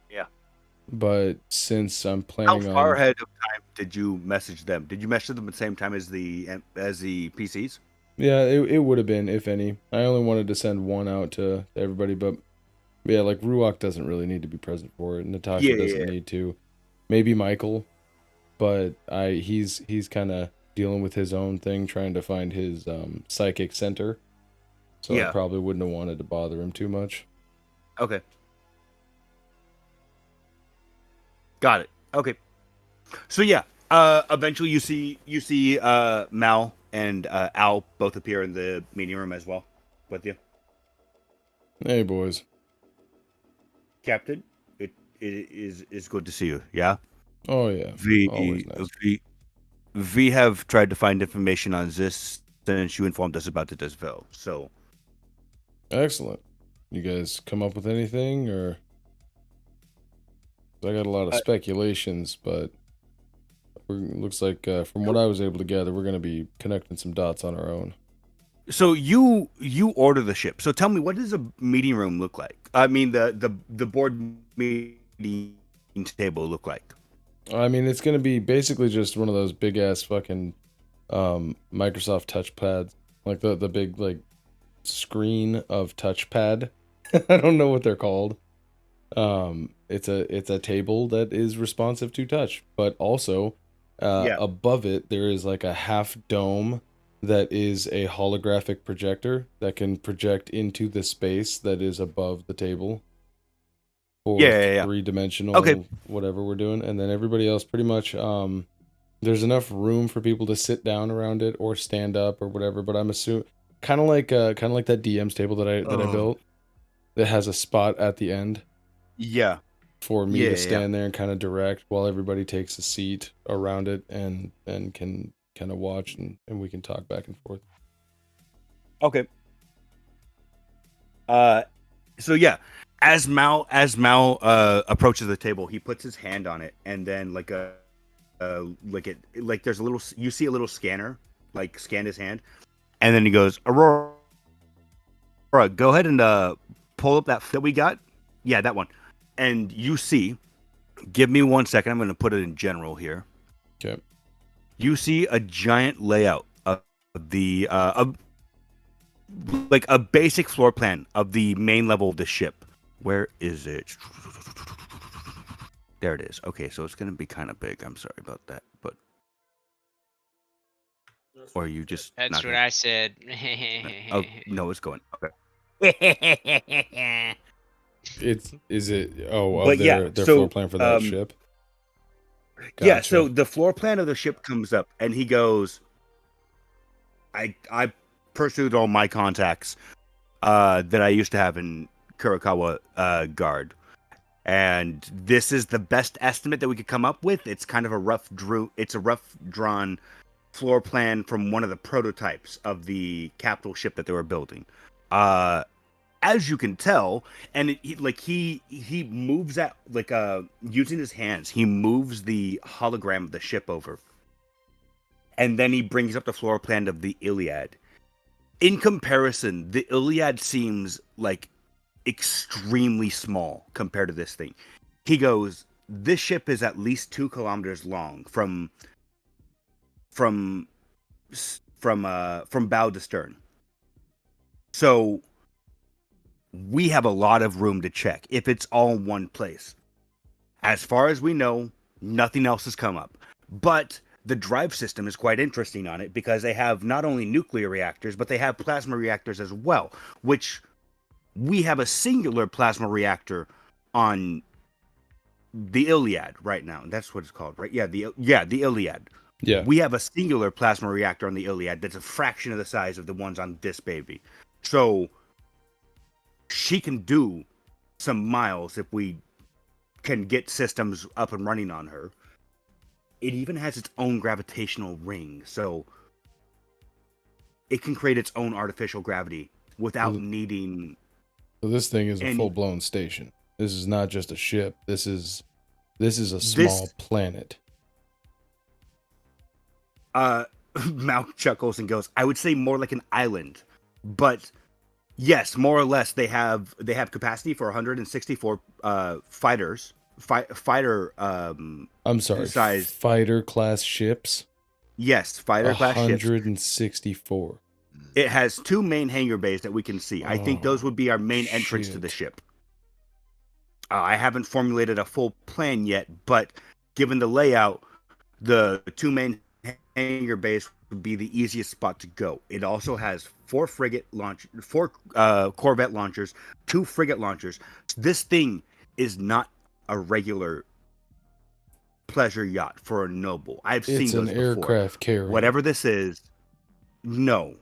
Yeah. But since I'm How planning far on, ahead of time did you message them? Did you message them at the same time as the PCs? yeah, it would have been, if any. I only wanted to send one out to everybody, but yeah, like Ruach doesn't really need to be present for it. Natasha doesn't need to. Maybe Michael, but he's kind of dealing with his own thing, trying to find his psychic center. So I probably wouldn't have wanted to bother him too much. Okay. Got it. Okay. So yeah, eventually you see Mal and Al both appear in the meeting room as well with you. Hey boys. Captain, it is good to see you. Yeah. Oh yeah. Always nice. We have tried to find information on this since you informed us about the Desvel. So Excellent. You guys come up with anything, or I got a lot of speculations, but looks like from what I was able to gather, we're going to be connecting some dots on our own. So you order the ship. So tell me, what does a meeting room look like? I mean, the board meeting table look like? I mean, it's going to be basically just one of those big ass fucking Microsoft touchpads, like the big like screen of touchpad. I don't know what they're called. It's a table that is responsive to touch, but also above it there is like a half dome that is a holographic projector that can project into the space that is above the table for three-dimensional whatever we're doing. And then everybody else pretty much there's enough room for people to sit down around it or stand up or whatever, but I'm assuming kind of like that DM's table that I built that has a spot at the end. Yeah. For me to stand there and kind of direct while everybody takes a seat around it and can kind of watch and we can talk back and forth. Okay. So yeah, as Mal approaches the table, he puts his hand on it, and then there's a little, you see a little scanner like scan his hand, and then he goes, Aurora, go ahead and pull up that we got. Yeah, that one. And you see, give me 1 second. I'm going to put it in general here. Okay. You see a giant layout of the like a basic floor plan of the main level of the ship. Where is it? There it is. Okay, so it's going to be kind of big. I'm sorry about that, but That's or what you you just That's not what gonna- I said. Oh no, it's going. Okay. Is it of But yeah, their so, floor plan for that ship? Yeah, so Gotcha. the floor plan of the ship comes up, and he goes, I pursued all my contacts that I used to have in Kurakawa Guard, and this is the best estimate that we could come up with. It's kind of a rough drawn floor plan from one of the prototypes of the capital ship that they were building. As you can tell, and he moves that using his hands, he moves the hologram of the ship over, and then he brings up the floor plan of the Illiad. In comparison, the Illiad seems like extremely small compared to this thing. He goes, "This ship is at least 2 kilometers long from bow to stern. So we have a lot of room to check if it's all in one place. As far as we know, nothing else has come up. But the drive system is quite interesting on it because they have not only nuclear reactors, but they have plasma reactors as well, which we have a singular plasma reactor on the Illiad right now. That's what it's called, right? Yeah, the Illiad. Yeah. We have a singular plasma reactor on the Illiad that's a fraction of the size of the ones on this baby. So she can do some miles if we can get systems up and running on her. It even has its own gravitational ring, so it can create its own artificial gravity without needing... So this thing is a any- full-blown station. This is not just a ship. This is a small planet. Mal chuckles and goes, I would say more like an island, but yes, more or less they have capacity for 164 fighters. Fighter I'm sorry, size. fighter class ships. Yes, fighter class ships. 164. It has 2 main hangar bays that we can see. I think those would be our main entrance to the shit. ship. I haven't formulated a full plan yet, but given the layout, the 2 main hangar bays would be the easiest spot to go. It also has 4 Corvette launchers, 2 frigate launchers. This thing is not a regular pleasure yacht for a noble. I've seen It's those an before. aircraft carrier. Whatever this is, no.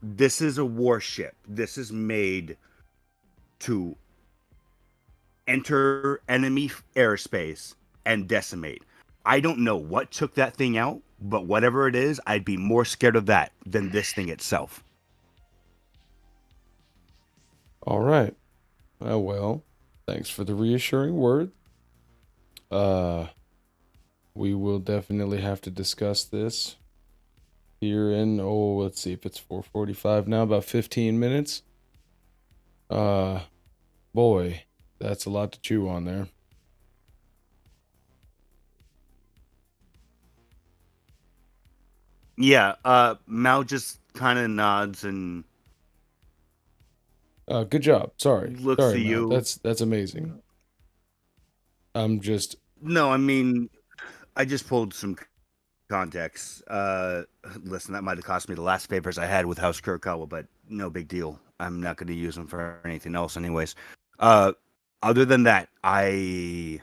This is a warship. This is made to enter enemy airspace and decimate. I don't know what took that thing out, but whatever it is, I'd be more scared of that than this thing itself. All right. Well, thanks for the reassuring word. We will definitely have to discuss this here in, let's see if it's 4:45 now, about 15 minutes. Boy, that's a lot to chew on there. Yeah, Mal just kind of nods and Good job. Sorry. looks Sorry, to Mel. you. That's amazing. I'm just No, I mean, I just pulled some context. Listen, that might have cost me the last papers I had with House Kurakawa, but no big deal. I'm not going to use them for anything else anyways. Other than that, I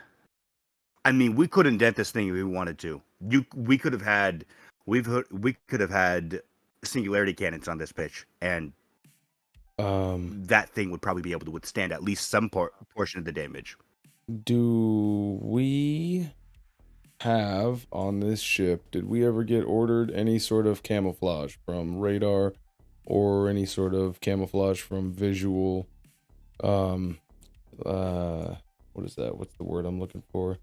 mean, we could indent this thing if we wanted to. We could have had singularity cannons on this pitch, and that thing would probably be able to withstand at least some portion of the damage. do we have on this ship, did we ever get ordered any sort of camouflage from radar or any sort of camouflage from visual what is that? What's the word I'm looking for?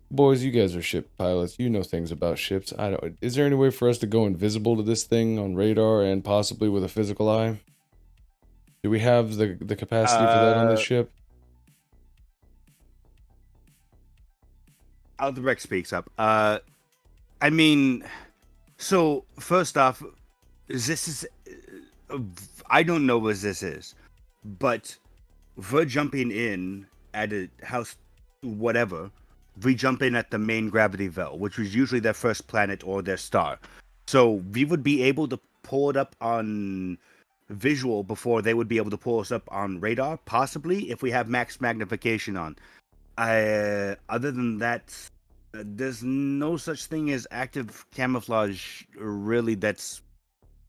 Boys, you guys are ship pilots. You know things about ships. Is there any way for us to go invisible to this thing on radar and possibly with a physical eye? Do we have the capacity for that on this ship? Aldebrecht speaks up. I mean, so first off, this is I don't know what this is, but we're jumping in at a house, whatever. We jump in at the main gravity well, which was usually their first planet or their star. So we would be able to pull it up on visual before they would be able to pull us up on radar, possibly if we have max magnification on. Other than that, there's no such thing as active camouflage really that's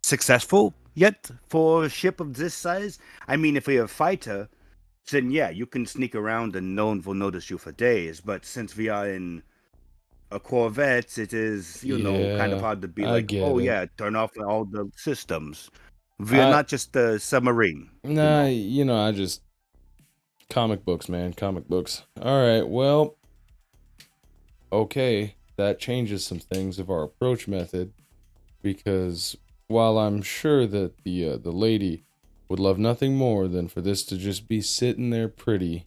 successful yet for a ship of this size. I mean, if we have a fighter, then yeah, you can sneak around and no one will notice you for days. But since we are in a Corvette, it is, kind of Yeah, hard to be I like, get oh it. yeah, turn off all the systems. We're not just a submarine. Nah, I just comic books, man, comic books. All right, well, okay, that changes some things of our approach method, because while I'm sure that the lady would love nothing more than for this to just be sitting there pretty,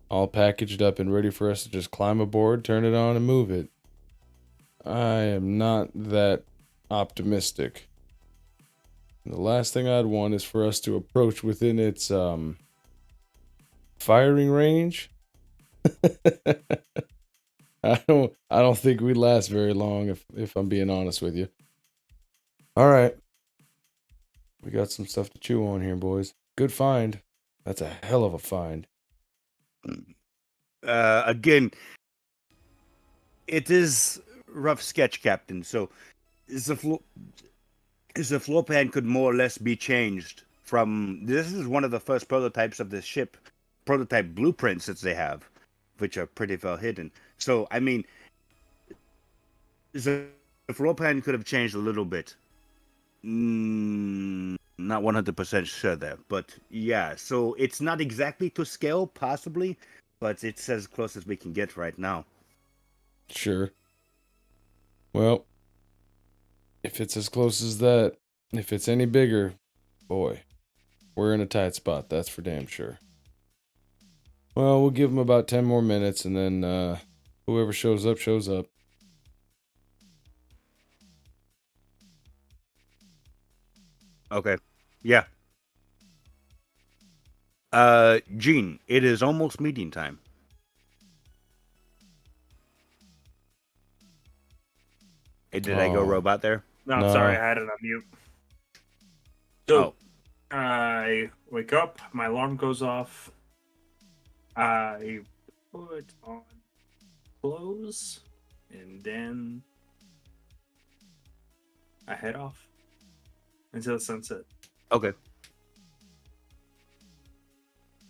all packaged up and ready for us to just climb aboard, turn it on, and move it, I am not that optimistic. The last thing I'd want is for us to approach within its firing range. I don't think we'd last very long if I'm being honest with you. All right. We got some stuff to chew on here, boys. Good find. That's a hell of a find. Again, it is rough sketch, Captain. So is the floor plan could more or less be changed from. This is one of the first prototypes of this ship, prototype blueprints that they have, which are pretty well hidden. So I mean, the floor plan could have changed a little bit. Not 100% sure there, but yeah. So it's not exactly to scale, possibly, but it's as close as we can get right now. Sure. Well, if it's as close as that, if it's any bigger, boy, we're in a tight spot, that's for damn sure. Well, we'll give them about 10 more minutes, and then whoever shows up, shows up. Okay. Yeah. Gene, it is almost meeting time. Hey, did I go Oh. robot there? No, I'm No. sorry, I had it on mute. So Oh. I wake up, my alarm goes off. I put on clothes, and then I head off until the sunset. Okay.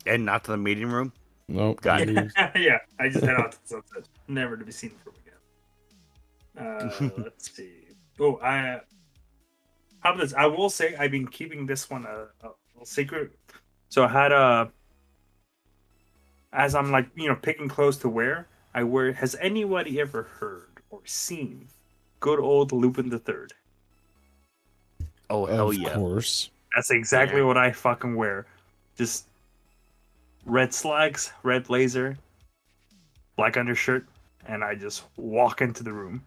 And not to the meeting room? Nope. Got it. Yeah, I just head out to the sunset, never to be seen from again. Let's see. Oh, how about this? I will say I've been keeping this one a little secret. So I had as I'm like picking clothes to wear, I wear. Has anybody ever heard or seen good old Lupin the Third? Oh, hell Of yeah. course. That's exactly Yeah. what I fucking wear. Just red slacks, red blazer, black undershirt, and I just walk into the room.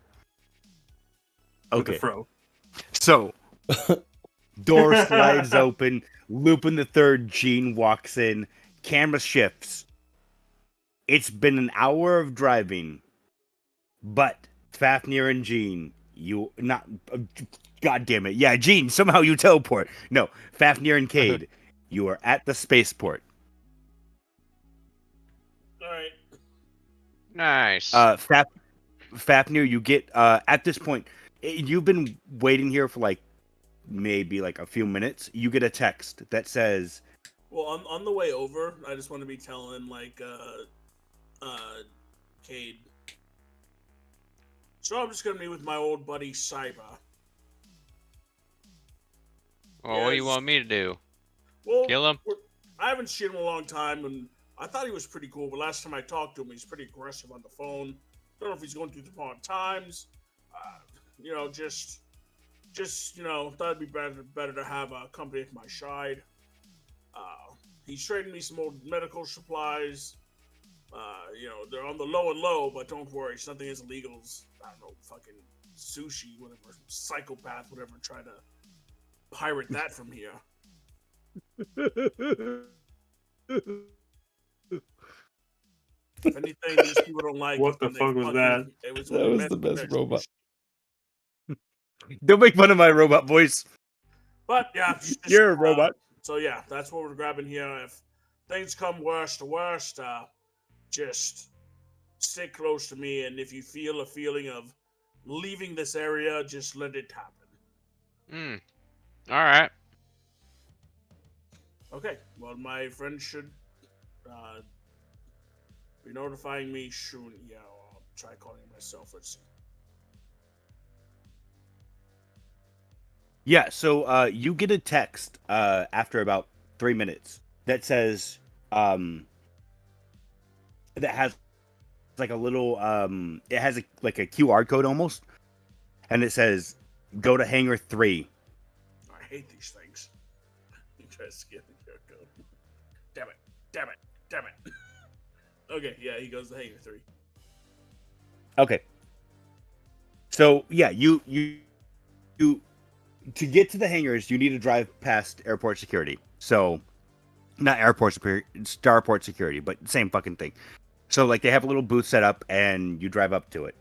With the Okay. fro. So, door slides open. Lupin the Third Gene walks in. Camera shifts. It's been an hour of driving, but Fafnir and Gene, you not. God damn it! Yeah, Gene. Somehow you teleport. No, Fafnir and Cayde, you are at the spaceport. All right. Nice. Fafnir, you get at this point. You've been waiting here for like maybe like a few minutes. You get a text that says, Well, on the way over, I just want to be telling Cade. So I'm just gonna meet with my old buddy Saga. Well, what do you yes. want me to do? Well, Kill him? I haven't seen him in a long time, and I thought he was pretty cool. But last time I talked to him, he's pretty aggressive on the phone. Don't know if he's going through the wrong times. Just thought it'd be better to have a company at my side. He's trading me some old medical supplies. They're on the low and low, but don't worry, it's nothing as illegal as, I don't know, fucking sushi, whatever, psychopath, whatever, try to pirate that from here. If anything, these people don't like What it the when they fuck was fucking, that? It was That was the best robot. Don't make fun of my robot voice. But yeah, You're a robot. So yeah, that's what we're grabbing here. If things come worst to worst, just stay close to me, and if you feel a feeling of leaving this area, just let it happen. All right. Okay. Well, my friend should be notifying me soon. Yeah, I'll try calling myself. Let's see. Yeah, so you get a text after about 3 minutes that says that has like a little it has like a QR code almost, and it says go to hangar 3. I hate these things. You try to skip the QR code. Damn it! Damn it! Damn it! Okay, yeah, he goes to hangar 3. Okay. So yeah, you to get to the hangars, you need to drive past airport security. So not airport security, starport security, but same fucking thing. So like they have a little booth set up, and you drive up to it.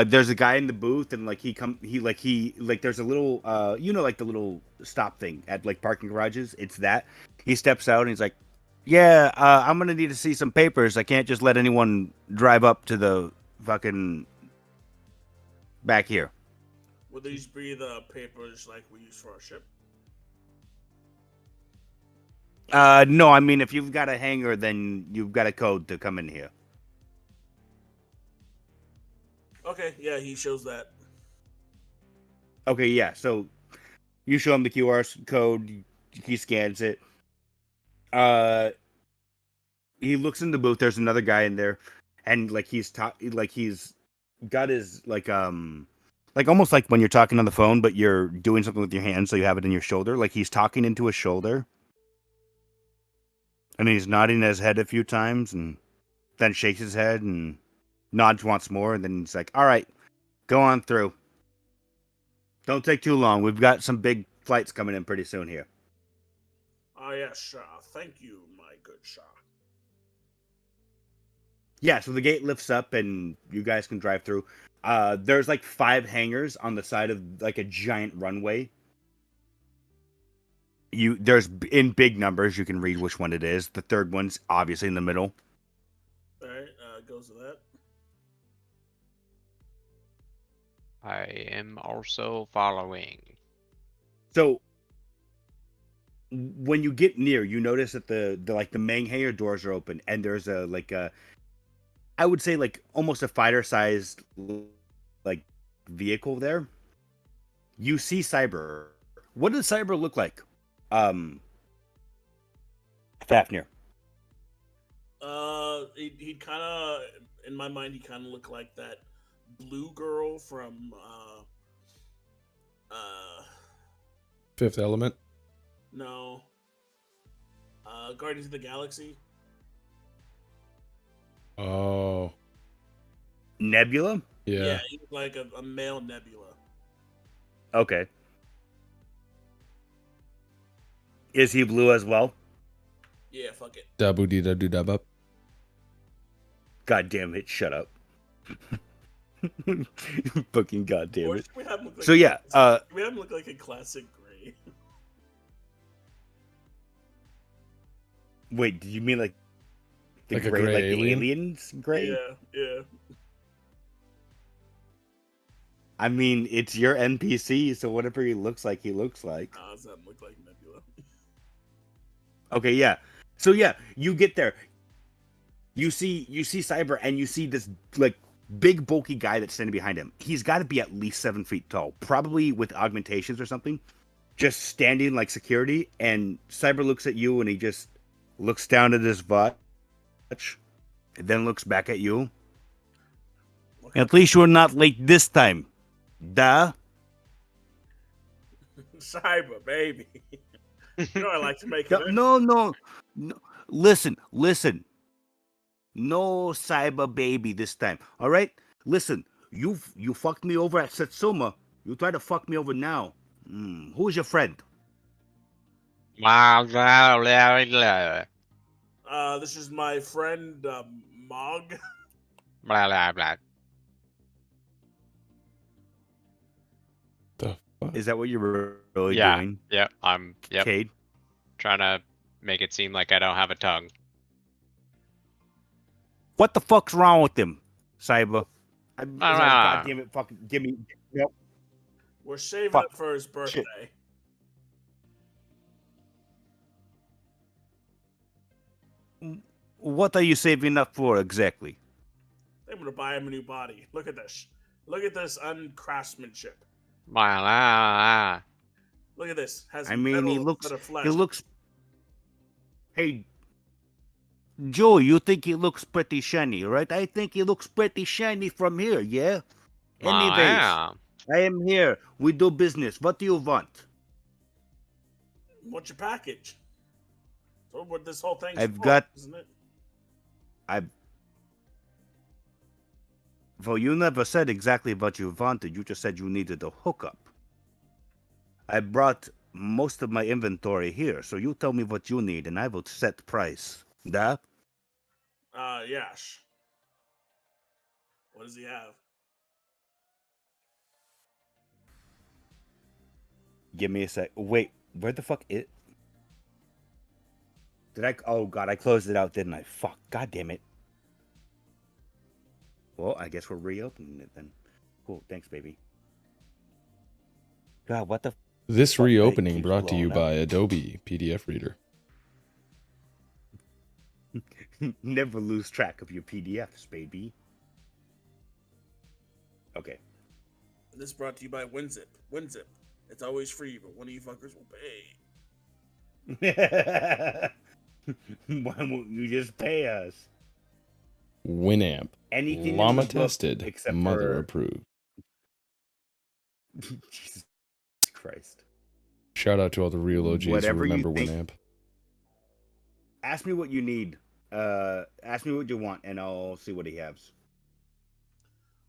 There's a guy in the booth, and like there's a little like the little stop thing at like parking garages. It's that he steps out and he's like, "Yeah, I'm gonna need to see some papers. I can't just let anyone drive up to the fucking back here." Would these be the papers like we use for our ship? No, I mean if you've got a hangar, then you've got a code to come in here. Okay, yeah, he shows that. Okay, yeah. So you show him the QR code. He scans it. He looks in the booth. There's another guy in there, and like he's got his like almost like when you're talking on the phone, but you're doing something with your hand, so you have it in your shoulder. Like he's talking into his shoulder, and he's nodding his head a few times, and then shakes his head and nods once more, and then he's like, "All right, go on through. Don't take too long. We've got some big flights coming in pretty soon here." Yes, thank you, my good sir. Yeah, so the gate lifts up and you guys can drive through. There's like 5 hangars on the side of like a giant runway. There's in big numbers. You can read which one it is. The third one's obviously in the middle. All right, goes to that. I am also following. So when you get near, you notice that the main hangar doors are open, and there's I would say like almost a fighter-sized like vehicle there. You see Cyber. What does Cyber look like? Fafnir. He kind of, in my mind, he kind of looked like that blue girl from Fifth Element. no, Guardians of the Galaxy. Oh, Nebula? yeah. He looked like a male Nebula. Okay. Is he blue as well? Yeah, fuck it. Dabu dee da do dub up. God damn it, shut up. Fucking god damn Or it. should we have him look like So yeah, we have him look like a classic gray. wait, did you mean like the Like a gray, gray like alien? the aliens gray? Yeah. I mean, it's your NPC, so whatever he looks like, he looks like. Does that look like Nebula? Okay, yeah. So yeah, you get there. You see Cyber, and you see this like big bulky guy that's standing behind him. He's got to be at least 7 feet tall, probably with augmentations or something. Just standing like security, and Cyber looks at you, and he just looks down at his watch, and then looks back at you. Okay. At least you're not late this time. Duh. Cyber, baby. You know I like to make it. No. Listen. No cyber baby this time. All right? Listen, you fucked me over at Satsuma. You try to fuck me over now. Who's your friend? This is my friend, Mog. Blah, blah, blah. The fuck? Is that what you're really Yeah. doing? Yep. I'm Cayde? trying to make it seem like I don't have a tongue. What the fuck's wrong with him, Cyber? Ah. God damn it, fucking give me. Nope. We're saving Fuck. it for his birthday. What are you saving up for exactly? I'm gonna buy him a new body. Look at this. Look at this uncraftsmanship. Blah. Look at this. Has I mean, he metal looks. instead of flesh. He looks. Hey, Joe, you think he looks pretty shiny, right? I think he looks pretty shiny from here, yeah? Anyways, Blah. I am here. We do business. What do you want? What's your package? So what this whole thing's I've for, got- isn't it? Well, you never said exactly what you wanted. You just said you needed a hookup. I brought most of my inventory here, so you tell me what you need, and I will set price. Da? Yash. What does he have? Give me a sec. Wait, where the fuck it? Did I? Oh god, I closed it out, didn't I? Fuck. God damn it. Well, I guess we're reopening it then. Cool. Thanks, baby. God, what the? This Fuck, reopening keeps brought to you blowing up. by Adobe PDF Reader. Never lose track of your PDFs, baby. Okay. This brought to you by WinZip. WinZip. It's always free, but one of you fuckers will pay. Why won't you just pay us? Winamp. Anything in Llama the book tested. except Mother for approved. Jesus Christ. Shout out to all the real OGs Whatever who you remember think- Winamp. Ask me what you need. Ask me what you want, and I'll see what he has.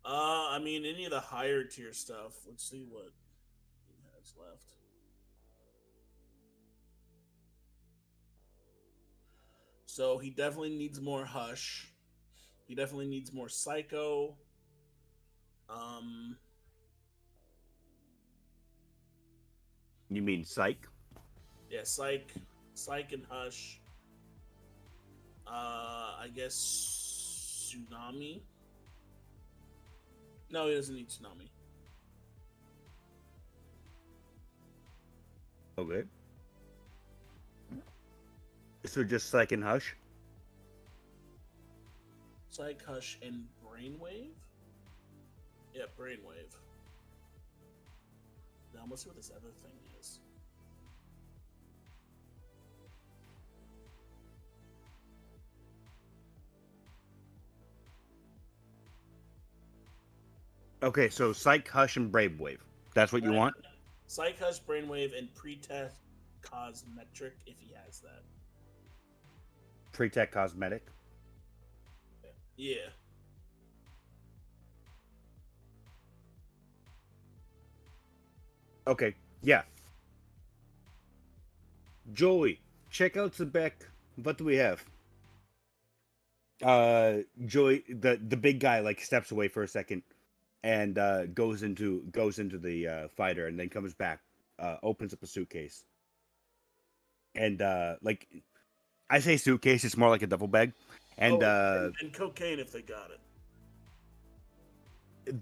I mean, any of the higher tier stuff. Let's see what he has left. So he definitely needs more Hush. He definitely needs more Psycho. You mean Psych? Yeah, Psych and Hush. I guess Tsunami. No, he doesn't need Tsunami. Okay. So just Psych and Hush? Psych, Hush, and Brainwave? Yeah, Brainwave. Now let's see what this other thing is. Okay, so Psych, Hush, and Brainwave. That's what you want? Psych, Hush, Brainwave, and Pretest Cosmetric, if he has that. Pre-Tech Cosmetic. Yeah. Okay, yeah. Joey, check out the back. What do we have? Joey, the big guy, like steps away for a second, and goes into the fighter, and then comes back, opens up a suitcase, and like I say suitcase, it's more like a duffel bag, and and cocaine if they got it.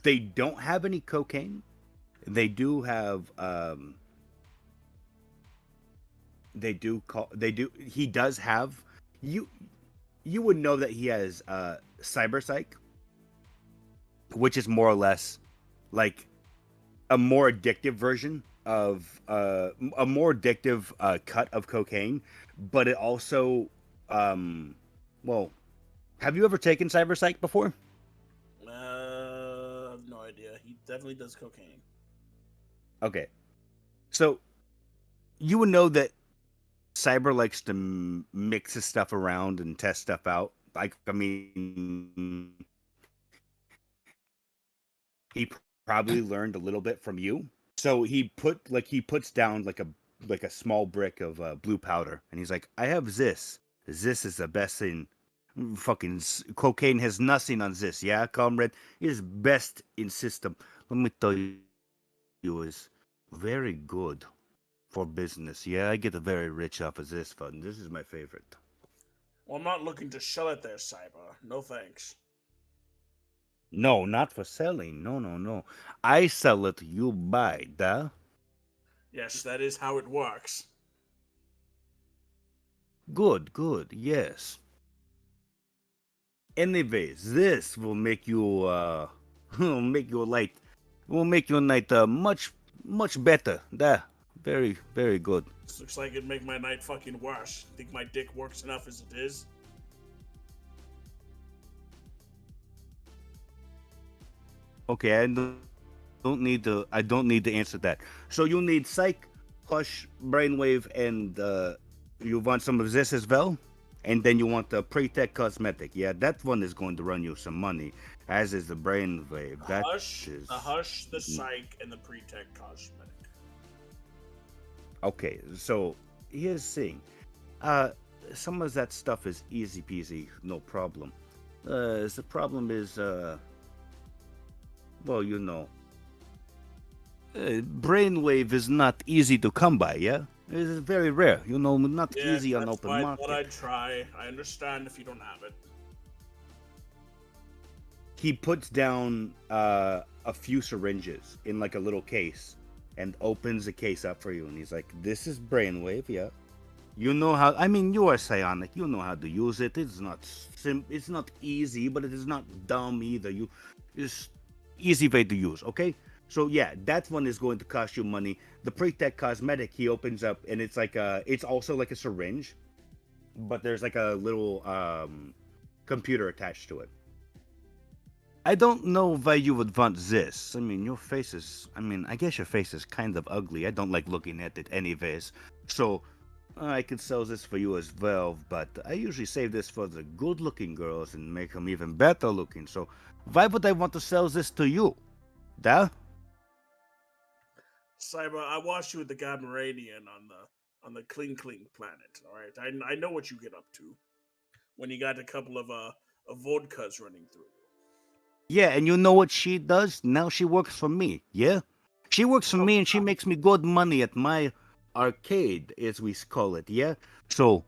they don't have any cocaine. They do have he does have you would know that he has cyber psych, which is more or less like a more addictive version of a more addictive cut of cocaine, but it also well, have you ever taken cyber psych before? I have no idea. He definitely does cocaine. Okay. So you would know that Cyber likes to mix his stuff around and test stuff out. Like, I mean, he probably learned a little bit from you. So he puts down like a small brick of blue powder, and he's like, "I have this. This is the best thing. Fucking cocaine has nothing on this. Yeah, comrade, it is best in system. Let me tell you, is very good for business. Yeah, I get very rich off of this fund. This is my favorite." Well, I'm not looking to sell it there, Cyber. No thanks. No, not for selling. No, no, no. I sell it, you buy, duh. Yes, that is how it works. Good, good, yes. Anyways, this will make you will make your light will make your night much better. Duh. Very, very good. This looks like it'd make my night fucking worse. Think my dick works enough as it is? Okay, I don't need to answer that. So you need psych, hush, brainwave, and you want some of this as well? And then you want the pre-tech cosmetic. Yeah, that one is going to run you some money, as is the brainwave. The hush, the psych, and the pre-tech cosmetic. Okay, so here's the thing. Some of that stuff is easy peasy, no problem. The problem is, well, you know, brainwave is not easy to come by, yeah? It is very rare, you know, not easy on open market. market. But I'd try. I understand if you don't have it. He puts down a few syringes in like a little case and opens the case up for you, and he's like, "This is brainwave, yeah. You know how? I mean, you are psionic. You know how to use it. It's not it's not easy, but it is not dumb either. It's easy way to use. Okay." So yeah, that one is going to cost you money. The pre-tech cosmetic he opens up, and it's like it's also like a syringe, but there's like a little computer attached to it. I don't know why you would want this. I mean, your face is. I mean, I guess your face is kind of ugly. I don't like looking at it anyways. So I could sell this for you as well, but I usually save this for the good-looking girls and make them even better looking. So why would I want to sell this to you? Duh? Cyber, I watched you with the Gamaranian on the Kling Kling planet. All right, I know what you get up to when you got a couple of vodkas running through you. Yeah, and you know what she does? Now she works for me, yeah? She works for me and she makes me good money at my arcade, as we call it, yeah? So,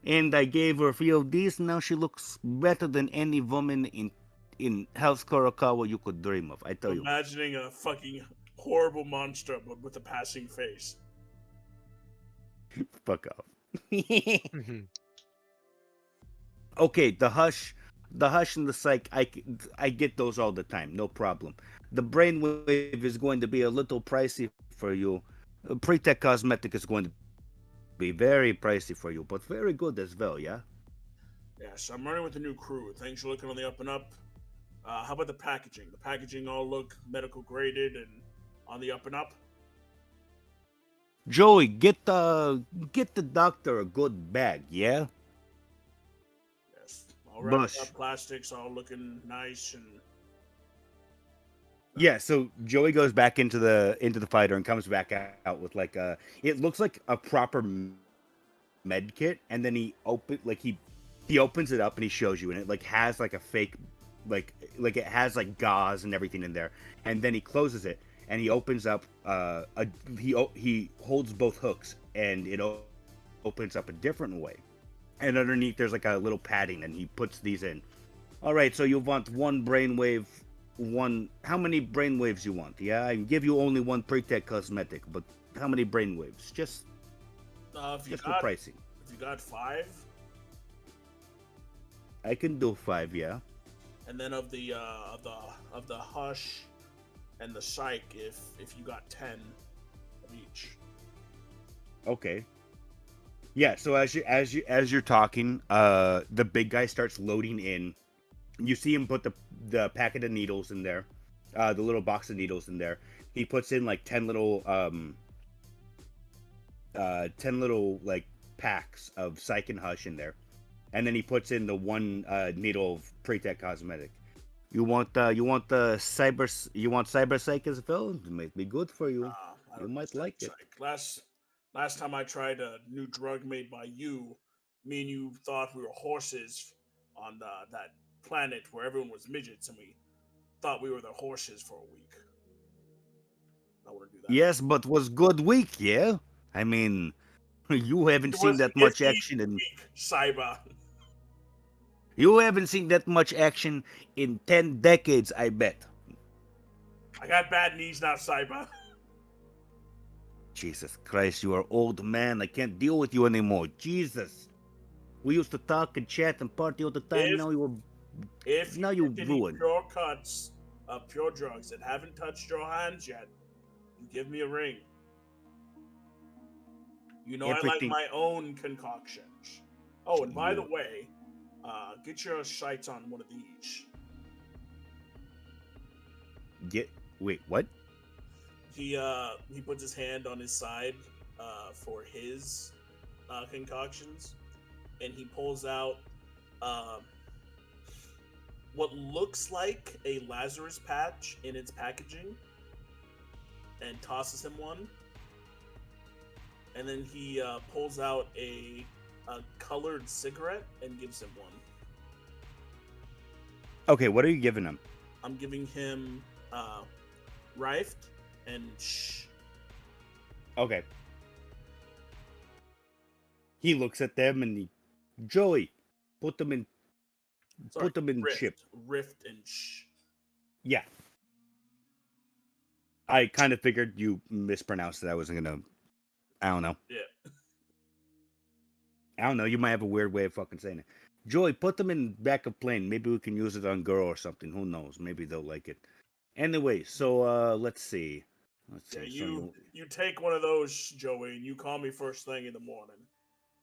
and I gave her a few of these, now she looks better than any woman in House Kurakawa you could dream of, I tell you. Imagining a fucking horrible monster, but with a passing face. Fuck off. Okay, the hush and the psych, I get those all the time, no problem. The brainwave is going to be a little pricey for you. Pre-tech cosmetic is going to be very pricey for you, but very good as well, yeah? Yes, I'm running with the new crew. Things are looking on the up and up. How about the packaging? The packaging all look medical graded and on the up and up? Joey, get the doctor a good bag, yeah? Yes. All wrapped up, plastics all looking nice and yeah, so Joey goes back into the fighter and comes back out with like it looks like a proper med kit, and then he opens it up and he shows you, and it like has like a fake like it has like gauze and everything in there, and then he closes it and he opens up he holds both hooks and it opens up a different way, and underneath there's like a little padding, and he puts these in. All right, so you want one brainwave. How many brainwaves you want? Yeah, I can give you only one pre-tech cosmetic, but how many brainwaves? Just for pricing. If you got 5, I can do 5, yeah. And then of the hush and the psych, if you got 10 of each. Okay. Yeah. So as you're talking, the big guy starts loading in. You see him put the packet of needles in there, the little box of needles in there. He puts in like 10 little 10 little like packs of Psych and Hush in there, and then he puts in the one needle of Pre-Tech cosmetic. You want the cyber psych as well? It might be good for you. I You don't might use that like it. psych. Last time I tried a new drug made by you, me and you thought we were horses on that planet where everyone was midgets, and we thought we were the horses for a week. I want to do that. Yes, but was good week, yeah? I mean, you haven't It seen was that an much iffy action in week, Cyber. you haven't seen that much action in 10 decades, I bet. I got bad knees now, Cyber. Jesus Christ, you are old man. I can't deal with you anymore. Jesus. We used to talk and chat and party all the time. If Now you you get any ruined. pure cuts of pure drugs that haven't touched your hands yet, you give me a ring. You know I like Everything. my own concoctions. Oh, and by the You- way, get your sights on one of these. Wait, what? He puts his hand on his side for his concoctions, and he pulls out what looks like a Lazarus patch in its packaging, and tosses him one. And then he pulls out a colored cigarette and gives him one. Okay, what are you giving him? I'm giving him Rift and Shh. Okay. He looks at them and Joey, put them in Rift. chip. Rift and Shh. Yeah. I kind of figured you mispronounced it. I wasn't gonna. I don't know. Yeah. I don't know. You might have a weird way of fucking saying it. Joey, put them in back of plane. Maybe we can use it on girl or something. Who knows? Maybe they'll like it. Anyway, so let's see. Yeah, So you take one of those, Joey, and you call me first thing in the morning.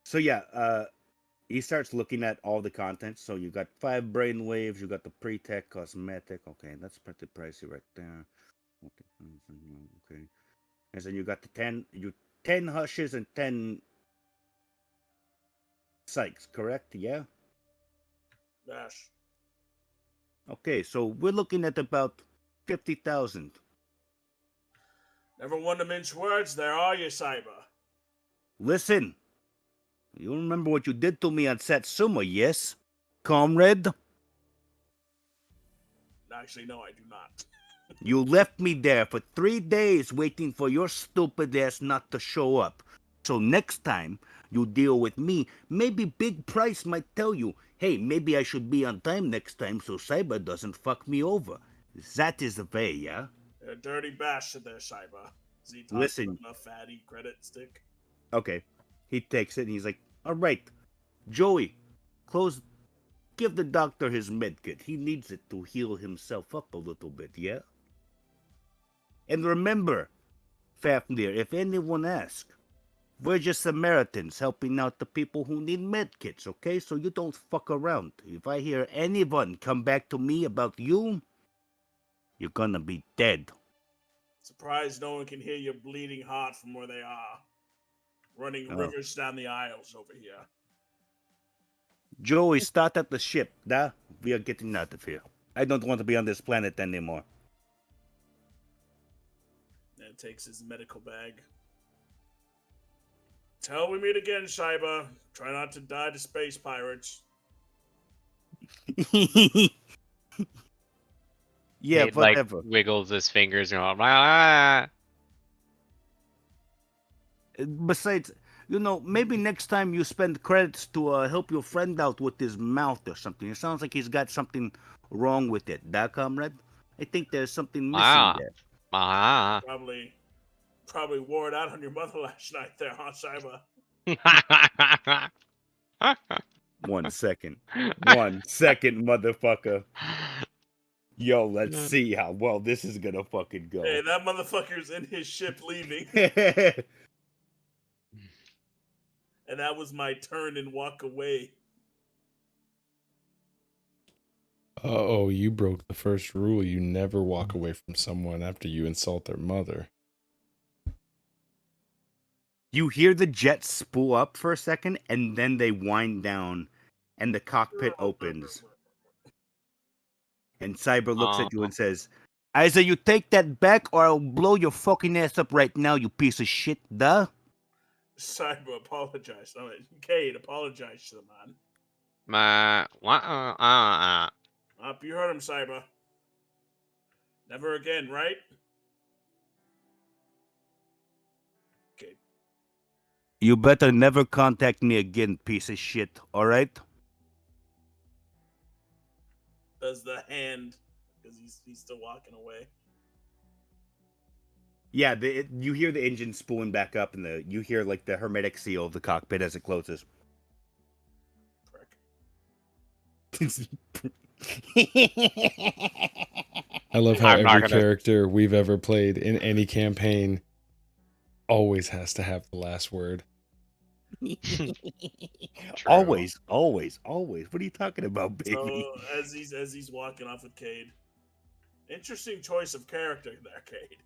So yeah, he starts looking at all the content. So you got 5 brain waves, you got the pre-tech cosmetic. Okay, that's pretty pricey right there. Okay. And then you got the 10 hushes and 10 psychs, correct? Yeah? Dash. Okay, so we're looking at about 50,000. Never one to mince words there, are you, Cyber? Listen, you remember what you did to me on Satsuma, yes? Comrade? Actually, no, I do not. You left me there for 3 days waiting for your stupid ass not to show up. So next time you deal with me, maybe Big Price might tell you, hey, maybe I should be on time next time so Cyber doesn't fuck me over. That is the way, yeah? A dirty bastard there, Cyber. Listen. A fatty credit stick. Okay. He takes it and he's like, all right, Joey, give the doctor his medkit. He needs it to heal himself up a little bit, yeah? And remember, Fafnir, if anyone asks, we're just Samaritans helping out the people who need medkits, okay? So you don't fuck around. If I hear anyone come back to me about you, you're gonna be dead. Surprised no one can hear your bleeding heart from where they are. Running rivers down the aisles over here. Joey, start up the ship, da? We are getting out of here. I don't want to be on this planet anymore. And takes his medical bag. Till we meet again, Cyber. Try not to die to space pirates. Yeah, He, whatever. like, wiggles his fingers and going, ah. Besides, maybe next time you spend credits to help your friend out with his mouth or something. It sounds like he's got something wrong with it, da, comrade? I think there's something missing there. Probably wore it out on your mother last night there, huh, Cyber? 1 second. 1 second, motherfucker. Yo, let's see how well this is gonna fucking go. Hey, that motherfucker's in his ship leaving. And that was my turn and walk away. Uh-oh, you broke the first rule. You never walk away from someone after you insult their mother. You hear the jets spool up for a second, and then they wind down, and the cockpit opens. And Cyber looks at you and says, "Either you take that back, or I'll blow your fucking ass up right now, you piece of shit, duh." Cyber, apologize. Cayde, apologize to the man. You heard him, Cyber. Never again, right? Okay. You better never contact me again, piece of shit, alright? Does the hand, because he's still walking away. Yeah, you hear the engine spooling back up, and you hear like the hermetic seal of the cockpit as it closes. I love how I'm not every gonna- character we've ever played in any campaign always has to have the last word. True. Always. What are you talking about, baby? So as he's walking off with Cayde, interesting choice of character there, Cayde.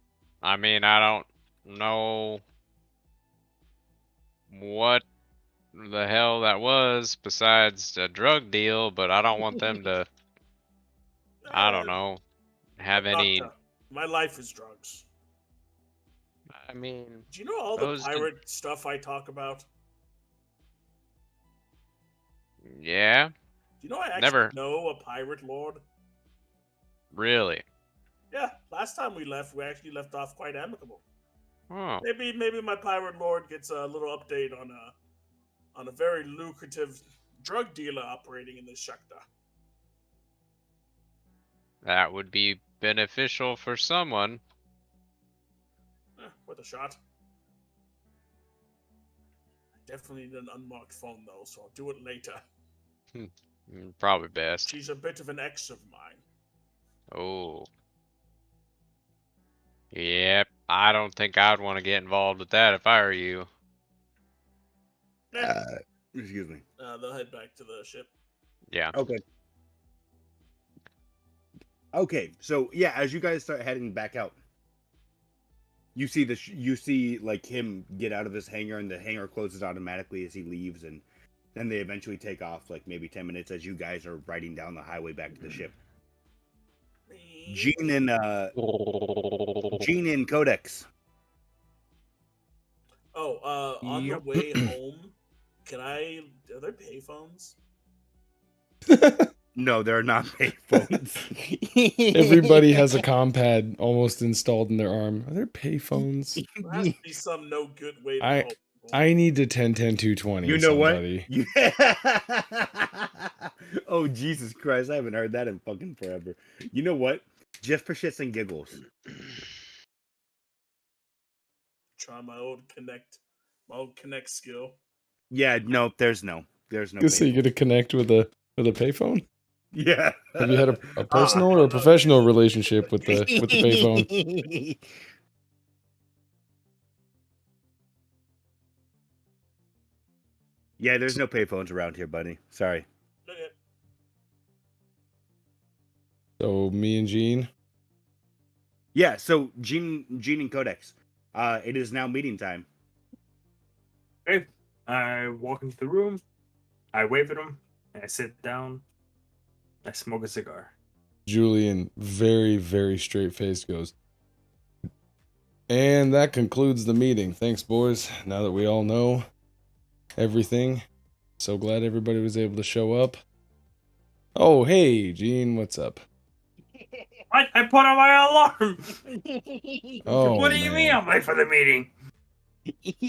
I mean, I don't know what the hell that was besides a drug deal, but I don't want them to, I don't know, have any. Doctor, my life is drugs. I mean, Do you know all the those pirate stuff I talk about? yeah, Do you know I actually Never. know a pirate lord? really. Yeah, last time we actually left off quite amicable. Oh, Maybe my pirate lord gets a little update on a very lucrative drug dealer operating in this sector. that would be beneficial for someone. Worth a shot. I definitely need an unmarked phone though, so I'll do it later. Probably best. She's a bit of an ex of mine. Oh. Yep, I don't think I'd want to get involved with that if I were you. Excuse me. They'll head back to the ship. Yeah. Okay, so yeah, as you guys start heading back out, you see like him get out of his hangar, and the hangar closes automatically as he leaves, and then they eventually take off, like maybe 10 minutes as you guys are riding down the highway back to the ship. Gene and Codex. Oh, on the way home, are there payphones? No, there are not payphones. Everybody has a compad almost installed in their arm. Are there payphones? There has to be some no good way to I- call people. I need to 10-10-220. You know somebody. what? Oh, Jesus Christ. I haven't heard that in fucking forever. You know what? Just for shits and giggles. Try my old connect skill. Yeah, no. There's no So you payphone. get to connect with a payphone? Yeah. Have you had a personal or a professional relationship with the payphone? Yeah, there's no payphones around here, buddy. Sorry. Okay. So me and Gene. Yeah, so Gene and Codex. It is now meeting time. Okay. I walk into the room. I wave at him. I sit down. I smoke a cigar. Julyen, very, very straight faced, goes, "And that concludes the meeting. Thanks, boys. Now that we all know everything, so glad everybody was able to show up. Oh, hey, Gene, what's up? What? I put on my alarm. Oh, What do you mean man. I'm late for the meeting?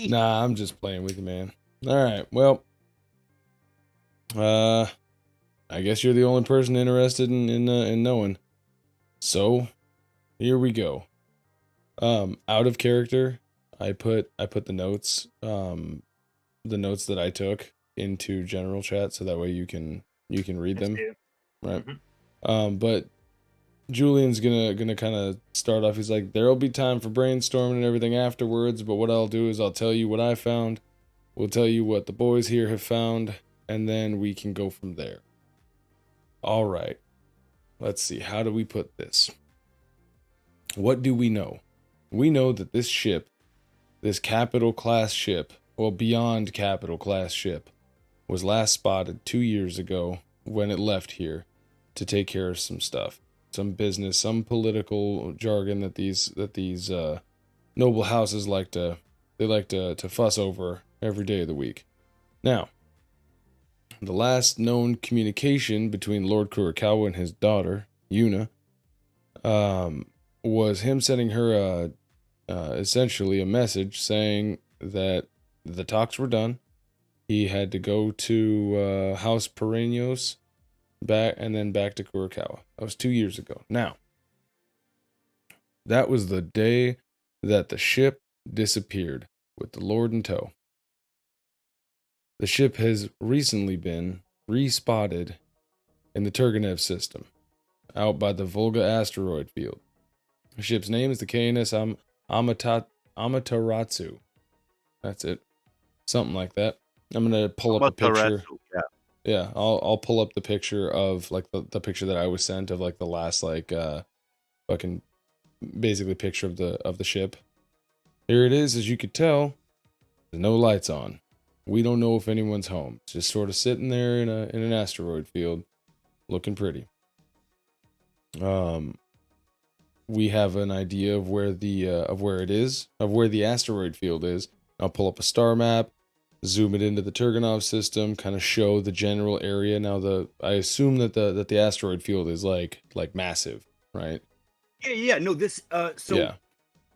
Nah, I'm just playing with you, man. All right, well, I guess you're the only person interested in knowing. So, here we go. Out of character, I put the notes that I took into general chat, so that way you can read them, right? But Julian's gonna kind of start off. He's like, "There'll be time for brainstorming and everything afterwards, but what I'll do is I'll tell you what I found. We'll tell you what the boys here have found, and then we can go from there." All right. Let's see. How do we put this? What do we know? We know that this ship This capital class ship, well, beyond capital class ship, was last spotted 2 years ago when it left here to take care of some stuff, some business, some political jargon that these noble houses like to fuss over every day of the week. Now, the last known communication between Lord Kurokawa and his daughter, Yuna, was him sending her essentially a message saying that the talks were done. He had to go to House Perennios back to Kurokawa. That was 2 years ago. Now, that was the day that the ship disappeared with the Lord in tow. The ship has recently been respotted in the Turgenev system, out by the Volga asteroid field. The ship's name is the KNS Amaterasu. That's it. Something like that. I'm gonna pull up a picture. Yeah, I'll pull up the picture of like the picture that I was sent of like the last fucking basically picture of the ship. Here it is, as you could tell. There's no lights on. We don't know if anyone's home. It's just sort of sitting there in an asteroid field, looking pretty. We have an idea of where the asteroid field is. I'll pull up a star map, zoom it into the Turgenev system, kind of show the general area. Now I assume that the asteroid field is like massive, right? Yeah. No, this. So yeah.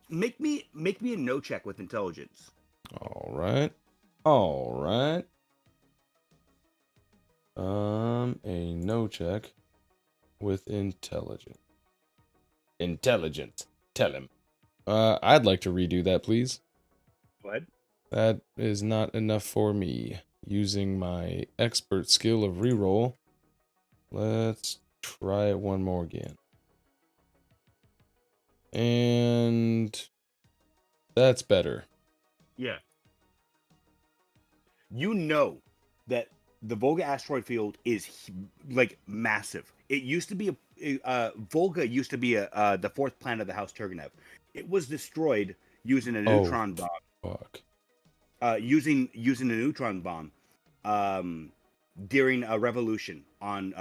Make me a no check with intelligence. All right. A no check with intelligence. Intelligent. Tell him. I'd like to redo that, please. What? That is not enough for me. Using my expert skill of reroll. Let's try it one more again. And that's better. Yeah. You know that the Volga asteroid field is like massive. It used to be Volga used to be the fourth planet of the House Turgenev. It was destroyed using a neutron bomb. Fuck. Using a neutron bomb during a revolution on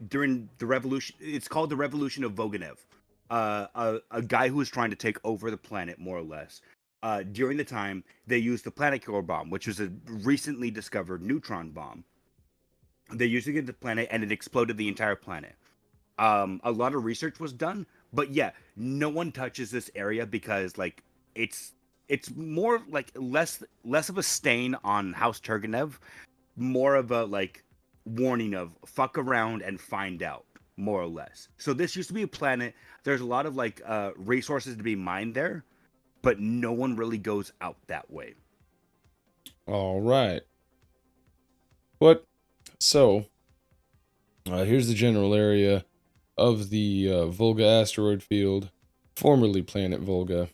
during the revolution. It's called the Revolution of Voganev. A guy who was trying to take over the planet, more or less. During the time, they used the planet killer bomb, which was a recently discovered neutron bomb. They used it against the planet, and it exploded the entire planet. A lot of research was done, but yeah, no one touches this area because like it's more like less of a stain on House Turgenev, more of a like warning of fuck around and find out, more or less. So this used to be a planet. There's a lot of like resources to be mined there, but no one really goes out that way. All right. What? So, here's the general area of the Volga asteroid field, formerly planet Volga.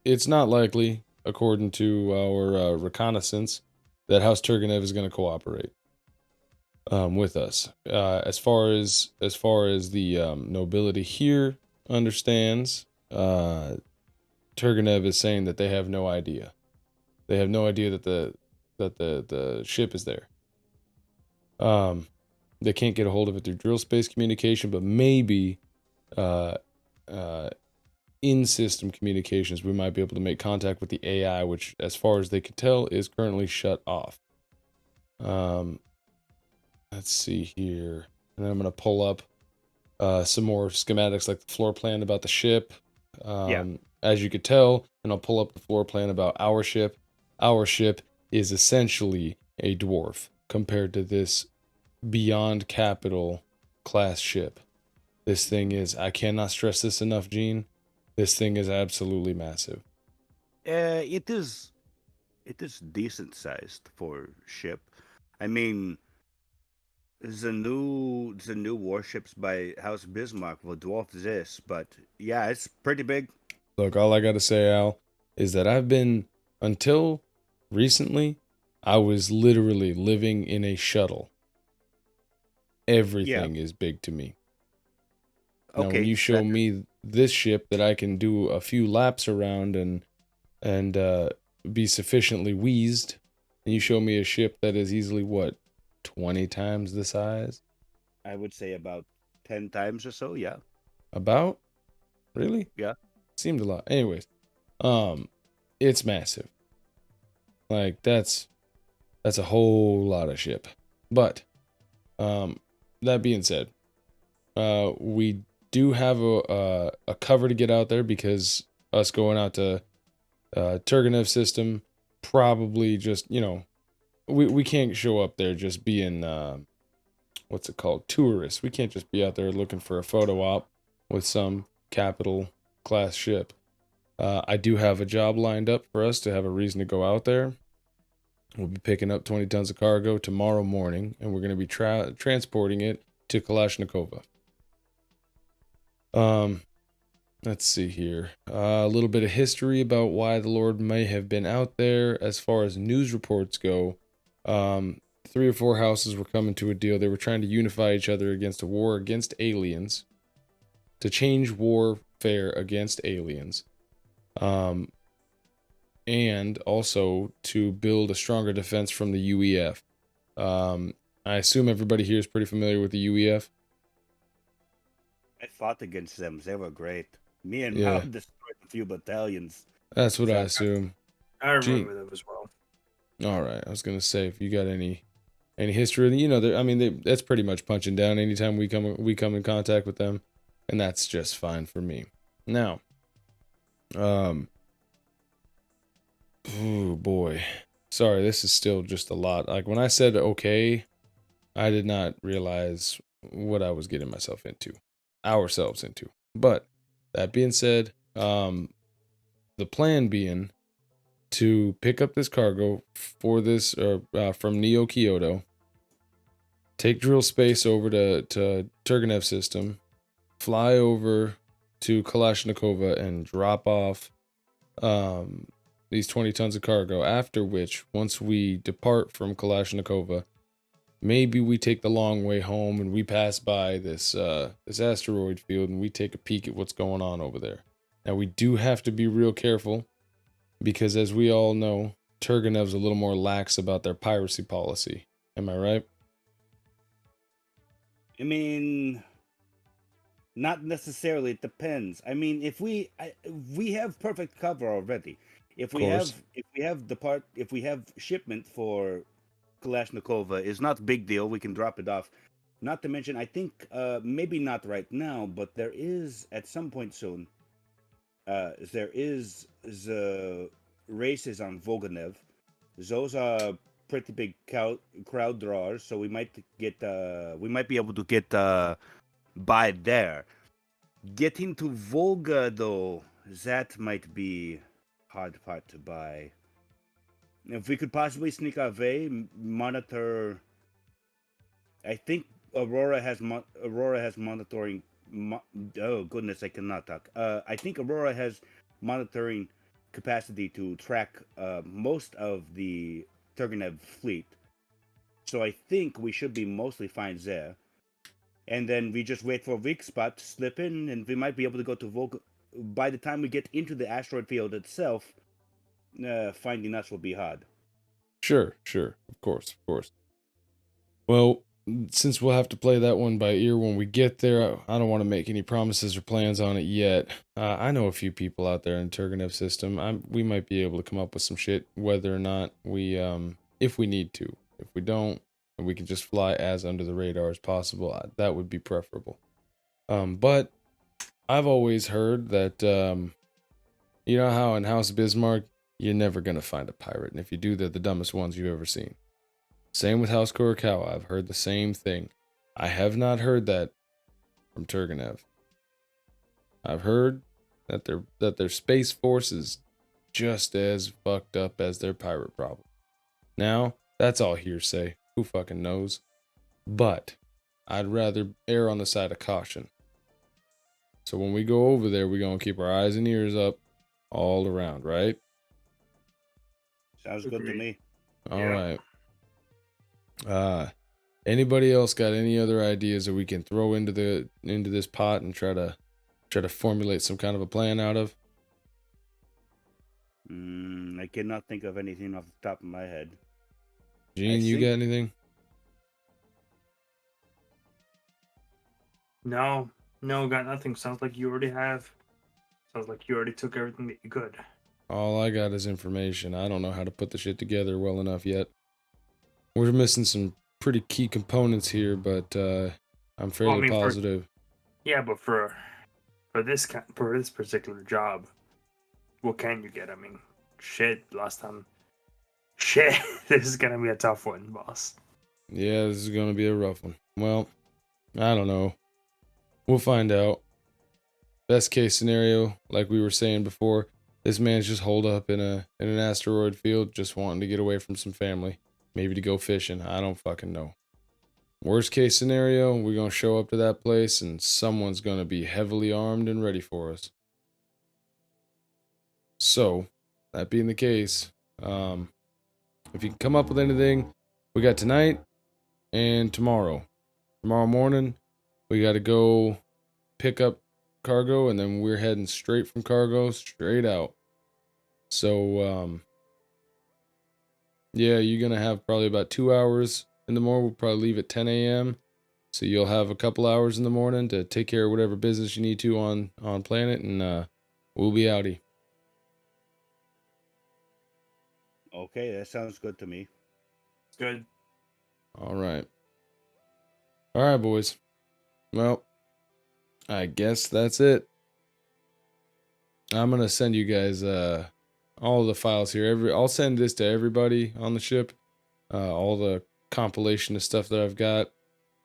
It's not likely, according to our reconnaissance, that House Turgenev is going to cooperate with us. As far as the nobility here understands, Turgenev is saying that they have no idea. They have no idea that the ship is there. They can't get a hold of it through drill space communication, but maybe in-system communications, we might be able to make contact with the AI, which, as far as they can tell, is currently shut off. Let's see here. And then I'm going to pull up some more schematics, like the floor plan about the ship. As you could tell, and I'll pull up the floor plan about our ship. Our ship is essentially a dwarf compared to this beyond capital class ship. This thing is, I cannot stress this enough, Gene. This thing is absolutely massive. It is decent sized for ship. I mean, the new warships by House Bismarck will dwarf this, but yeah, it's pretty big. Look, all I gotta say, Al, is that until recently, I was literally living in a shuttle. Everything is big to me. Now, when you show me this ship that I can do a few laps around and be sufficiently wheezed, and you show me a ship that is easily what 20 times the size? I would say about 10 times or so. Yeah. About? Really? Yeah. Seemed a lot. Anyways, it's massive. Like that's a whole lot of ship. But that being said, we do have a cover to get out there, because us going out to Turgenev system probably just, we can't show up there just being what's it called, tourists. We can't just be out there looking for a photo op with some capital class ship. I do have a job lined up for us to have a reason to go out there. We'll be picking up 20 tons of cargo tomorrow morning, and we're going to be transporting it to Kalashnikova. Let's see here. A little bit of history about why the Lord may have been out there. As far as news reports go, 3 or 4 houses were coming to a deal. They were trying to unify each other against a war against aliens, to change warfare against aliens. And also to build a stronger defense from the UEF. I assume everybody here is pretty familiar with the UEF. I fought against them. They were great. Me and Yeah. Mal destroyed a few battalions. That's what I Exactly. assume. I remember them as well. All right, I was gonna say, if you got any history, that's pretty much punching down anytime we come in contact with them, and that's just fine for me. Now, oh boy, sorry, this is still just a lot. Like when I said okay, I did not realize what I was getting ourselves into. But that being said, the plan being to pick up this cargo for this from Neo Kyoto, take drill space over to Turgenev system, fly over to Kalashnikova and drop off these 20 tons of cargo, after which, once we depart from Kalashnikova, maybe we take the long way home and we pass by this asteroid field and we take a peek at what's going on over there. Now, we do have to be real careful, because as we all know, Turgenev's a little more lax about their piracy policy. Am I right? I mean, not necessarily. It depends. I mean, if we have perfect cover already. If we have shipment for Kalashnikova, is not a big deal. We can drop it off. Not to mention, I think maybe not right now, but there is at some point soon. There is the races on Volganev. Those are pretty big crowd drawers, so we might be able to get by there. Getting to Volga though, that might be hard part to buy. If we could possibly sneak our way, monitor. I think Aurora has monitoring. Oh goodness, I cannot talk. I think Aurora has monitoring capacity to track most of the Turgenev fleet. So I think we should be mostly fine there. And then we just wait for a weak spot to slip in, and we might be able to go to Volga. By the time we get into the asteroid field itself, finding us will be hard. Sure, of course. Well, since we'll have to play that one by ear when we get there, I don't want to make any promises or plans on it yet. I know a few people out there in Turgenev system. We might be able to come up with some shit, whether or not we, if we need to. If we don't, and we can just fly as under the radar as possible, that would be preferable. But I've always heard that, you know how in House Bismarck, you're never going to find a pirate, and if you do, they're the dumbest ones you've ever seen. Same with House Kurokawa. I've heard the same thing. I have not heard that from Turgenev. I've heard that their space force is just as fucked up as their pirate problem. Now, that's all hearsay. Who fucking knows? But I'd rather err on the side of caution. So when we go over there, we're going to keep our eyes and ears up all around, right? Sounds good to me. All right. Anybody else got any other ideas that we can throw into this pot and try to try to formulate some kind of a plan out of? I cannot think of anything off the top of my head. Gene, you got anything? No, got nothing. Sounds like you already have. Sounds like you already took everything that you could. All I got is information. I don't know how to put the shit together well enough yet. We're missing some pretty key components here, but I'm fairly positive. Yeah, but for this particular job, what can you get? I mean, shit. Last time, shit. This is gonna be a tough one, boss. Yeah, this is gonna be a rough one. Well, I don't know. We'll find out. Best case scenario, like we were saying before, this man's just holed up in an asteroid field, just wanting to get away from some family, maybe to go fishing. I don't fucking know. Worst case scenario, we're gonna show up to that place and someone's gonna be heavily armed and ready for us. So, that being the case, if you can come up with anything, we got tonight and tomorrow. Tomorrow morning, we got to go pick up cargo, and then we're heading straight from cargo straight out. So, yeah, you're going to have probably about 2 hours in the morning. We'll probably leave at 10 a.m. So you'll have a couple hours in the morning to take care of whatever business you need to on planet, and we'll be outie. Okay, that sounds good to me. Good. All right. All right, boys. Well, I guess that's it. I'm gonna send you guys all the files here. I'll send this to everybody on the ship. All the compilation of stuff that I've got,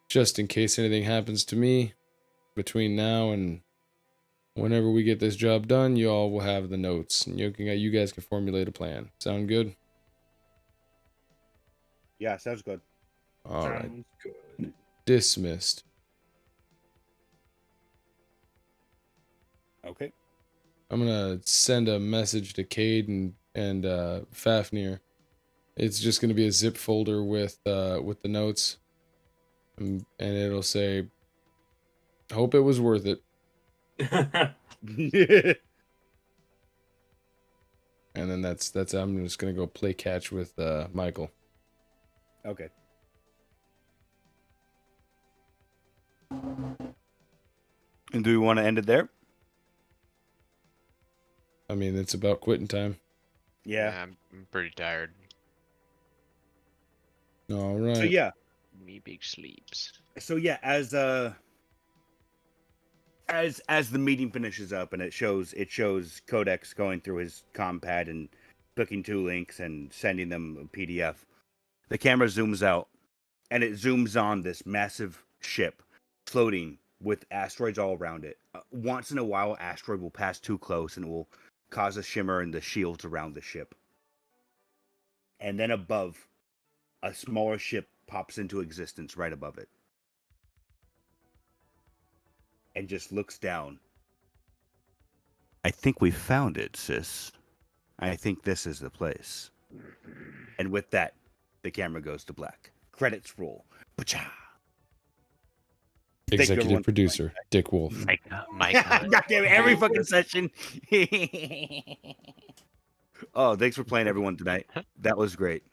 just in case anything happens to me between now and whenever we get this job done. You all will have the notes, and you guys can formulate a plan. Sound good? Yeah, sounds good. All right. Sounds good. Dismissed. Okay. I'm gonna send a message to Cayde and Fafnir. It's just gonna be a zip folder with the notes, and it'll say, "Hope it was worth it." And then that's I'm just gonna go play catch with Michael. Okay. And do we want to end it there? I mean, it's about quitting time. Yeah. I'm pretty tired. All right. So yeah. Me big sleeps. So yeah, as the meeting finishes up and it shows Codex going through his compad and clicking 2 links and sending them a PDF. The camera zooms out and it zooms on this massive ship floating with asteroids all around it. Once in a while, an asteroid will pass too close and it will cause a shimmer in the shields around the ship. And then above, a smaller ship pops into existence right above it. And just looks down. I think we found it, sis. I think this is the place. And with that, the camera goes to black. Credits roll. Pacha! Executive producer, Dick Wolf. My God damn it, every fucking session. Oh, thanks for playing, everyone, tonight. That was great.